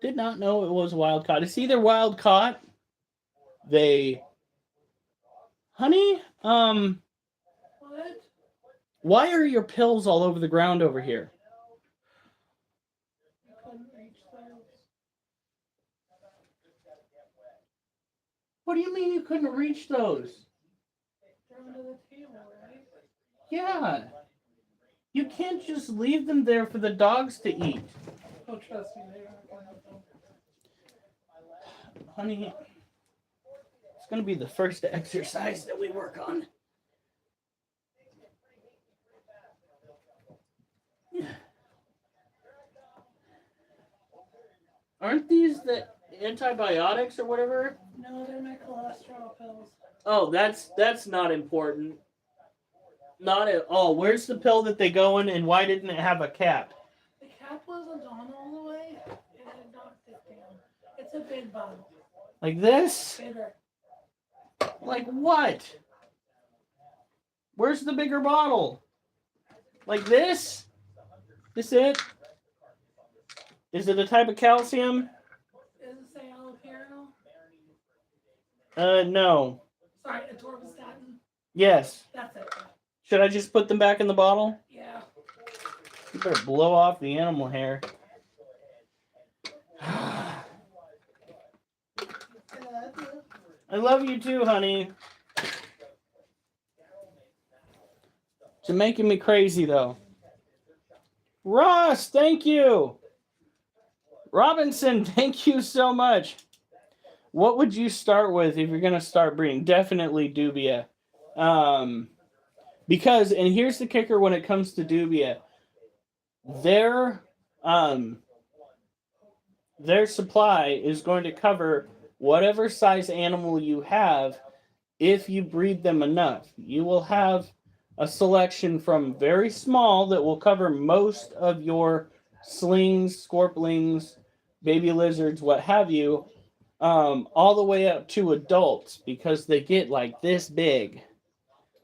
Did not know it was wild-caught. It's either wild-caught. Honey, What? why are your pills all over the ground over here? You couldn't reach those. What do you mean you couldn't reach those? They're under the table, right? Yeah. You can't just leave them there for the dogs to eat. Oh, trust me, they aren't gonna help them. Honey, it's going to be the first exercise that we work on. Aren't these the antibiotics or whatever? No, they're my cholesterol pills. Oh, that's not important. Not at all. Where's the pill that they go in, and why didn't it have a cap? The cap wasn't on all the way. It had knocked it down. It's a big bottle. Like this? Bigger. Like what? Where's the bigger bottle? Like this? This it? Is it a type of calcium? Does it say allopurinol? No. Sorry, atorvastatin. Yes. That's it. Should I just put them back in the bottle? Yeah. You better blow off the animal hair. I love you too, honey. It's making me crazy, though. Ross, thank you. Robinson, thank you so much. What would you start with if you're going to start breeding? Definitely dubia. Because, and here's the kicker when it comes to dubia, their supply is going to cover whatever size animal you have if you breed them enough. You will have a selection from very small that will cover most of your slings, scorpions, baby lizards, what have you, all the way up to adults because they get like this big.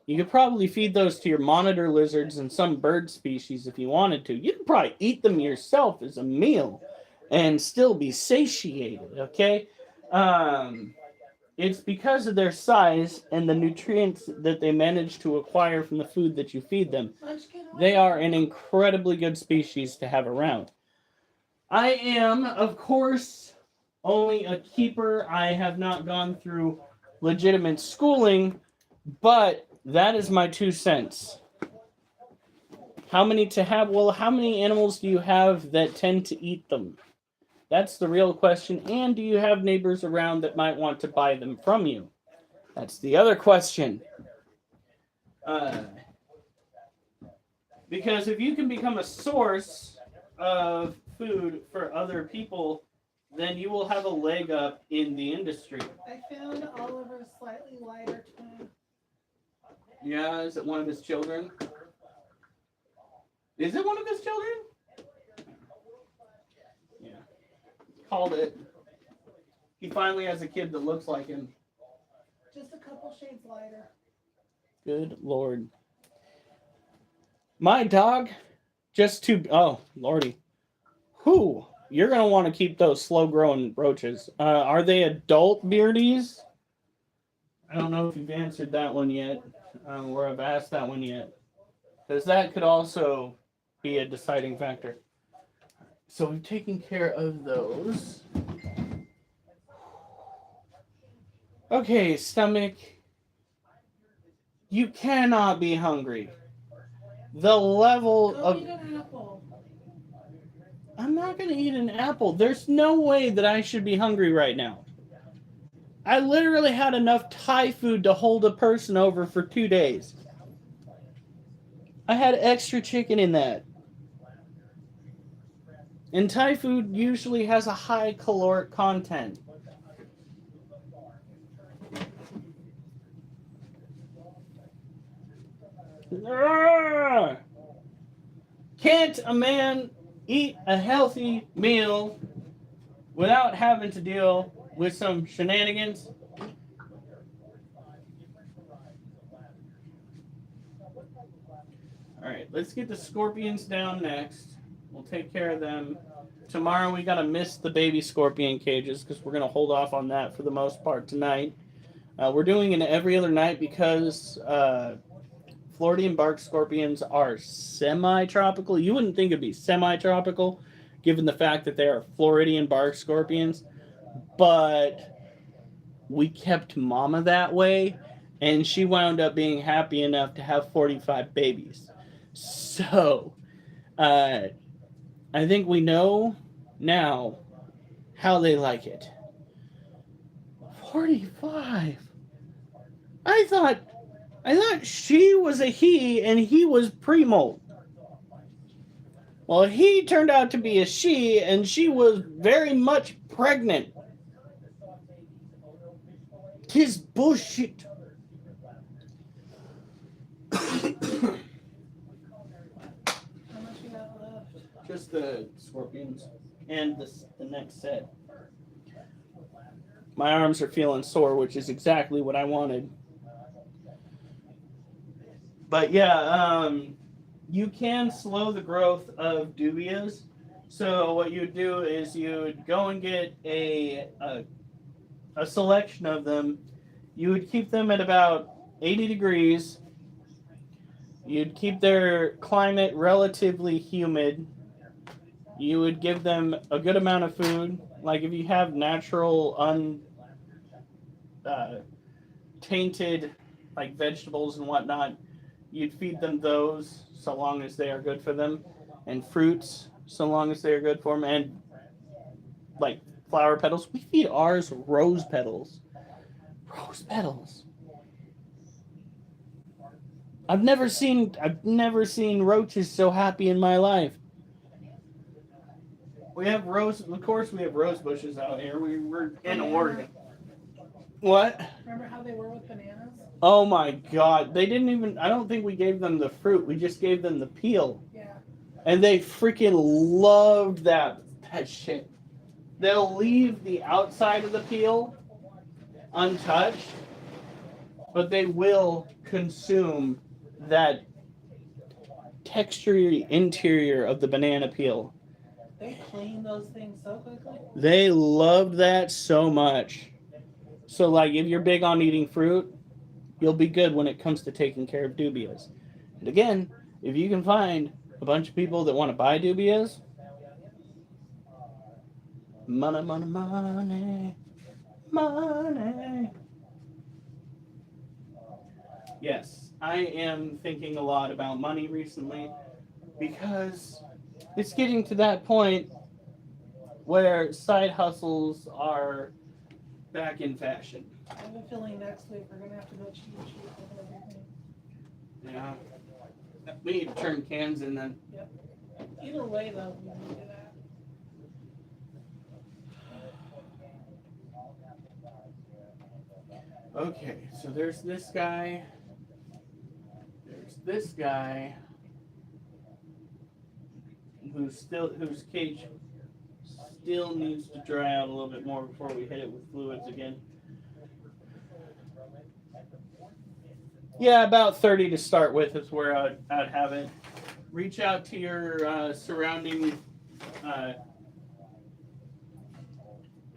You could probably feed those to your monitor lizards and some bird species if you wanted to. You could probably eat them yourself as a meal and still be satiated, okay? It's because of their size and the nutrients that they manage to acquire from the food that you feed them. They are an incredibly good species to have around. I am, of course, only a keeper. I have not gone through legitimate schooling, but that is my 2 cents. How many to have? Well, how many animals do you have that tend to eat them? That's the real question. And do you have neighbors around that might want to buy them from you? That's the other question. Because if you can become a source of food for other people, then you will have a leg up in the industry. I found Oliver's slightly lighter twin. Yeah, is it one of his children? Is it one of his children? Yeah. Called it. He finally has a kid that looks like him. Just a couple shades lighter. Good Lord. My dog, oh, Lordy. Whew. You're going to want to keep those slow-growing roaches. Are they adult beardies? I don't know if you've answered that one yet. Or I've asked that one yet. Because that could also be a deciding factor. So we've taken care of those. Okay, stomach. You cannot be hungry. The level Go of... eat an apple. I'm not going to eat an apple. There's no way that I should be hungry right now. I literally had enough Thai food to hold a person over for 2 days. I had extra chicken in that. And Thai food usually has a high caloric content. Can't a man eat a healthy meal without having to deal with some shenanigans? All right, let's get the scorpions down next. We'll take care of them. Tomorrow we got to miss the baby scorpion cages because we're going to hold off on that for the most part tonight. We're doing it every other night because Floridian bark scorpions are semi-tropical. You wouldn't think it'd be semi-tropical given the fact that they are Floridian bark scorpions. But we kept Mama that way, and she wound up being happy enough to have 45 babies. So, I think we know now how they like it. 45. I thought she was a he and he was pre-molt. Well, he turned out to be a she and she was very much pregnant. Tis bullshit. How much you got left? Just the scorpions and the next set. My arms are feeling sore, which is exactly what I wanted. But yeah, you can slow the growth of dubias. So what you would do is you would go and get a selection of them. You would keep them at about 80 degrees. You'd keep their climate relatively humid. You would give them a good amount of food. Like if you have natural, tainted, like vegetables and whatnot, you'd feed them those so long as they are good for them, and fruits so long as they are good for them, and like flower petals. We feed ours rose petals. Rose petals. I've never seen roaches so happy in my life. We have rose bushes out here. We're in Oregon. What? Remember how they were with bananas? Oh my God. They didn't even, I don't think we gave them the fruit. We just gave them the peel. Yeah. And they freaking loved that shit. They'll leave the outside of the peel untouched, but they will consume that textury interior of the banana peel. They clean those things so quickly. They loved that so much. So, like, if you're big on eating fruit, you'll be good when it comes to taking care of dubias. And again, if you can find a bunch of people that want to buy dubias, money, money, money, money. Yes, I am thinking a lot about money recently because it's getting to that point where side hustles are back in fashion. I have a feeling next week we're gonna have to go cheap with everything. Yeah. We need to turn cans in then. Yep. Either way though, we need to do that. Okay, so there's this guy. There's this guy whose cage still needs to dry out a little bit more before we hit it with fluids again. Yeah, about 30 to start with is where I'd have it. Reach out to your surrounding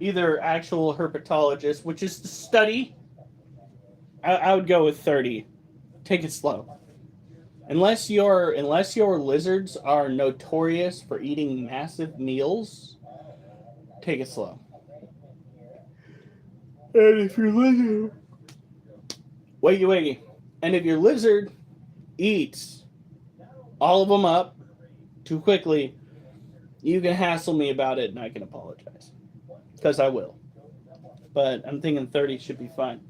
either actual herpetologist, which is the study. I would go with 30. Take it slow. Unless your lizards are notorious for eating massive meals, take it slow. And if your lizard, wakey. And if your lizard eats all of them up too quickly, you can hassle me about it and I can apologize. Because I will. But I'm thinking 30 should be fine.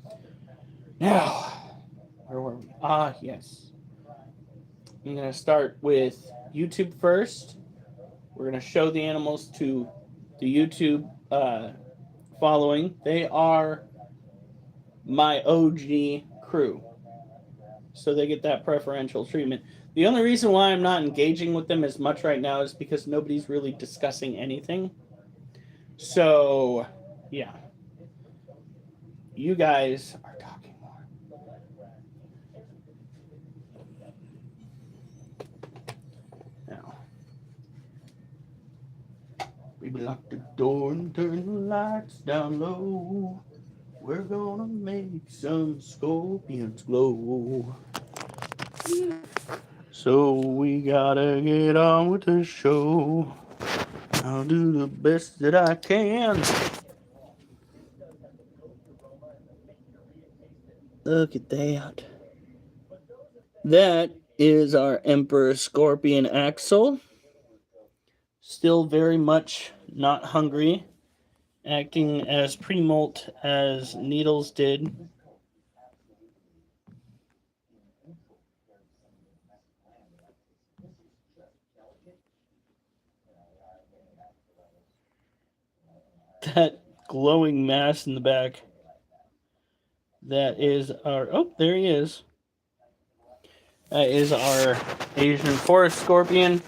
Now, where were we? Ah, yes. I'm going to start with YouTube first. We're going to show the animals to the YouTube following. They are my OG crew. So they get that preferential treatment. The only reason why I'm not engaging with them as much right now is because nobody's really discussing anything. So, yeah. You guys are talking more. Now, baby, lock the door and turn the lights down low. We're gonna make some scorpions glow. So we gotta get on with the show. I'll do the best that I can. Look at that. That is our Emperor Scorpion Axel. Still very much not hungry, acting as pre-molt as Needles did. That glowing mass in the back. That is our... Oh, there he is. That is our Asian forest scorpion.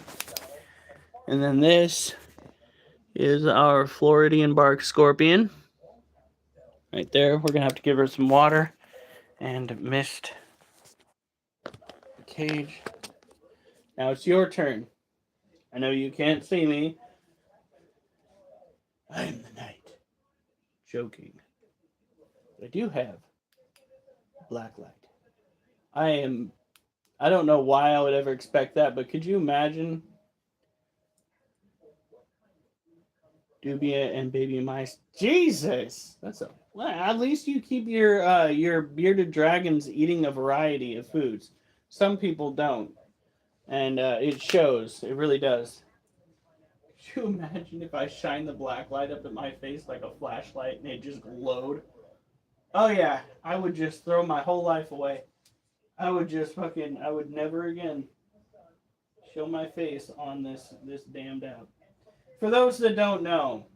And then this is our Floridian bark scorpion. Right there. We're going to have to give her some water and mist the cage. Now it's your turn. I know you can't see me. I am the night. Joking. I do have black light. I don't know why I would ever expect that, but could you imagine Dubia and baby mice? Jesus! Well, at least you keep your bearded dragons eating a variety of foods. Some people don't. And it shows. It really does. Could you imagine if I shine the black light up at my face like a flashlight and it just glowed? Oh yeah, I would just throw my whole life away. I would never again show my face on this damned app. For those that don't know,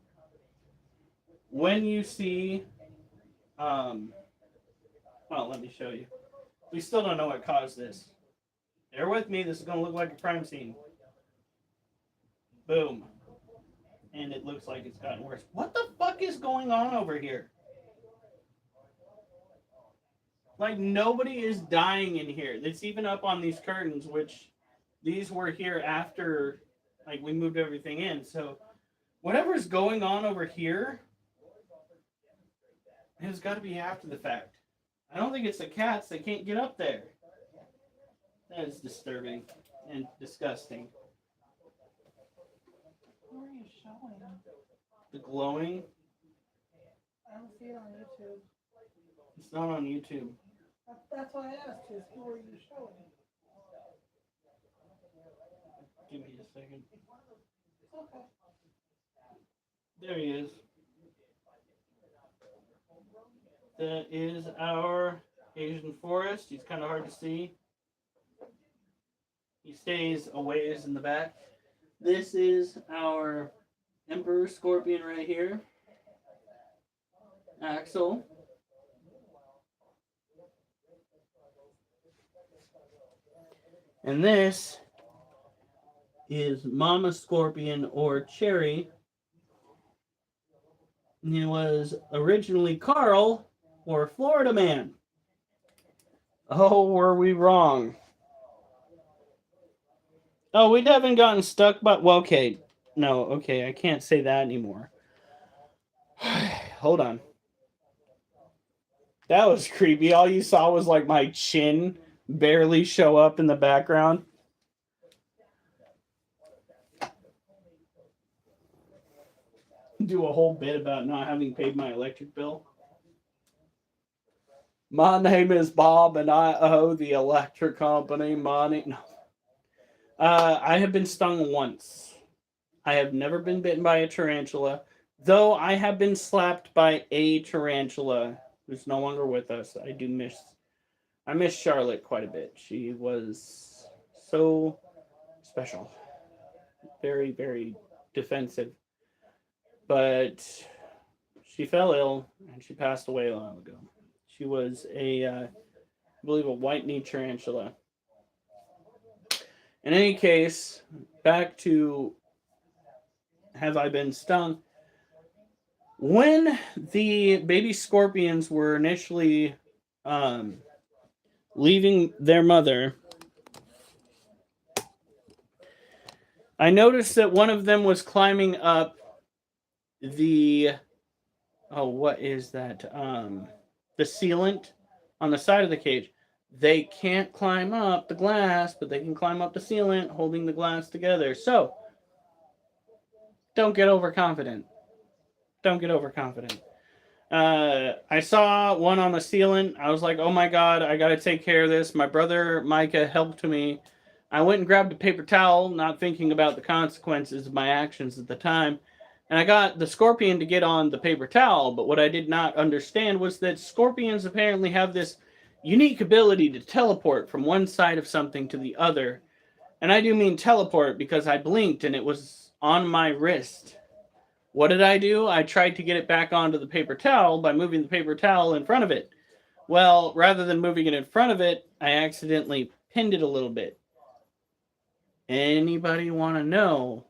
when you see, well, let me show you. We still don't know what caused this. Bear with me, this is going to look like a crime scene. Boom. And it looks like it's gotten worse. What the fuck is going on over here? Like, nobody is dying in here. It's even up on these curtains, which these were here after, like, we moved everything in. So, whatever's going on over here has got to be after the fact. I don't think it's the cats. They can't get up there. That is disturbing and disgusting. What are you showing? The glowing. I don't see it on YouTube. It's not on YouTube. That's why I asked you. Who are you showing? Give me a second. Okay. There he is. That is our Asian forest. He's kind of hard to see. He stays a ways in the back. This is our Emperor Scorpion right here. Axel. And this is Mama Scorpion or Cherry. And it was originally Carl or Florida Man. Oh, were we wrong? Oh, we haven't gotten stuck, but well, okay. No, okay, I can't say that anymore. Hold on. That was creepy. All you saw was like my chin barely show up in the background. Do a whole bit about not having paid my electric bill. My name is Bob and I owe the electric company money. No. I have been stung once. I have never been bitten by a tarantula, though I have been slapped by a tarantula who's no longer with us. I miss Charlotte quite a bit. She was so special. Very, very defensive. But she fell ill and she passed away a while ago. She was I believe a white-kneed tarantula. In any case, back to have I been stung? When the baby scorpions were initially leaving their mother, I noticed that one of them was climbing up what is that? The sealant on the side of the cage. They can't climb up the glass, but they can climb up the sealant, holding the glass together. So, don't get overconfident. Don't get overconfident. I saw one on the sealant. I was like, oh my God, I got to take care of this. My brother, Micah, helped me. I went and grabbed a paper towel, not thinking about the consequences of my actions at the time. And I got the scorpion to get on the paper towel, but what I did not understand was that scorpions apparently have this unique ability to teleport from one side of something to the other. And I do mean teleport because I blinked and it was on my wrist. What did I do? I tried to get it back onto the paper towel by moving the paper towel in front of it. Well, rather than moving it in front of it, I accidentally pinned it a little bit. Anybody want to know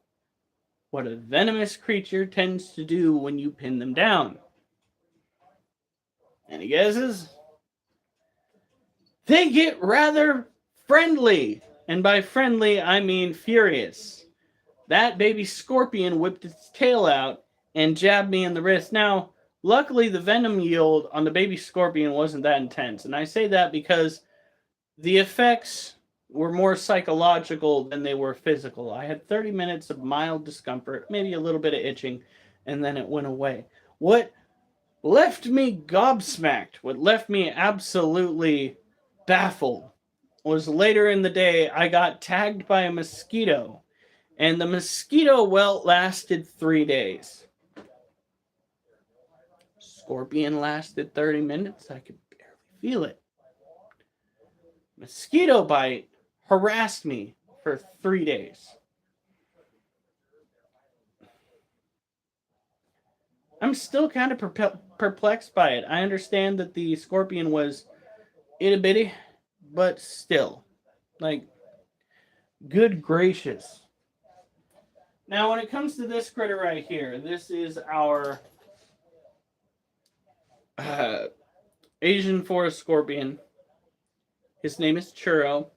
what a venomous creature tends to do when you pin them down? Any guesses? They get rather friendly. And by friendly, I mean furious. That baby scorpion whipped its tail out and jabbed me in the wrist. Now, luckily, the venom yield on the baby scorpion wasn't that intense. And I say that because the effects were more psychological than they were physical. I had 30 minutes of mild discomfort, maybe a little bit of itching, and then it went away. What left me gobsmacked, what left me absolutely baffled, was later in the day, I got tagged by a mosquito. And the mosquito welt lasted 3 days. Scorpion lasted 30 minutes. I could barely feel it. Mosquito bite harassed me for 3 days. I'm still kind of perplexed by it. I understand that the scorpion was itty bitty, but still, like, good gracious. Now, when it comes to this critter right here, this is our Asian forest scorpion. His name is Churro.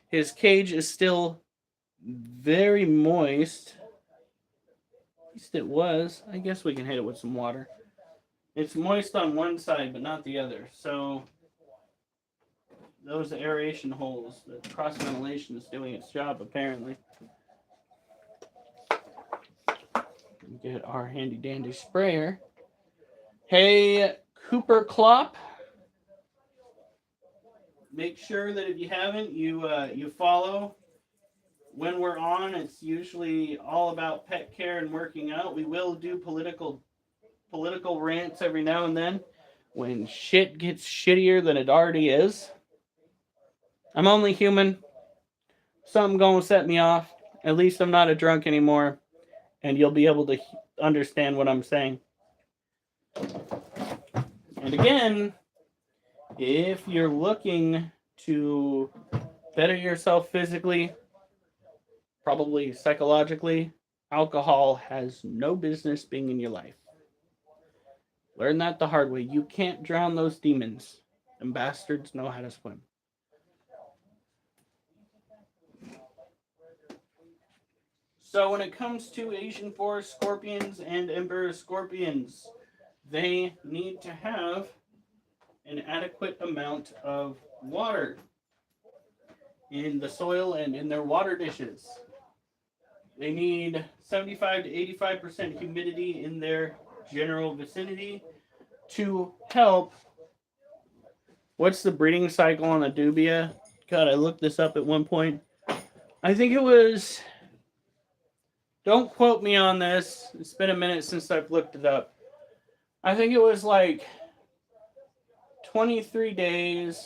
His cage is still very moist. At least it was. I guess we can hit it with some water. It's moist on one side, but not the other. So those aeration holes, the cross ventilation is doing its job, apparently. Get our handy dandy sprayer. Hey, Cooper Klopp. Make sure that if you haven't, you follow. When we're on, it's usually all about pet care and working out. We will do political rants every now and then when shit gets shittier than it already is. I'm only human. Something gonna set me off. At least I'm not a drunk anymore. And you'll be able to understand what I'm saying. And again, if you're looking to better yourself physically, probably psychologically, alcohol has no business being in your life. Learn that the hard way. You can't drown those demons. Them bastards know how to swim. So when it comes to Asian forest scorpions and emperor scorpions, they need to have an adequate amount of water in the soil and in their water dishes. They need 75 to 85% humidity in their general vicinity to help. What's the breeding cycle on a dubia? God, I looked this up at one point. I think it was... Don't quote me on this. It's been a minute since I've looked it up. I think it was like 23 days.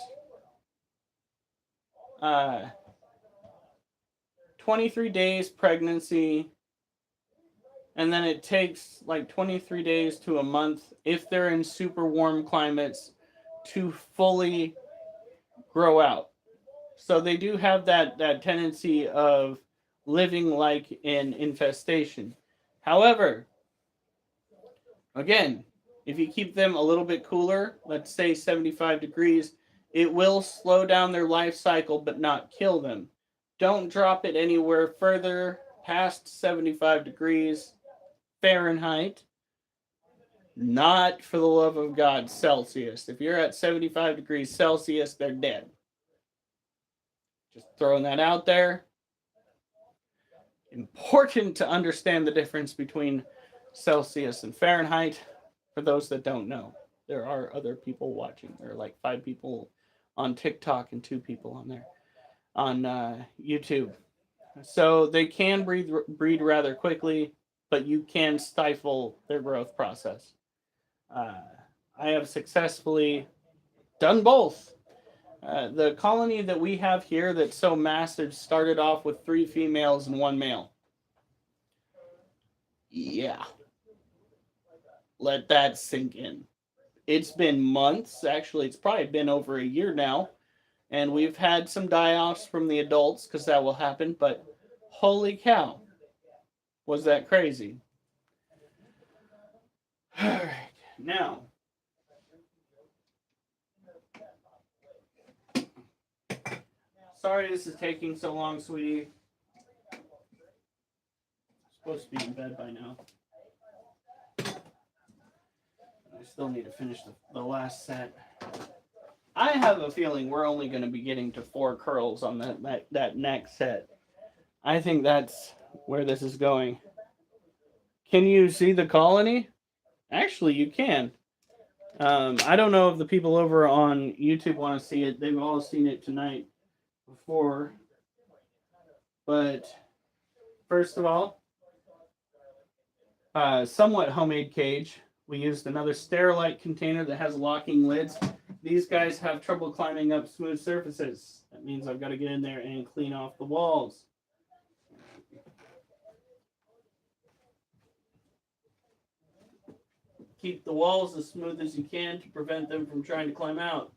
23 days pregnancy. And then it takes like 23 days to a month if they're in super warm climates to fully grow out. So they do have that tendency of living like an infestation. However, again, if you keep them a little bit cooler, let's say 75 degrees, it will slow down their life cycle but not kill them. Don't drop it anywhere further past 75 degrees Fahrenheit. Not, for the love of God, Celsius. If you're at 75 degrees Celsius, they're dead. Just throwing that out there. Important to understand the difference between Celsius and Fahrenheit. For those that don't know, there are other people watching. There are like 5 people on TikTok and 2 people on there on YouTube. So they can breed rather quickly. but you can stifle their growth process. I have successfully done both. The colony that we have here that's so massive started off with 3 females and 1 male. Yeah. Let that sink in. It's been months. Actually, it's probably been over a year now. And we've had some die-offs from the adults because that will happen. But holy cow, was that crazy. All right. Now, sorry this is taking so long, sweetie. I'm supposed to be in bed by now. I still need to finish the last set. I have a feeling we're only going to be getting to 4 curls on that next set. I think that's where this is going. Can you see the colony? Actually, you can. I don't know if the people over on YouTube want to see it. They've all seen it tonight before. But first of all, somewhat homemade cage. We used another Sterilite container that has locking lids. These guys have trouble climbing up smooth surfaces. That means I've got to get in there and clean off the walls. Keep the walls as smooth as you can to prevent them from trying to climb out.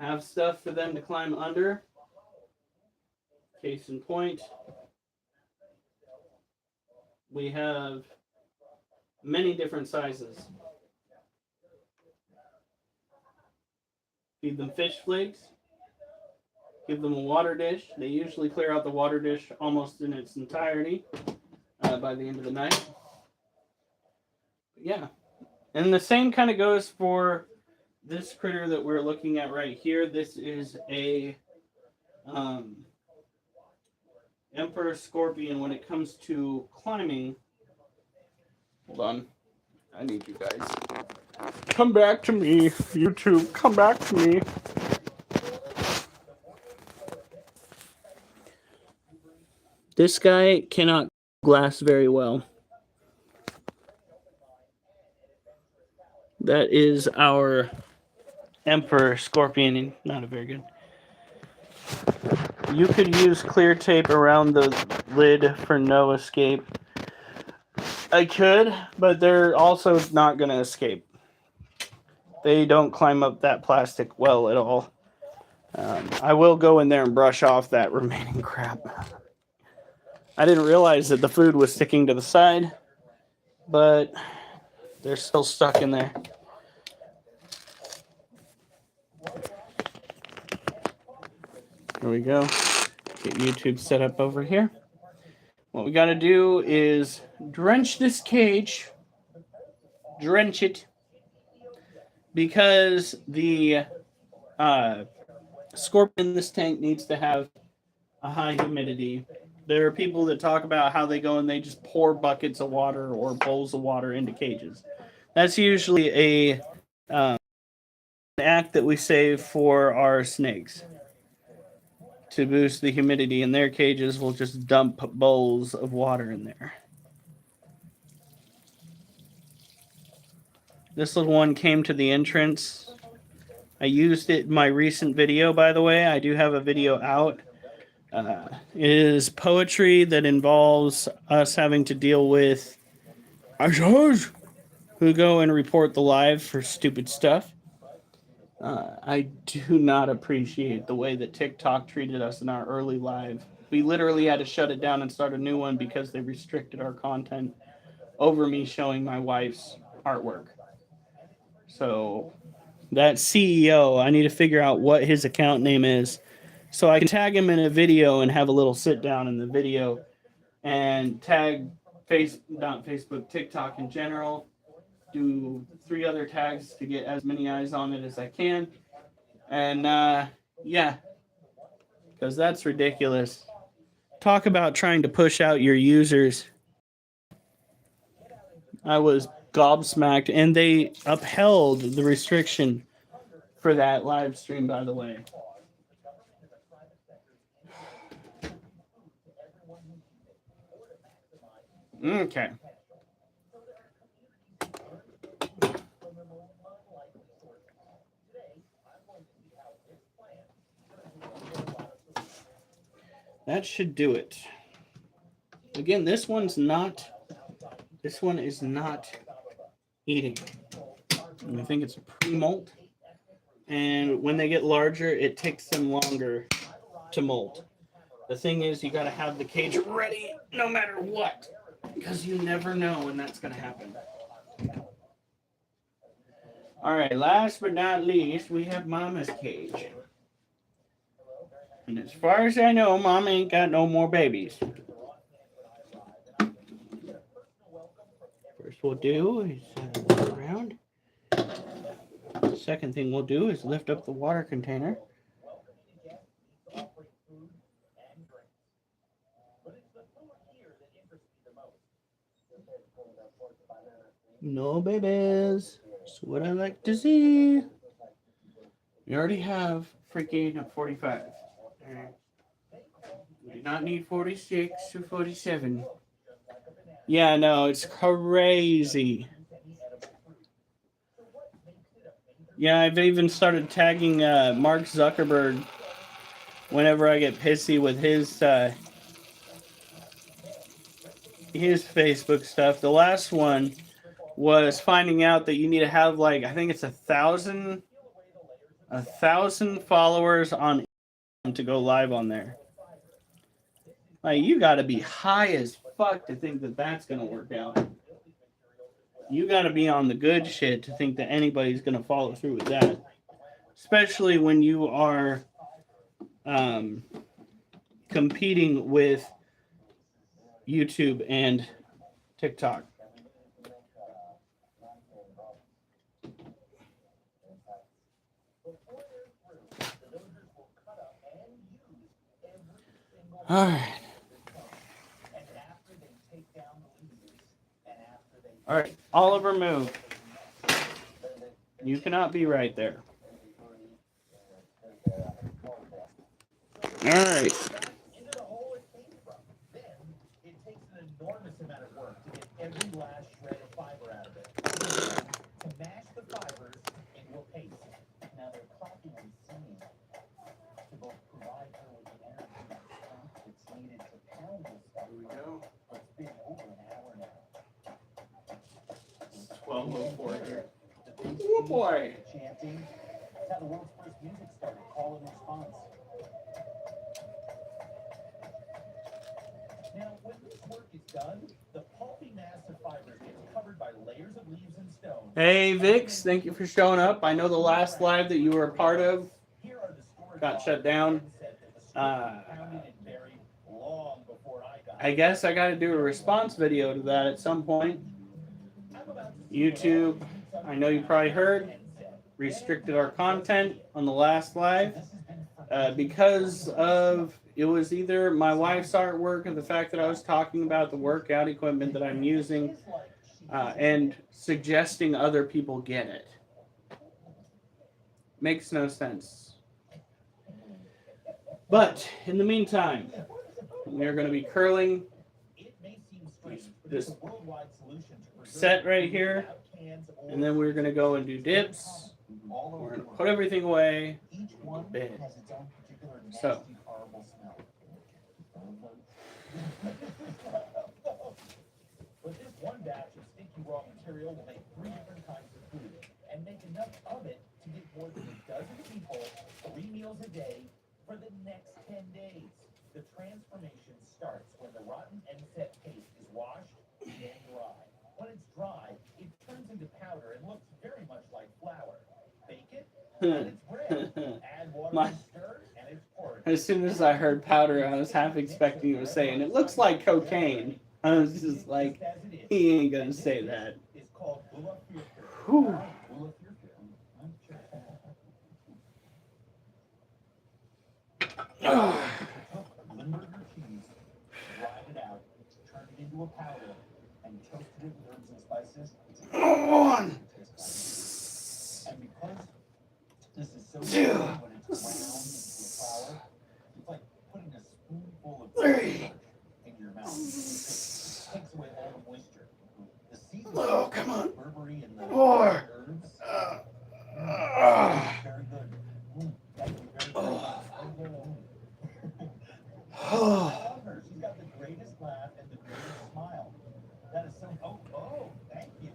Have stuff for them to climb under. Case in point, we have many different sizes. Feed them fish flakes. Give them a water dish. They usually clear out the water dish almost in its entirety by the end of the night. Yeah. And the same kind of goes for this critter that we're looking at right here. This is a emperor scorpion. When it comes to climbing, hold on, I need you guys. Come back to me, YouTube. Come back to me. This guy cannot glass very well. That is our emperor scorpion. Not a very good. You could use clear tape around the lid for no escape. I could, but they're also not going to escape. They don't climb up that plastic well at all. I will go in there and brush off that remaining crap. I didn't realize that the food was sticking to the side, but they're still stuck in there. Here we go. Get YouTube set up over here. What we got to do is drench this cage. Drench it. Because the scorpion in this tank needs to have a high humidity. There are people that talk about how they go and they just pour buckets of water or bowls of water into cages. That's usually an act that we save for our snakes. To boost the humidity in their cages, we'll just dump bowls of water in there. This little one came to the entrance. I used it in my recent video, by the way. I do have a video out. It is poetry that involves us having to deal with who go and report the live for stupid stuff. I do not appreciate the way that TikTok treated us in our early live. We literally had to shut it down and start a new one because they restricted our content over me showing my wife's artwork. So that CEO, I need to figure out what his account name is so I can tag him in a video and have a little sit down in the video and tag not Facebook, TikTok in general. Do 3 other tags to get as many eyes on it as I can. And yeah, because that's ridiculous. Talk about trying to push out your users. I was gobsmacked, and they upheld the restriction for that live stream, by the way. Okay. That should do it. Again, this one is not eating. I think it's a pre-molt. And when they get larger, it takes them longer to molt. The thing is, you got to have the cage ready no matter what, because you never know when that's going to happen. All right, last but not least, we have Mama's cage. And as far as I know, Mama ain't got no more babies. First we'll do is look around. Second thing we'll do is lift up the water container. No babies. That's what I like to see. We already have freaking 45. We do not need 46 or 47. Yeah, no, it's crazy. Yeah, I've even started tagging Mark Zuckerberg whenever I get pissy with his Facebook stuff. The last one was finding out that you need to have like, I think it's 1,000 followers on to go live on there. Like, you got to be high as fuck to think that that's going to work out. You got to be on the good shit to think that anybody's going to follow through with that. Especially when you are competing with YouTube and TikTok. All right. All right, Oliver, move. You cannot be right there. All right. Into the hole it came from. Then it takes an enormous amount of work to get every last shred of fiber out of it. To mash the fibers into a paste. Now they're clapping and singing to both provide her with the energy and strength that's needed to pound this stuff. Here we go. It's been over an hour now. 12:04 here. Oh boy! Chanting. That's how the world's first music started. Call and response. Now, when this work is done, the pulpy mass of fibers gets covered by layers of leaves and stones. Hey, Vix, thank you for showing up. I know the last live that you were a part of got shut down. I guess I got to do a response video to that at some point. YouTube, I know you probably heard, restricted our content on the last live because of, it was either my wife's artwork or the fact that I was talking about the workout equipment that I'm using and suggesting other people get it. Makes no sense. But in the meantime, we are going to be curling this set right here, and then we're going to go and do dips. We're going to put everything away. Bed. So. But this one batch of sticky raw material will make 3 different kinds of food and make enough of it to get more than a dozen people 3 meals a day for the next 10 days. The transformation starts when the rotten NSET paste is washed and dry. When it's dry, it turns into powder and looks very much like flour. Bake it, and it's bread. Add water and stir, and it's poured. As soon as I heard powder, I was half expecting you to say, and it looks like cocaine. I was just like, he ain't gonna say that. It's called Whew. Limburger cheese, dried it out, turned it into a powder, and toasted it with herbs and spices. And because this is so good when it's ground into a flour, it's like putting a spoonful of sugar in your mouth. It takes away all the Oh, come on. Berberry and the More. herbs. Ah. Very good. Thank you very, very much. I love her. She's got the greatest laugh and the greatest smile. That is so. Oh, thank you.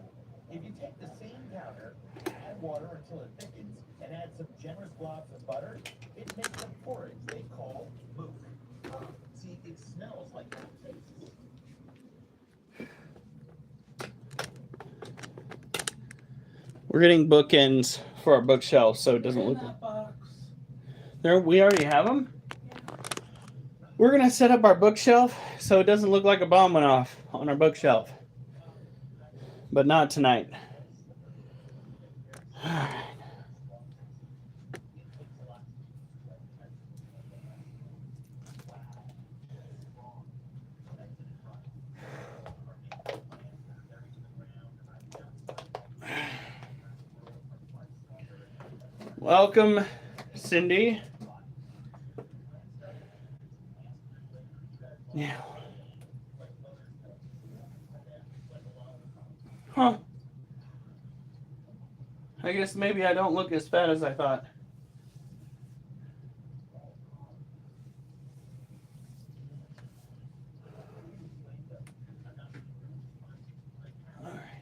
If you take the same counter, add water until it thickens, and add some generous blobs of butter, it makes a porridge they call mook. See, it smells like it tastes. We're getting bookends for our bookshelf, so it doesn't In look. that box. There, we already have them. We're gonna set up our bookshelf so it doesn't look like a bomb went off on our bookshelf, but not tonight. All right. Welcome, Cindy. Yeah. Huh. I guess maybe I don't look as fat as I thought. All right.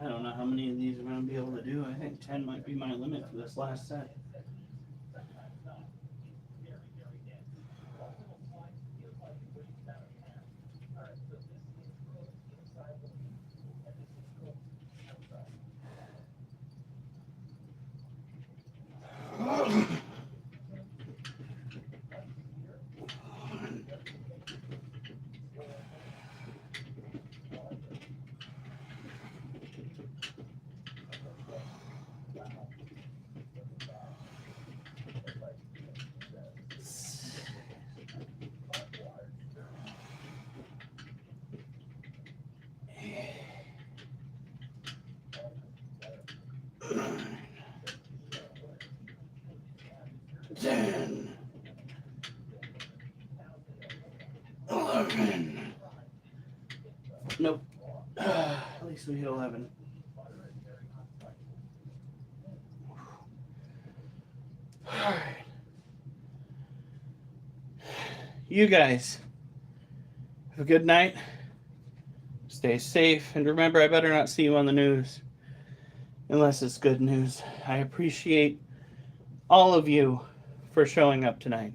I don't know how many of these I'm going to be able to do. I think 10 might be my limit for this last set. Ten. 11. Nope. At least we hit 11. All right. You guys have a good night. Stay safe. And remember, I better not see you on the news unless it's good news. I appreciate all of you for showing up tonight.